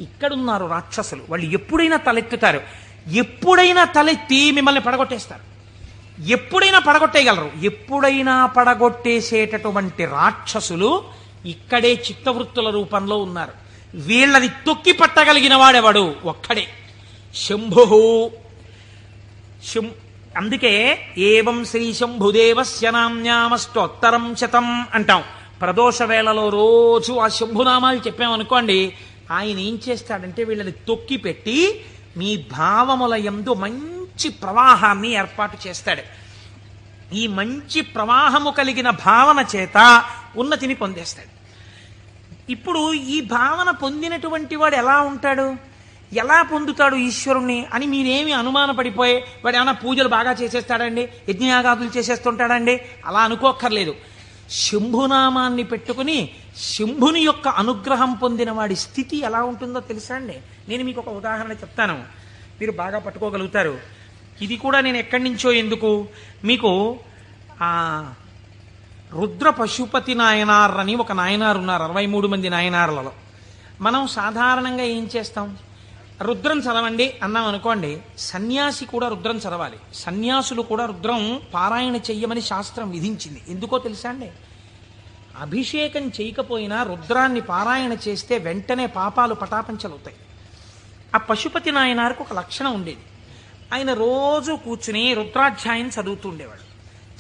ఇక్కడున్నారు రాక్షసులు. వాళ్ళు ఎప్పుడైనా తలెత్తుతారు. ఎప్పుడైనా తలెత్తి మిమ్మల్ని పడగొట్టేస్తారు. ఎప్పుడైనా పడగొట్టేయగలరు. ఎప్పుడైనా పడగొట్టేసేటటువంటి రాక్షసులు ఇక్కడే చిత్తవృత్తుల రూపంలో ఉన్నారు. వీళ్ళని తొక్కి పట్టగలిగిన వాడెవడు? ఒక్కడే, శంభు. అందుకే ఏవం శ్రీ శంభుదేవస్య నామ్యామష్టోత్తరం శతం అంటాం. ప్రదోష వేళలో రోజు ఆ శంభునామాలు చెప్పామనుకోండి, ఆయన ఏం చేస్తాడంటే వీళ్ళని తొక్కి పెట్టి మీ భావముల యందు మంచి ప్రవాహాన్ని ఏర్పాటు చేస్తాడు. ఈ మంచి ప్రవాహము కలిగిన భావన చేత ఉన్నతిని పొందేస్తాడు. ఇప్పుడు ఈ భావన పొందినటువంటి వాడు ఎలా ఉంటాడు? ఎలా పొందుతాడు ఈశ్వరుణ్ణి అని మీరేమి అనుమానపడిపోయి వాడు ఏమైనా పూజలు బాగా చేసేస్తాడండి, యజ్ఞయాగాదులు చేసేస్తుంటాడండి అలా అనుకోక్కర్లేదు. శంభునామాన్ని పెట్టుకుని శంభుని యొక్క అనుగ్రహం పొందిన వాడి స్థితి ఎలా ఉంటుందో తెలుసా అండి? నేను మీకు ఒక ఉదాహరణ చెప్తాను, మీరు బాగా పట్టుకోగలుగుతారు. ఇది కూడా నేను ఎక్కడి నుంచో ఎందుకు మీకు రుద్ర పశుపతి నాయనార్ అని ఒక నాయనారు ఉన్నారు. 63 మంది నాయనార్లలో మనం సాధారణంగా ఏం చేస్తాం? రుద్రం చదవండి అన్నాం అనుకోండి, సన్యాసి కూడా రుద్రం చదవాలి. సన్యాసులు కూడా రుద్రం పారాయణ చెయ్యమని శాస్త్రం విధించింది. ఎందుకో తెలుసా అండి? అభిషేకం చేయకపోయినా రుద్రాన్ని పారాయణ చేస్తే వెంటనే పాపాలు పటాపంచలవుతాయి. ఆ పశుపతి నాయనారికి ఒక లక్షణం ఉండేది. ఆయన రోజు కూర్చుని రుద్రాధ్యాయం చదువుతూ ఉండేవాడు.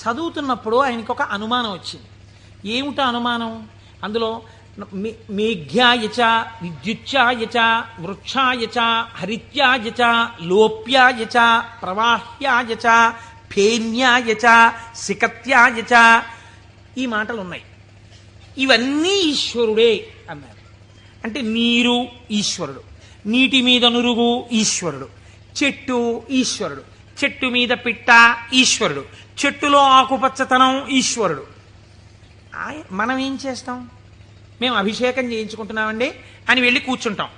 చదువుతున్నప్పుడు ఆయనకు ఒక అనుమానం వచ్చింది. ఏమిటా అనుమానం? అందులో మేఘ్యాయచ విద్యుచ్ఛాయచ వృక్షాయచ హరిత్యాయచ లోప్యాయచ ప్రవాహ్యాయచ ఫేన్యాయచ సికత్యాయచ ఈ మాటలు ఉన్నాయి. ఇవన్నీ ఈశ్వరుడే అన్నారు. అంటే నీరు ఈశ్వరుడు, నీటి మీద నురుగు ఈశ్వరుడు, చెట్టు ఈశ్వరుడు, చెట్టు మీద పిట్ట ఈశ్వరుడు, చెట్టులో ఆకుపచ్చతనం ఈశ్వరుడు. మనం ఏం చేస్తాం? మేము అభిషేకం చేయించుకుంటున్నామండి అని వెళ్ళి కూర్చుంటాం.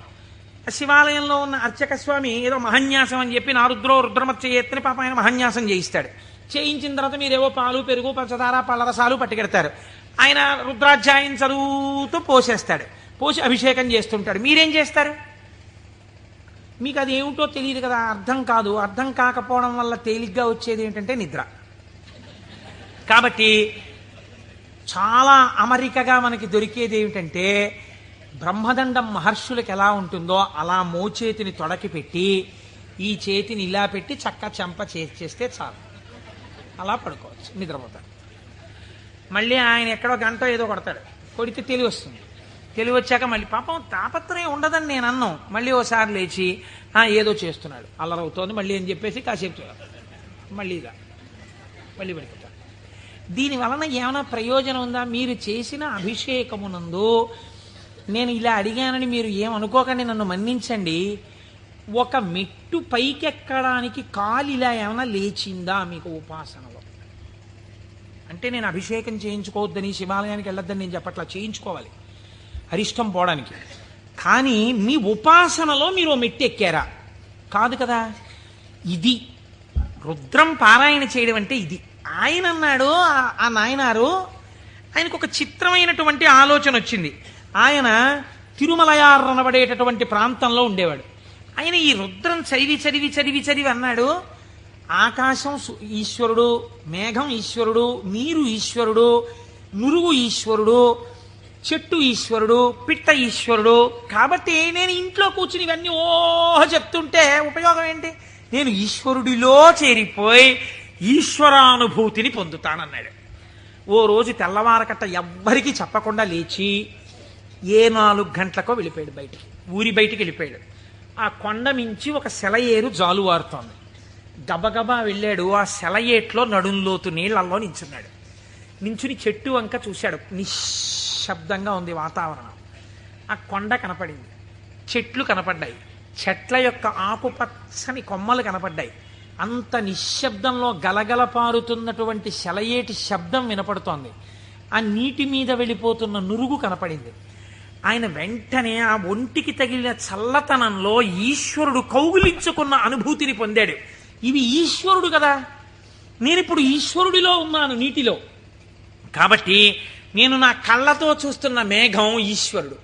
శివాలయంలో ఉన్న అర్చక స్వామి ఏదో మహన్యాసం అని చెప్పి నారుద్రో రుద్రమచ్చ ఎత్తుని పాప ఆయన మహన్యాసం చేయిస్తాడు. చేయించిన తర్వాత మీరేవో పాలు పెరుగు పంచదార పళ్ళరసాలు పట్టుకెడతారు. ఆయన రుద్రాధ్యాయం చదువుతూ పోసేస్తాడు. పోసి అభిషేకం చేస్తుంటాడు. మీరేం చేస్తారు? మీకు అది ఏమిటో తెలియదు కదా, అర్థం కాదు. అర్థం కాకపోవడం వల్ల తేలిగ్గా వచ్చేది ఏంటంటే నిద్ర. కాబట్టి చాలా అమరికగా మనకి దొరికేది ఏమిటంటే బ్రహ్మదండం మహర్షులకు ఎలా ఉంటుందో అలా మోచేతిని తొడకి పెట్టి ఈ చేతిని ఇలా పెట్టి చక్క చెంప చేస్తే చాలు, అలా పడుకోవచ్చు, నిద్రపోతాడు. మళ్ళీ ఆయన ఎక్కడో గంట ఏదో కొడతాడు, కొడితే తెలివి వస్తుంది. తెలివి వచ్చాక మళ్ళీ పాపం తాపత్రయం ఉండదని నేను అన్నాం. మళ్ళీ ఓసారి లేచి ఏదో చేస్తున్నాడు, అల్లరవుతోంది మళ్ళీ అని చెప్పేసి కాసేపు మళ్ళీ పడిపోతాడు. దీని వలన ఏమైనా ప్రయోజనం ఉందా? మీరు చేసిన అభిషేకమునందు నేను ఇలా అడిగానని మీరు ఏమనుకోకండి, నన్ను మన్నించండి. ఒక మెట్టు పైకెక్కడానికి కాలు ఇలా ఏమైనా లేచిందా మీకు ఉపాసనలో? అంటే నేను అభిషేకం చేయించుకోవద్దని, శివాలయానికి వెళ్ళొద్దని నేను చెప్పట్లా, చేయించుకోవాలి అరిష్టం పోవడానికి. కానీ మీ ఉపాసనలో మీరు మెట్టు ఎక్కారా? కాదు కదా. ఇది రుద్రం పారాయణ చేయడం అంటే ఇది. ఆయన అన్నాడు, ఆ నాయనారు ఆయనకు ఒక చిత్రమైనటువంటి ఆలోచన వచ్చింది. ఆయన తిరుమలయార్ అనబడేటటువంటి ప్రాంతంలో ఉండేవాడు. ఆయన ఈ రుద్రం చదివి చదివి చదివి చదివి అన్నాడు, ఆకాశం ఈశ్వరుడు, మేఘం ఈశ్వరుడు, నీరు ఈశ్వరుడు, నురుగు ఈశ్వరుడు, చెట్టు ఈశ్వరుడు, పిట్ట ఈశ్వరుడు. కాబట్టి నేను ఇంట్లో కూర్చుని ఇవన్నీ చెప్తుంటే ఉపయోగం ఏంటి? నేను ఈశ్వరుడిలో చేరిపోయి ఈశ్వరానుభూతిని పొందుతానన్నాడు. ఓ రోజు తెల్లవారకట్ట ఎవ్వరికీ చెప్పకుండా లేచి 4 గంటలకో వెళ్ళిపోయాడు బయటికి, ఊరి బయటికి వెళ్ళిపోయాడు. ఆ కొండ మించి ఒక సెలయేరు జాలువారుతోంది. గబగబా వెళ్ళాడు. ఆ సెలయేట్లో నడుంలోతు నీళ్లలో నించున్నాడు. నించుని చెట్టు వంక చూశాడు. నిశ్శబ్దంగా ఉంది వాతావరణం. ఆ కొండ కనపడింది, చెట్లు కనపడ్డాయి, చెట్ల యొక్క ఆకుపచ్చని కొమ్మలు కనపడ్డాయి. అంత నిశ్శబ్దంలో గలగల పారుతున్నటువంటి సెలయేటి శబ్దం వినపడుతోంది. ఆ నీటి మీద వెళ్ళిపోతున్న నురుగు కనపడింది. ఆయన వెంటనే ఆ ఒంటికి తగిలిన చల్లతనంలో ఈశ్వరుడు కౌగిలించుకున్న అనుభూతిని పొందాడు. ఇవి ఈశ్వరుడు కదా, నేనిప్పుడు ఈశ్వరుడిలో ఉన్నాను నీటిలో. కాబట్టి నేను నా కళ్ళతో చూస్తున్న మేఘం ఈశ్వరుడు,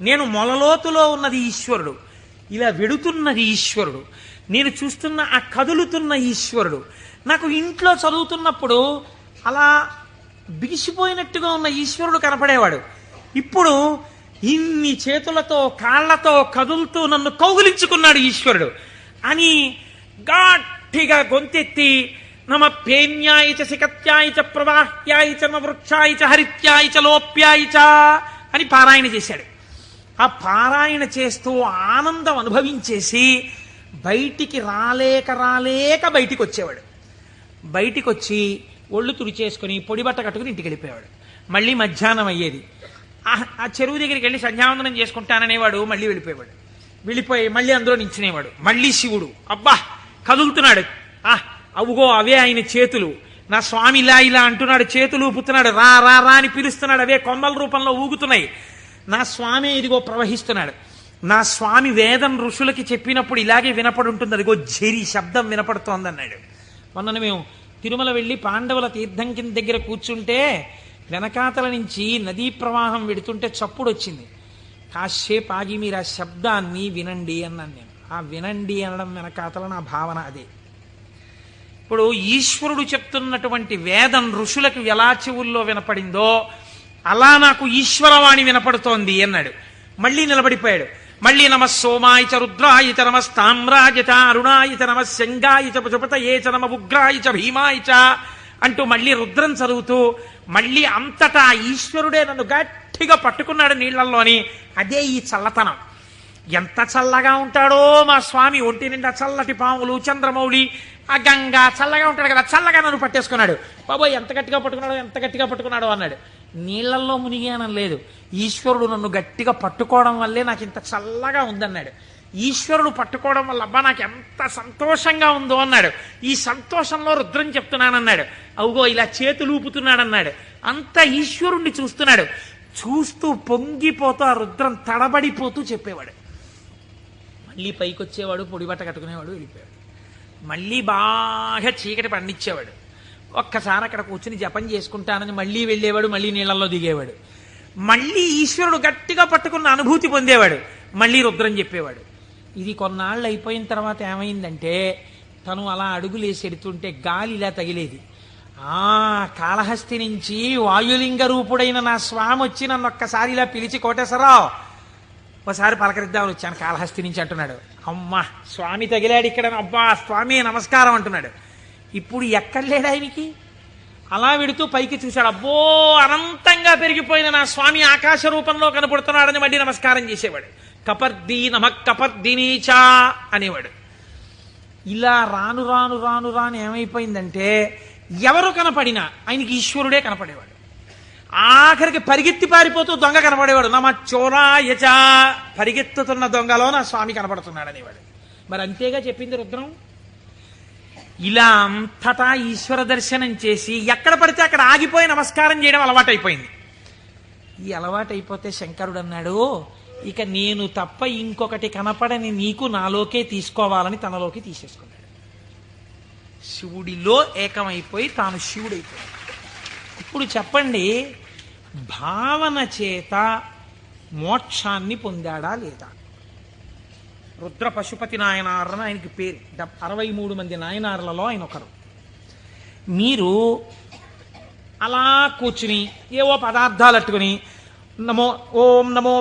నేను మొలలోతులో ఉన్నది ఈశ్వరుడు, ఇలా వెడుతున్నది ఈశ్వరుడు, నేను చూస్తున్న ఆ కదులుతున్న ఈశ్వరుడు. నాకు ఇంట్లో చదువుతున్నప్పుడు అలా బిగిసిపోయినట్టుగా ఉన్న ఈశ్వరుడు కనపడేవాడు. ఇప్పుడు ఇన్ని చేతులతో కాళ్లతో కదులుతూ నన్ను కౌగిలించుకున్నాడు ఈశ్వరుడు అని గట్టిగా గొంతెత్తి నమ పేన్యాయ చ శిఖత్యాయ చ ప్రవాహ్యాయ చ వృక్షాయ చ హరిత్యాయ చ లోప్యాయ చ అని పారాయణ చేశాడు. ఆ పారాయణ చేస్తూ ఆనందం అనుభవించేసి బయటికి రాలేక బయటికి వచ్చేవాడు. బయటికి వచ్చి ఒళ్ళు తుడిచేసుకుని పొడిబట్ట కట్టుకుని ఇంటికి వెళ్ళిపోయేవాడు. మళ్ళీ మధ్యాహ్నం అయ్యేది. ఆ చెరువు దగ్గరికి వెళ్ళి సంధ్యావందనం చేసుకుంటాననేవాడు. మళ్ళీ వెళ్ళిపోయి మళ్ళీ అందులో నించునేవాడు. మళ్ళీ శివుడు అబ్బా కదులుతున్నాడు. అవుగో అవే ఆయన చేతులు, నా స్వామి ఇలా ఇలా అంటున్నాడు, చేతులు ఊపుతున్నాడు, రా రా రా అని పిలుస్తున్నాడు, అవే కొమ్మల రూపంలో ఊగుతున్నాయి. నా స్వామి ఇదిగో ప్రవహిస్తున్నాడు. నా స్వామి వేదం ఋషులకి చెప్పినప్పుడు ఇలాగే వినపడి ఉంటుంది, అదిగో ఝరి శబ్దం వినపడుతోందన్నాడు. మొన్న మేము తిరుమల వెళ్ళి పాండవుల తీర్థం కింద దగ్గర కూర్చుంటే వెనకాతల నుంచి నదీ ప్రవాహం వెడుతుంటే చప్పుడు వచ్చింది. కాసేపు ఆగి మీరు ఆ శబ్దాన్ని వినండి అన్నాను నేను. ఆ వినండి అనడం వెనకాతల నా భావన అదే. ఇప్పుడు ఈశ్వరుడు చెప్తున్నటువంటి వేదం ఋషులకు ఎలా చెవుల్లో వినపడిందో అలా నాకు ఈశ్వరవాణి వినపడుతోంది అన్నాడు. మళ్ళీ నిలబడిపోయాడు. మళ్ళీ నమ సోమాయ చ రుద్రాయ చ నమస్తామ్రాయ చ అరుణాయ చ నమ శంగాయ చ పశుపతయే చ నమ ఉగ్రాయ చ భీమాయ చ అంటూ మళ్ళీ రుద్రం చదువుతూ మళ్ళీ అంతటా ఈశ్వరుడే నన్ను గట్టిగా పట్టుకున్నాడు నీళ్లలోని. అదే ఈ చల్లతనం. ఎంత చల్లగా ఉంటాడో మా స్వామి. ఒంటి నిండా చల్లటి పాములు, చంద్రమౌళి, ఆ గంగా చల్లగా ఉంటాడు కదా, చల్లగా నన్ను పట్టేసుకున్నాడు. బాబోయ్ ఎంత గట్టిగా పట్టుకున్నాడో అన్నాడు. నీళ్లల్లో మునిగానం లేదు, ఈశ్వరుడు నన్ను గట్టిగా పట్టుకోవడం వల్లే నాకు ఇంత చల్లగా ఉందన్నాడు. ఈశ్వరుడు పట్టుకోవడం వల్ల అబ్బా నాకు ఎంత సంతోషంగా ఉందో అన్నాడు. ఈ సంతోషంలో రుద్రం చెప్తున్నానన్నాడు. అవుగో ఇలా చేతులు ఊపుతున్నాడన్నాడు. అంత ఈశ్వరుణ్ణి చూస్తున్నాడు. చూస్తూ పొంగిపోతూ ఆ రుద్రం తడబడిపోతూ చెప్పేవాడు. మళ్ళీ పైకి వచ్చేవాడు, పొడిబట్ట కట్టుకునేవాడు, వెళ్ళిపోయాడు. మళ్ళీ బాగా చీకటి పండించేవాడు. ఒక్కసారి అక్కడ కూర్చుని జపం చేసుకుంటానని మళ్ళీ వెళ్ళేవాడు, మళ్ళీ నీళ్లలో దిగేవాడు. మళ్ళీ ఈశ్వరుడు గట్టిగా పట్టుకున్న అనుభూతి పొందేవాడు. మళ్ళీ రుద్రం చెప్పేవాడు. ఇది కొన్నాళ్ళు అయిపోయిన తర్వాత ఏమైందంటే తను అలా అడుగులేసి ఎడుతుంటే గాలి ఇలా తగిలేది. కాళహస్తి నుంచి వాయులింగ రూపుడైన నా స్వామి వచ్చి నన్ను ఒక్కసారి ఇలా పిలిచి కోటేశ్వరరావు ఒకసారి పలకరిద్దామని వచ్చాను కాళహస్తి నుంచి అంటున్నాడు. అమ్మా స్వామి తగిలాడు ఇక్కడ, అబ్బా స్వామి నమస్కారం అంటున్నాడు. ఇప్పుడు ఎక్కడ లేడు ఆయనకి. అలా వెడుతూ పైకి చూశాడు, అబ్బో అనంతంగా పెరిగిపోయిన నా స్వామి ఆకాశ రూపంలో కనపడుతున్నాడని మళ్ళీ నమస్కారం చేసేవాడు. కపర్దీ నమ కపర్దినీచా అనేవాడు. ఇలా రాను రాను రాను రాను ఏమైపోయిందంటే ఎవరు కనపడినా ఆయనకి ఈశ్వరుడే కనపడేవాడు. ఆఖరికి పరిగెత్తి పారిపోతూ దొంగ కనపడేవాడు. నమ చోరాయచ, పరిగెత్తుతున్న దొంగలో నా స్వామి కనపడుతున్నాడు అనేవాడు. మరి అంతేగా చెప్పింది రుద్రం. ఇలా అంతటా ఈశ్వర దర్శనం చేసి ఎక్కడ పడితే అక్కడ ఆగిపోయి నమస్కారం చేయడం అలవాటైపోయింది. ఈ అలవాటైపోతే శంకరుడు అన్నాడు, ఇక నేను తప్ప ఇంకొకటి కనపడని నీకు నాలోకే తీసుకోవాలని తనలోకి తీసేసుకున్నాడు. శివుడిలో ఏకమైపోయి తాను శివుడైపోయాడు. ఇప్పుడు చెప్పండి, భావన చేత మోక్షాన్ని పొందాడా లేదా? రుద్ర పశుపతి నాయనారని ఆయనకి పేరు. 63 మంది నాయనార్లలో ఆయన ఒకరు. మీరు అలా కూర్చుని ఏవో పదార్థాలు అట్టుకుని నమో ఓం నమో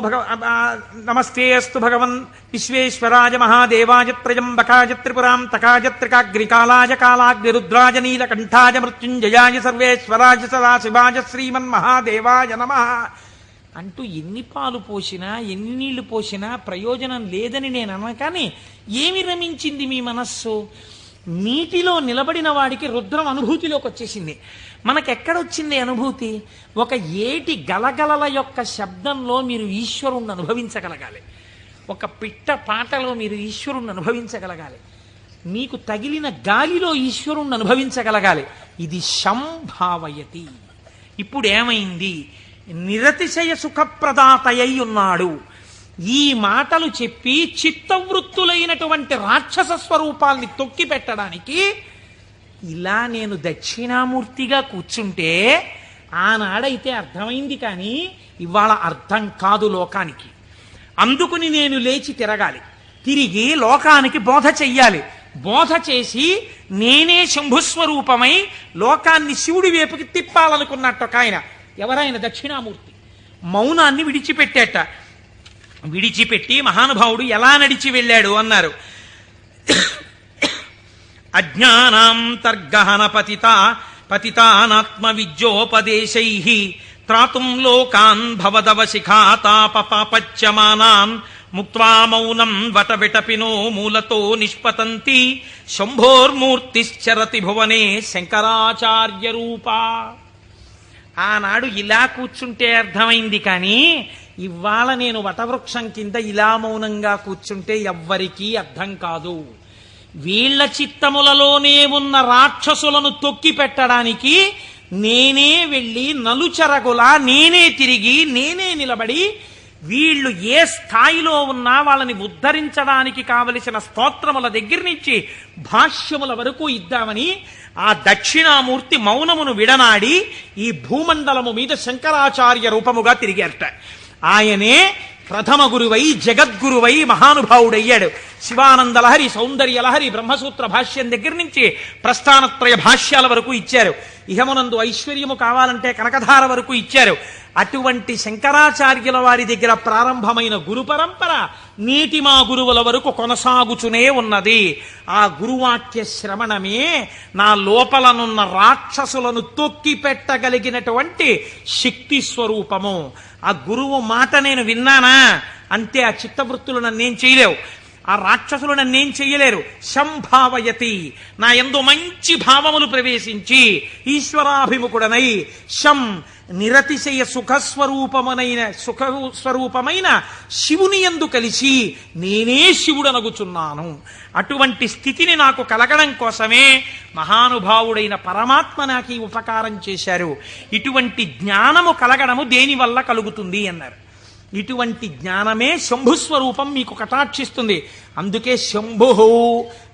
నమస్తే అస్తు భగవన్ విశ్వేశ్వరాయ మహాదేవాయ త్రయంబకాయ త్రిపురాం తకాయ త్రికాగ్రికాలాయ కాలాగ్ని రుద్రాయ నీలకంఠాయ మృత్యుంజయాయ సర్వేశ్వరాయ సదాశివాయ శ్రీమన్ మహాదేవాయ నమః అంటూ ఎన్ని పాలు పోసినా ఎన్ని నీళ్లు పోసినా ప్రయోజనం లేదని నేను అన్నా. కానీ ఏమి రమించింది మీ మనస్సు? నీటిలో నిలబడిన వాడికి రుద్రం అనుభూతిలోకి వచ్చేసింది. మనకెక్కడొచ్చింది అనుభూతి? ఒక ఏటి గలగలల యొక్క శబ్దంలో మీరు ఈశ్వరుణ్ణి అనుభవించగలగాలి. ఒక పిట్ట పాటలో మీరు ఈశ్వరుణ్ణి అనుభవించగలగాలి. మీకు తగిలిన గాలిలో ఈశ్వరుణ్ణి అనుభవించగలగాలి. ఇది సంభావయతి. ఇప్పుడు ఏమైంది? నిరతిశయ సుఖప్రదాతయ్యి ఉన్నాడు. ఈ మాటలు చెప్పి చిత్తవృత్తులైనటువంటి రాక్షస స్వరూపాల్ని తొక్కి పెట్టడానికి ఇలా నేను దక్షిణామూర్తిగా కూర్చుంటే ఆనాడైతే అర్థమైంది, కానీ ఇవాళ అర్థం కాదు లోకానికి. అందుకుని నేను లేచి తిరగాలి, తిరిగి లోకానికి బోధ చెయ్యాలి. బోధ చేసి నేనే శంభుస్వరూపమై లోకాన్ని శివుడి వైపుకి తిప్పాలనుకున్నట్టు ఒక ఆయన. ఎవరైన? దక్షిణామూర్తి. మౌనాన్ని విడిచిపెట్టేట. విడిచిపెట్టి మహానుభావుడు ఎలా నడిచి వెళ్ళాడు అన్నారు. అజ్ఞానాంతర్గహన పతితానాత్మ విద్యోపదేశైః త్రాతుం లోకాన్ భవదవశిఖాతాపపాపచ్యమానాన్ ముక్త్వా మౌనం వటవిటపినో మూలతో నిష్పతంతి శంభోర్మూర్తిశ్చరతి భువనే శంకరాచార్య రూపా. ఆనాడు ఇలా కూర్చుంటే అర్థమైంది, కానీ ఇవాళ నేను వటవృక్షం కింద ఇలా మౌనంగా కూర్చుంటే ఎవ్వరికీ అర్థం కాదు. వీళ్ల చిత్తములలోనే ఉన్న రాక్షసులను తొక్కి పెట్టడానికి నేనే వెళ్ళి నలుచెరగులా నేనే తిరిగి నేనే నిలబడి వీళ్ళు ఏ స్థాయిలో ఉన్నా వాళ్ళని ఉద్ధరించడానికి కావలసిన స్తోత్రముల దగ్గర నుంచి భాష్యముల వరకు ఇద్దామని ఆ దక్షిణామూర్తి మౌనమును విడనాడి ఈ భూమండలము మీద శంకరాచార్య రూపముగా తిరిగారట. ఆయనే ప్రథమ గురువై జగద్గురువై మహానుభావుడయ్యాడు. శివానందలహరి, సౌందర్యలహరి, బ్రహ్మసూత్ర భాష్యం దగ్గర నుంచి ప్రస్థానత్రయ భాష్యాల వరకు ఇచ్చారు. ఇహమునందు ఐశ్వర్యము కావాలంటే కనకధార వరకు ఇచ్చారు. అటువంటి శంకరాచార్యుల వారి దగ్గర ప్రారంభమైన గురు పరంపర నేటి మా గురువుల వరకు కొనసాగుచునే ఉన్నది. ఆ గురువాక్య శ్రవణమే నా లోపలనున్న రాక్షసులను తొక్కి పెట్టగలిగినటువంటి శక్తి స్వరూపము. ఆ గురువు మాట నేను విన్నానా అంతే. ఆ చిత్తవృత్తులు నన్నేం చేయలేవు, ఆ రాక్షసులు నన్నేం చెయ్యలేరు. సంభావయతి, నా యందు మంచి భావములు ప్రవేశించి ఈశ్వరాభిముఖుడనై శం నిరతిశయ సుఖస్వరూపమైన శివుని యందు కలిసి నేనే శివుడనగుచున్నాను. అటువంటి స్థితిని నాకు కలగడం కోసమే మహానుభావుడైన పరమాత్మ నాకు ఈ ఉపకారం చేశారు. ఇటువంటి జ్ఞానము కలగడము దేనివల్ల కలుగుతుంది అన్నారు. ఇటువంటి జ్ఞానమే శంభుస్వరూపం మీకు కటాక్షిస్తుంది. అందుకే శంభు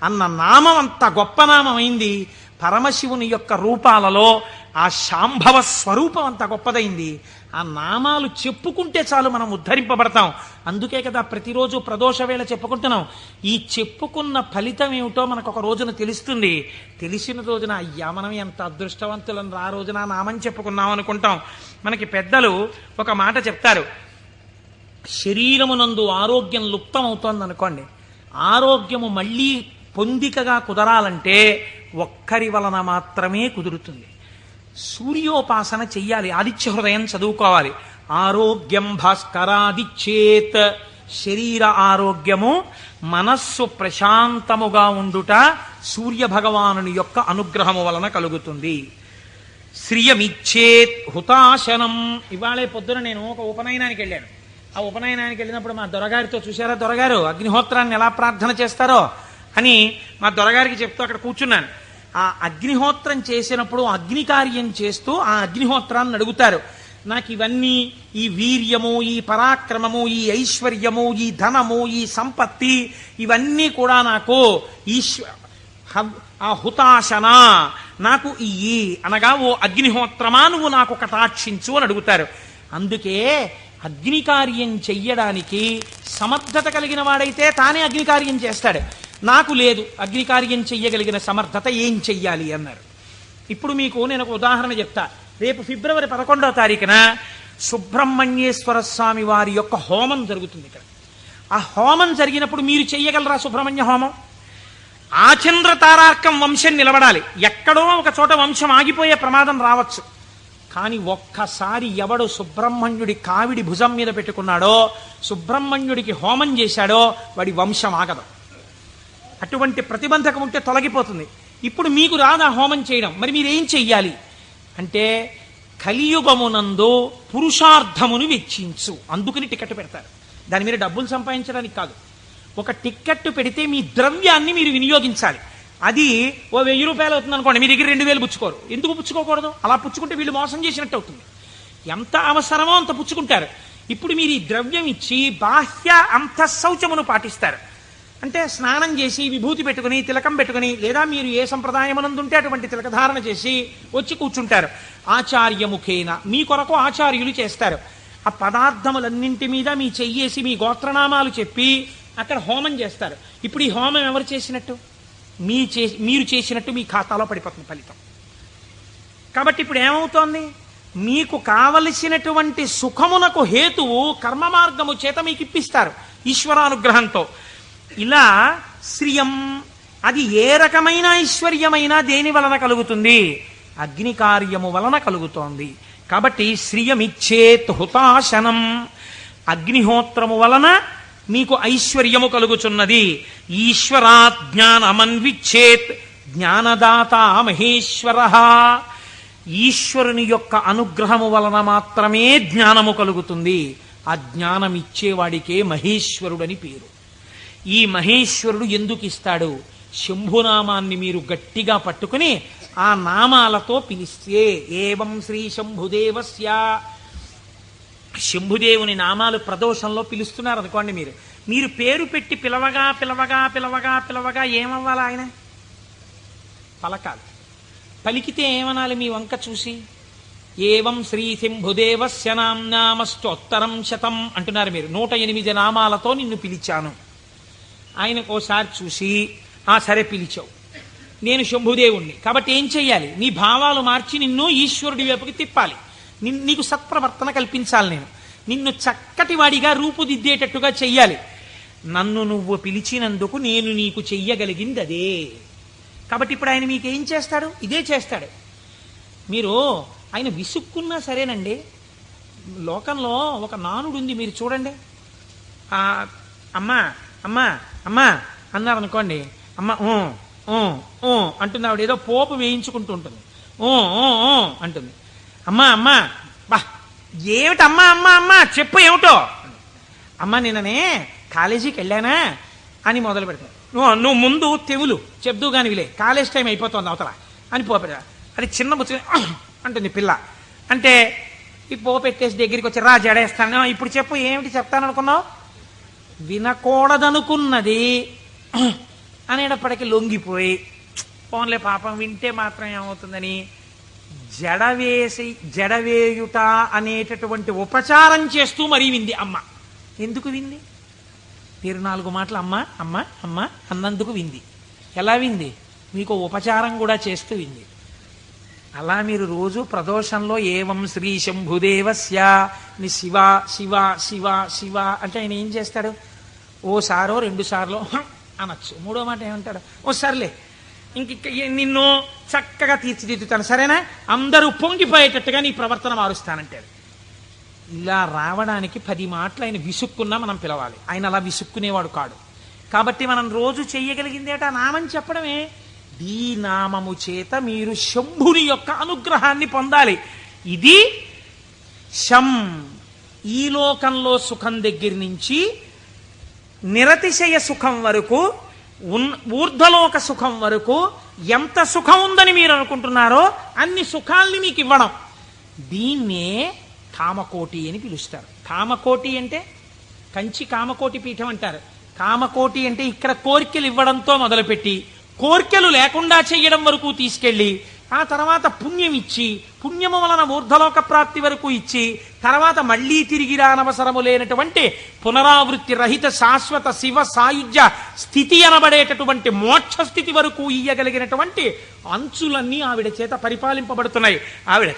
అన్న నామం అంత గొప్ప నామమైంది. పరమశివుని యొక్క రూపాలలో ఆ శాంభవ స్వరూపం అంత గొప్పదైంది. ఆ నామాలు చెప్పుకుంటే చాలు మనం ఉద్ధరింపబడతాం. అందుకే కదా ప్రతిరోజు ప్రదోష వేళ చెప్పుకుంటున్నాం. ఈ చెప్పుకున్న ఫలితం ఏమిటో మనకు ఒక రోజున తెలుస్తుంది. తెలిసిన రోజున అయ్యా మనం ఎంత అదృష్టవంతులను ఆ రోజున నామని చెప్పుకున్నాం అనుకుంటాం. మనకి పెద్దలు ఒక మాట చెప్తారు, శరీరమునందు ఆరోగ్యం లుప్తమవుతోంది అనుకోండి, ఆరోగ్యము మళ్ళీ పొందికగా కుదరాలంటే ఒక్కరి వలన మాత్రమే కుదురుతుంది. సూర్యోపాసన చెయ్యాలి, ఆదిత్య హృదయం చదువుకోవాలి. ఆరోగ్యం భాస్కరాదిచ్చేత్, శరీర ఆరోగ్యము మనస్సు ప్రశాంతముగా ఉండుట సూర్య భగవానుని యొక్క అనుగ్రహము వలన కలుగుతుంది. శ్రియమిచ్చేత్ హుతాశనం. ఇవాళే పొద్దున నేను ఒక ఉపనయనానికి వెళ్ళాను. ఆ ఉపనయనానికి వెళ్ళినప్పుడు మా దొరగారితో, చూశారా దొరగారు అగ్నిహోత్రాన్ని ఎలా ప్రార్థన చేస్తారో అని మా దొరగారికి చెప్తూ అక్కడ కూర్చున్నాను. ఆ అగ్నిహోత్రం చేసినప్పుడు అగ్ని కార్యం చేస్తూ ఆ అగ్నిహోత్రాన్ని అడుగుతారు, నాకు ఇవన్నీ, ఈ వీర్యము, ఈ పరాక్రమము, ఈ ఐశ్వర్యము, ఈ ధనము, ఈ సంపత్తి, ఇవన్నీ కూడా నాకు ఆ హుతాశన నాకు ఇయ్యి అనగా, ఓ అగ్నిహోత్రమా నువ్వు నాకు కటాక్షించు అని అడుగుతారు. అందుకే అగ్ని కార్యం చెయ్యడానికి సమర్థత కలిగిన వాడైతే తానే అగ్ని కార్యం చేస్తాడు. నాకు లేదు అగ్ని కార్యం చెయ్యగలిగిన సమర్థత, ఏం చెయ్యాలి అన్నారు. ఇప్పుడు మీకు నేను ఒక ఉదాహరణ చెప్తా. రేపు ఫిబ్రవరి 11వ తారీఖున సుబ్రహ్మణ్యేశ్వర స్వామి వారి యొక్క హోమం జరుగుతుంది ఇక్కడ. ఆ హోమం జరిగినప్పుడు మీరు చెయ్యగలరా సుబ్రహ్మణ్య హోమం? ఆచంద్ర తారార్కం వంశం నిలబడాలి. ఎక్కడో ఒక చోట వంశం ఆగిపోయే ప్రమాదం రావచ్చు. కానీ ఒక్కసారి ఎవడు సుబ్రహ్మణ్యుడి కావిడి భుజం మీద పెట్టుకున్నాడో, సుబ్రహ్మణ్యుడికి హోమం చేశాడో, వాడి వంశం ఆగదు. అటువంటి ప్రతిబంధకం ఉంటే తొలగిపోతుంది. ఇప్పుడు మీకు రాదా హోమం చేయడం, మరి మీరేం చెయ్యాలి అంటే, కలియుగమునందు పురుషార్థమును వెచ్చించు. అందుకని టికెట్ పెడతారు. దాని మీద డబ్బులు సంపాదించడానికి కాదు. ఒక టిక్కెట్ పెడితే మీ ద్రవ్యాన్ని మీరు వినియోగించాలి. అది ఓ 1000 రూపాయలు అవుతుంది అనుకోండి, మీ దగ్గర 2000 పుచ్చుకోరు. ఎందుకు పుచ్చుకోకూడదు? అలా పుచ్చుకుంటే వీళ్ళు మోసం చేసినట్టు అవుతుంది. ఎంత అవసరమో అంత పుచ్చుకుంటారు. ఇప్పుడు మీరు ఈ ద్రవ్యం ఇచ్చి బాహ్య అంతఃశౌచమును పాటిస్తారు. అంటే స్నానం చేసి విభూతి పెట్టుకుని తిలకం పెట్టుకుని, లేదా మీరు ఏ సంప్రదాయమునందుంటే అటువంటి తిలకధారణ చేసి వచ్చి కూర్చుంటారు. ఆచార్యముఖేన మీ కొరకు ఆచార్యులు చేస్తారు. ఆ పదార్థములన్నింటి మీద మీ చెయ్యేసి మీ గోత్రనామాలు చెప్పి అక్కడ హోమం చేస్తారు. ఇప్పుడు ఈ హోమం ఎవరు చేసినట్టు? మీరు చేసినట్టు మీ ఖాతాలో పడిపోతుంది ఫలితం. కాబట్టి ఇప్పుడు ఏమవుతోంది? మీకు కావలసినటువంటి సుఖమునకు హేతువు కర్మ మార్గము చేత మీకు ఇప్పిస్తారు ఈశ్వరానుగ్రహంతో. ఇలా శ్రియం, అది ఏ రకమైన ఐశ్వర్యమైనా దేని వలన కలుగుతుంది? అగ్ని కార్యము వలన కలుగుతోంది. కాబట్టి శ్రియమిచ్చేత్ హుతాశనం, అగ్నిహోత్రము వలన మీకు ఐశ్వర్యము కలుగుచున్నది. ఈశ్వరాత్ జ్ఞానమన్విచ్చేత్, జ్ఞానదాత మహేశ్వర. ఈశ్వరుని యొక్క అనుగ్రహము వలన మాత్రమే జ్ఞానము కలుగుతుంది. ఆ జ్ఞానం ఇచ్చేవాడికే మహేశ్వరుడని పేరు. ఈ మహేశ్వరుడు ఎందుకు ఇస్తాడు? శంభునామాన్ని మీరు గట్టిగా పట్టుకుని ఆ నామాలతో పిలిస్తే, ఏవం శ్రీ శంభుదేవస్య, శంభుదేవుని నామాలు ప్రదోషంలో పిలుస్తున్నారు అనుకోండి, మీరు పేరు పెట్టి పిలవగా పిలవగా పిలవగా పిలవగా ఏమవ్వాలి? ఆయన పలకాలి. పలికితే ఏమనాలి? మీ వంక చూసి ఏవం శ్రీ శంభుదేవస్య నామ్నామస్తోత్తరం శతం అంటున్నారు మీరు. 108 నామాలతో నిన్ను పిలిచాను. ఆయనకు ఓసారి చూసి, సరే పిలిచావు, నేను శంభుదేవుణ్ణి కాబట్టి ఏం చెయ్యాలి? నీ భావాలు మార్చి నిన్ను ఈశ్వరుడి వైపుకి తిప్పాలి. నీకు సత్ప్రవర్తన కల్పించాలి. నేను నిన్ను చక్కటి వాడిగా రూపుదిద్దేటట్టుగా చెయ్యాలి. నన్ను నువ్వు పిలిచినందుకు నేను నీకు చెయ్యగలిగింది అదే. కాబట్టి ఇప్పుడు ఆయన మీకేం చేస్తాడు? ఇదే చేస్తాడు. మీరు ఆయన విసుక్కున్నా సరేనండి, లోకంలో ఒక నానుడు ఉంది, మీరు చూడండి. అమ్మా అమ్మా అమ్మా అన్నారు అనుకోండి, అమ్మ అంటుంది. ఆవిడ ఏదో పోపు వేయించుకుంటూ ఉంటుంది, అంటుంది. అమ్మా అమ్మా, బా ఏమిటి అమ్మా అమ్మా అమ్మా చెప్పు ఏమిటో. అమ్మ నిన్ననే కాలేజీకి వెళ్ళానా అని మొదలు పెడతాను. నువ్వు ముందు తెవులు చెప్దు కాని విలే, కాలేజ్ టైం అయిపోతుంది అవతల అని పోపెడతా. అది చిన్న బుచ్చుని అంటుంది పిల్ల. అంటే ఈ పోపెట్టేసి దగ్గరికి వచ్చి రా జడేస్తాను, ఇప్పుడు చెప్పు ఏమిటి చెప్తాను అనుకున్నావు? వినకూడదనుకున్నది అనేటప్పటికీ లొంగిపోయి, పోన్లే పాపం వింటే మాత్రం ఏమవుతుందని జడవేయుట అనేటటువంటి ఉపచారం చేస్తూ మరీ వింది అమ్మ. ఎందుకు వింది? 4 మాటలు అమ్మ అమ్మ అమ్మ అన్నందుకు వింది. ఎలా వింది? మీకు ఉపచారం కూడా చేస్తూ వింది. అలా మీరు రోజు ప్రదోషంలో ఏవం శ్రీ శంభుదేవస్య ని శివ శివ శివ శివ అంటే ఆయన ఏం చేస్తాడు? ఓసారో 2 సార్లు అనొచ్చు, 3వ మాట ఏమంటాడు? ఓ సర్లే ఇంక నిన్ను చక్కగా తీర్చిదిద్దుతాను, సరేనా, అందరూ పొంగిపోయేటట్టుగా నీ ప్రవర్తన మారుస్తానంటాడు. ఇలా రావడానికి 10 మాటలు ఆయన విసుక్కున్నా మనం పిలవాలి. ఆయన అలా విసుక్కునేవాడు కాడు. కాబట్టి మనం రోజు చెయ్యగలిగిందేట నామం చెప్పడమే. ఈ నామము చేత మీరు శంభుని యొక్క అనుగ్రహాన్ని పొందాలి. ఇది శం, ఈ లోకంలో సుఖం దగ్గర నుంచి నిరతిశయ సుఖం వరకు, ఊర్ధ్వలోక సుఖం వరకు ఎంత సుఖం ఉందని మీరు అనుకుంటున్నారో అన్ని సుఖాల్ని మీకు ఇవ్వడం. దీన్నే కామకోటి అని పిలుస్తారు. కామకోటి అంటే కంచి కామకోటి పీఠం అంటారు. కామకోటి అంటే ఇక్కడ కోరికలు ఇవ్వడంతో మొదలుపెట్టి కోరికలు లేకుండా చేయడం వరకు తీసుకెళ్ళి ఆ తర్వాత పుణ్యం ఇచ్చి పుణ్యము వలన ఊర్ధ్వలోక ప్రాప్తి వరకు ఇచ్చి తర్వాత మళ్లీ తిరిగి రానవసరము లేనటువంటి పునరావృత్తి రహిత శాశ్వత శివ సాయుధ్య స్థితి అనబడేటటువంటి మోక్ష స్థితి వరకు ఇయ్యగలిగినటువంటి అంచులన్నీ ఆవిడ చేత పరిపాలింపబడుతున్నాయి. ఆవిడ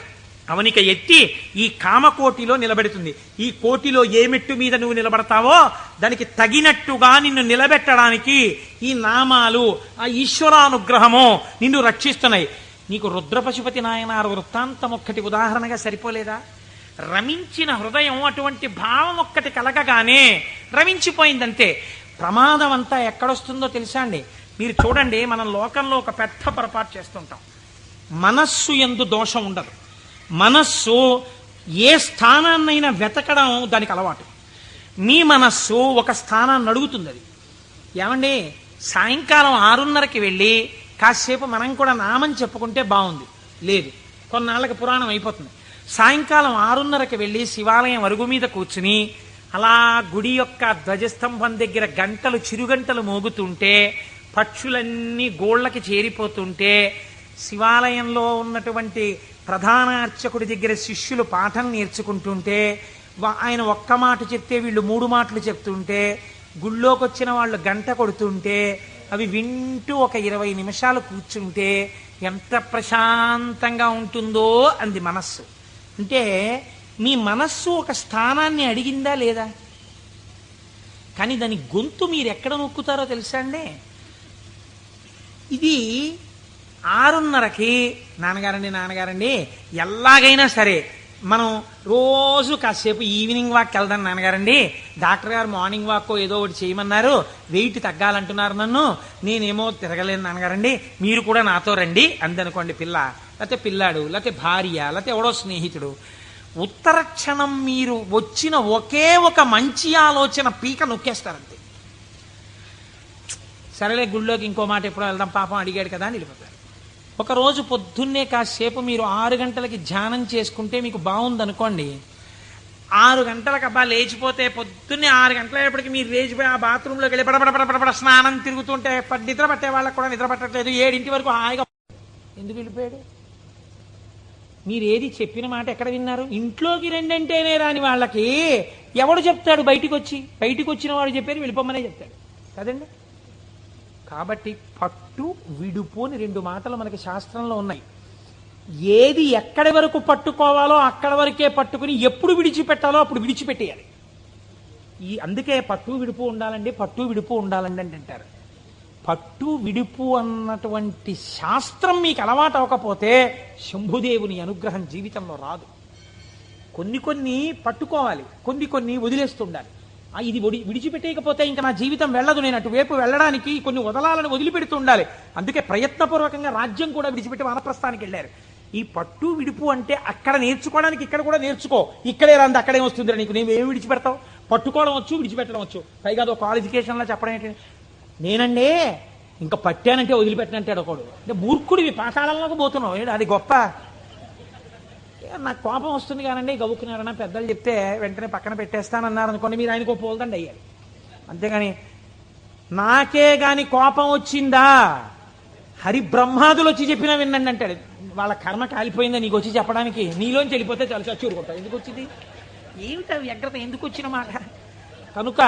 అవనిక ఎత్తి ఈ కామకోటిలో నిలబెడుతుంది. ఈ కోటిలో ఏ మెట్టు మీద నువ్వు నిలబడతావో దానికి తగినట్టుగా నిన్ను నిలబెట్టడానికి ఈ నామాలు, ఆ ఈశ్వరానుగ్రహము నిన్ను రక్షిస్తున్నాయి. నీకు రుద్రపశుపతి నాయనారు వృత్తాంతం ఒక్కటి ఉదాహరణగా సరిపోలేదా? రమించిన హృదయం అటువంటి భావం ఒక్కటి కలగగానే రమించిపోయిందంతే. ప్రమాదం అంతా ఎక్కడొస్తుందో తెలుసా అండి? మీరు చూడండి, మనం లోకంలో ఒక పెద్ద పొరపాటు చేస్తుంటాం. మనస్సు యందు దోషం ఉండదు. మనస్సు ఏ స్థానాన్నైనా వెతకడం దానికి అలవాటు. మీ మనస్సు ఒక స్థానాన్ని అడుగుతుంది. అది ఏమండి, సాయంకాలం 6:30కి వెళ్ళి కాసేపు మనం కూడా నామం చెప్పుకుంటే బాగుంది. లేదు, కొన్నాళ్ళకి పురాణం అయిపోతుంది. సాయంకాలం 6:30కి వెళ్ళి శివాలయం అరుగు మీద కూర్చుని అలా గుడి యొక్క ధ్వజస్తంభం దగ్గర గంటలు చిరుగంటలు మోగుతుంటే, పక్షులన్నీ గోళ్ళకి చేరిపోతుంటే, శివాలయంలో ఉన్నటువంటి ప్రధాన అర్చకుడి దగ్గర శిష్యులు పాఠం నేర్చుకుంటుంటే, ఆయన ఒక్క మాట చెప్తే వీళ్ళు 3 మాటలు చెప్తుంటే, గుళ్ళోకి వచ్చిన వాళ్ళు గంట కొడుతుంటే అవి వింటూ ఒక 20 నిమిషాలు కూర్చుంటే ఎంత ప్రశాంతంగా ఉంటుందో అంది మనస్సు. అంటే మీ మనస్సు ఒక స్థానాన్ని అడిగిందా లేదా? కానీ దాని గొంతు మీరు ఎక్కడ నొక్కుతారో తెలుసా అండి? ఇది 6:30కి నాన్నగారండి ఎలాగైనా సరే మనం రోజు కాసేపు ఈవినింగ్ వాక్ వెళ్దాం నాన్నగారండి, డాక్టర్ గారు మార్నింగ్ వాక్ ఏదో ఒకటి చేయమన్నారు, వెయిట్ తగ్గాలంటున్నారు నన్ను, నేనేమో తిరగలేను నాన్నగారండి, మీరు కూడా నాతో రండి అందనుకోండి పిల్ల, లేకపోతే పిల్లాడు, లేకపోతే భార్య, లేకపోతే ఎవడో స్నేహితుడు. ఉత్తర క్షణం మీరు వచ్చిన ఒకే ఒక మంచి ఆలోచన పీక నొక్కేస్తారంతే. సరేలే గుళ్ళోకి ఇంకో మాట ఎప్పుడో వెళ్దాం, పాపం అడిగాడు కదా అని వెళ్ళిపోతారు. ఒకరోజు పొద్దున్నే కాసేపు మీరు 6 గంటలకి ధ్యానం చేసుకుంటే మీకు బాగుందనుకోండి, 6 గంటలకు అబ్బా లేచిపోతే పొద్దున్నే 6 గంటలప్పటికి మీరు లేచిపోయి ఆ బాత్రూంలోకి వెళ్ళి పడపడ స్నానం తిరుగుతుంటే నిద్ర పట్టే వాళ్ళకి కూడా నిద్ర పట్టట్లేదు, 7 వరకు హాయిగా. ఎందుకు వెళ్ళిపోయాడు? మీరు ఏది చెప్పిన మాట ఎక్కడ విన్నారు? ఇంట్లోకి రెండంటేనే రాని వాళ్ళకి ఎవడు చెప్తాడు? బయటికి వచ్చిన వాడు చెప్పారు వెళ్ళిపోమనే చెప్తాడు కదండి. కాబట్టి పట్టు విడుపు అని 2 మాటలు మనకి శాస్త్రంలో ఉన్నాయి. ఏది ఎక్కడి వరకు పట్టుకోవాలో అక్కడ వరకే పట్టుకుని ఎప్పుడు విడిచిపెట్టాలో అప్పుడు విడిచిపెట్టేయాలి. అందుకే పట్టు విడుపు ఉండాలండి అంటారు. పట్టు విడుపు అన్నటువంటి శాస్త్రం మీకు అలవాటు అవ్వకపోతే శంభుదేవుని అనుగ్రహం జీవితంలో రాదు. కొన్ని పట్టుకోవాలి, కొన్ని వదిలేస్తుండాలి. ఇది విడిచిపెట్టేయకపోతే ఇంకా నా జీవితం వెళ్ళదు, నేను అటువైపు వెళ్ళడానికి కొన్ని వదలాలను వదిలిపెడుతూ ఉండాలి. అందుకే ప్రయత్నపూర్వకంగా రాజ్యం కూడా విడిచిపెట్టి వానప్రస్థానికి వెళ్ళారు. ఈ పట్టు విడుపు అంటే అక్కడ నేర్చుకోవడానికి ఇక్కడ కూడా నేర్చుకో, ఇక్కడే రాంది అక్కడే వస్తుంది నీకు, నేను ఏమి విడిచిపెడతావు? పట్టుకోవడం వచ్చు, విడిచిపెట్టడం వచ్చు, పైగా అదో క్వాలిఫికేషన్లో చెప్పడం ఏంటి? నేనండి ఇంకా పట్టానంటే వదిలిపెట్టనంటాడు ఒకడు. అంటే మూర్ఖుడివి, పాతాళంలోకి పోతున్నావు, అది గొప్ప. నాకు కోపం వస్తుంది కానండి, గవ్వుకున్నారన్నా పెద్దలు చెప్తే వెంటనే పక్కన పెట్టేస్తానన్నారు అనుకోండి, మీరు ఆయనకు పోల్దండి అయ్యాలి. అంతేగాని నాకే గాని కోపం వచ్చిందా హరి బ్రహ్మాదులు వచ్చి చెప్పినా వినండి అంటాడు. వాళ్ళ కర్మ కాలిపోయిందా నీకు వచ్చి చెప్పడానికి? నీలోంచి వెళ్ళిపోతే చాలా చచ్చూరుకుంటావు. ఎందుకు వచ్చింది? ఏమిటా వ్యగ్రత? ఎందుకు వచ్చిన మాట? కనుక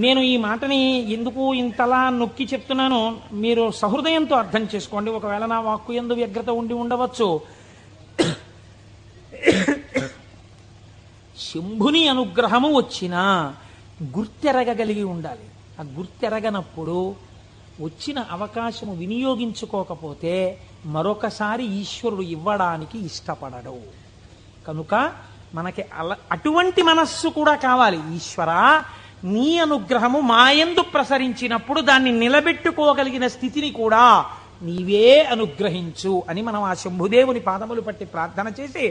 నేను ఈ మాటని ఎందుకు ఇంతలా నొక్కి చెప్తున్నానో మీరు సహృదయంతో అర్థం చేసుకోండి. ఒకవేళ నా వాక్కు యందు వ్యగ్రత ఉండి ఉండవచ్చు. శంభుని అనుగ్రహము వచ్చినా గుర్తెరగగలిగి ఉండాలి. ఆ గుర్తెరగనప్పుడు వచ్చిన అవకాశము వినియోగించుకోకపోతే మరొకసారి ఈశ్వరుడు ఇవ్వడానికి ఇష్టపడడు. కనుక మనకి అటువంటి మనస్సు కూడా కావాలి. ఈశ్వరా, నీ అనుగ్రహము మాయందు ప్రసరించినప్పుడు దాన్ని నిలబెట్టుకోగలిగిన స్థితిని కూడా నీవే అనుగ్రహించు అని మనం ఆ శంభుదేవుని పాదములు పట్టి ప్రార్థన చేసి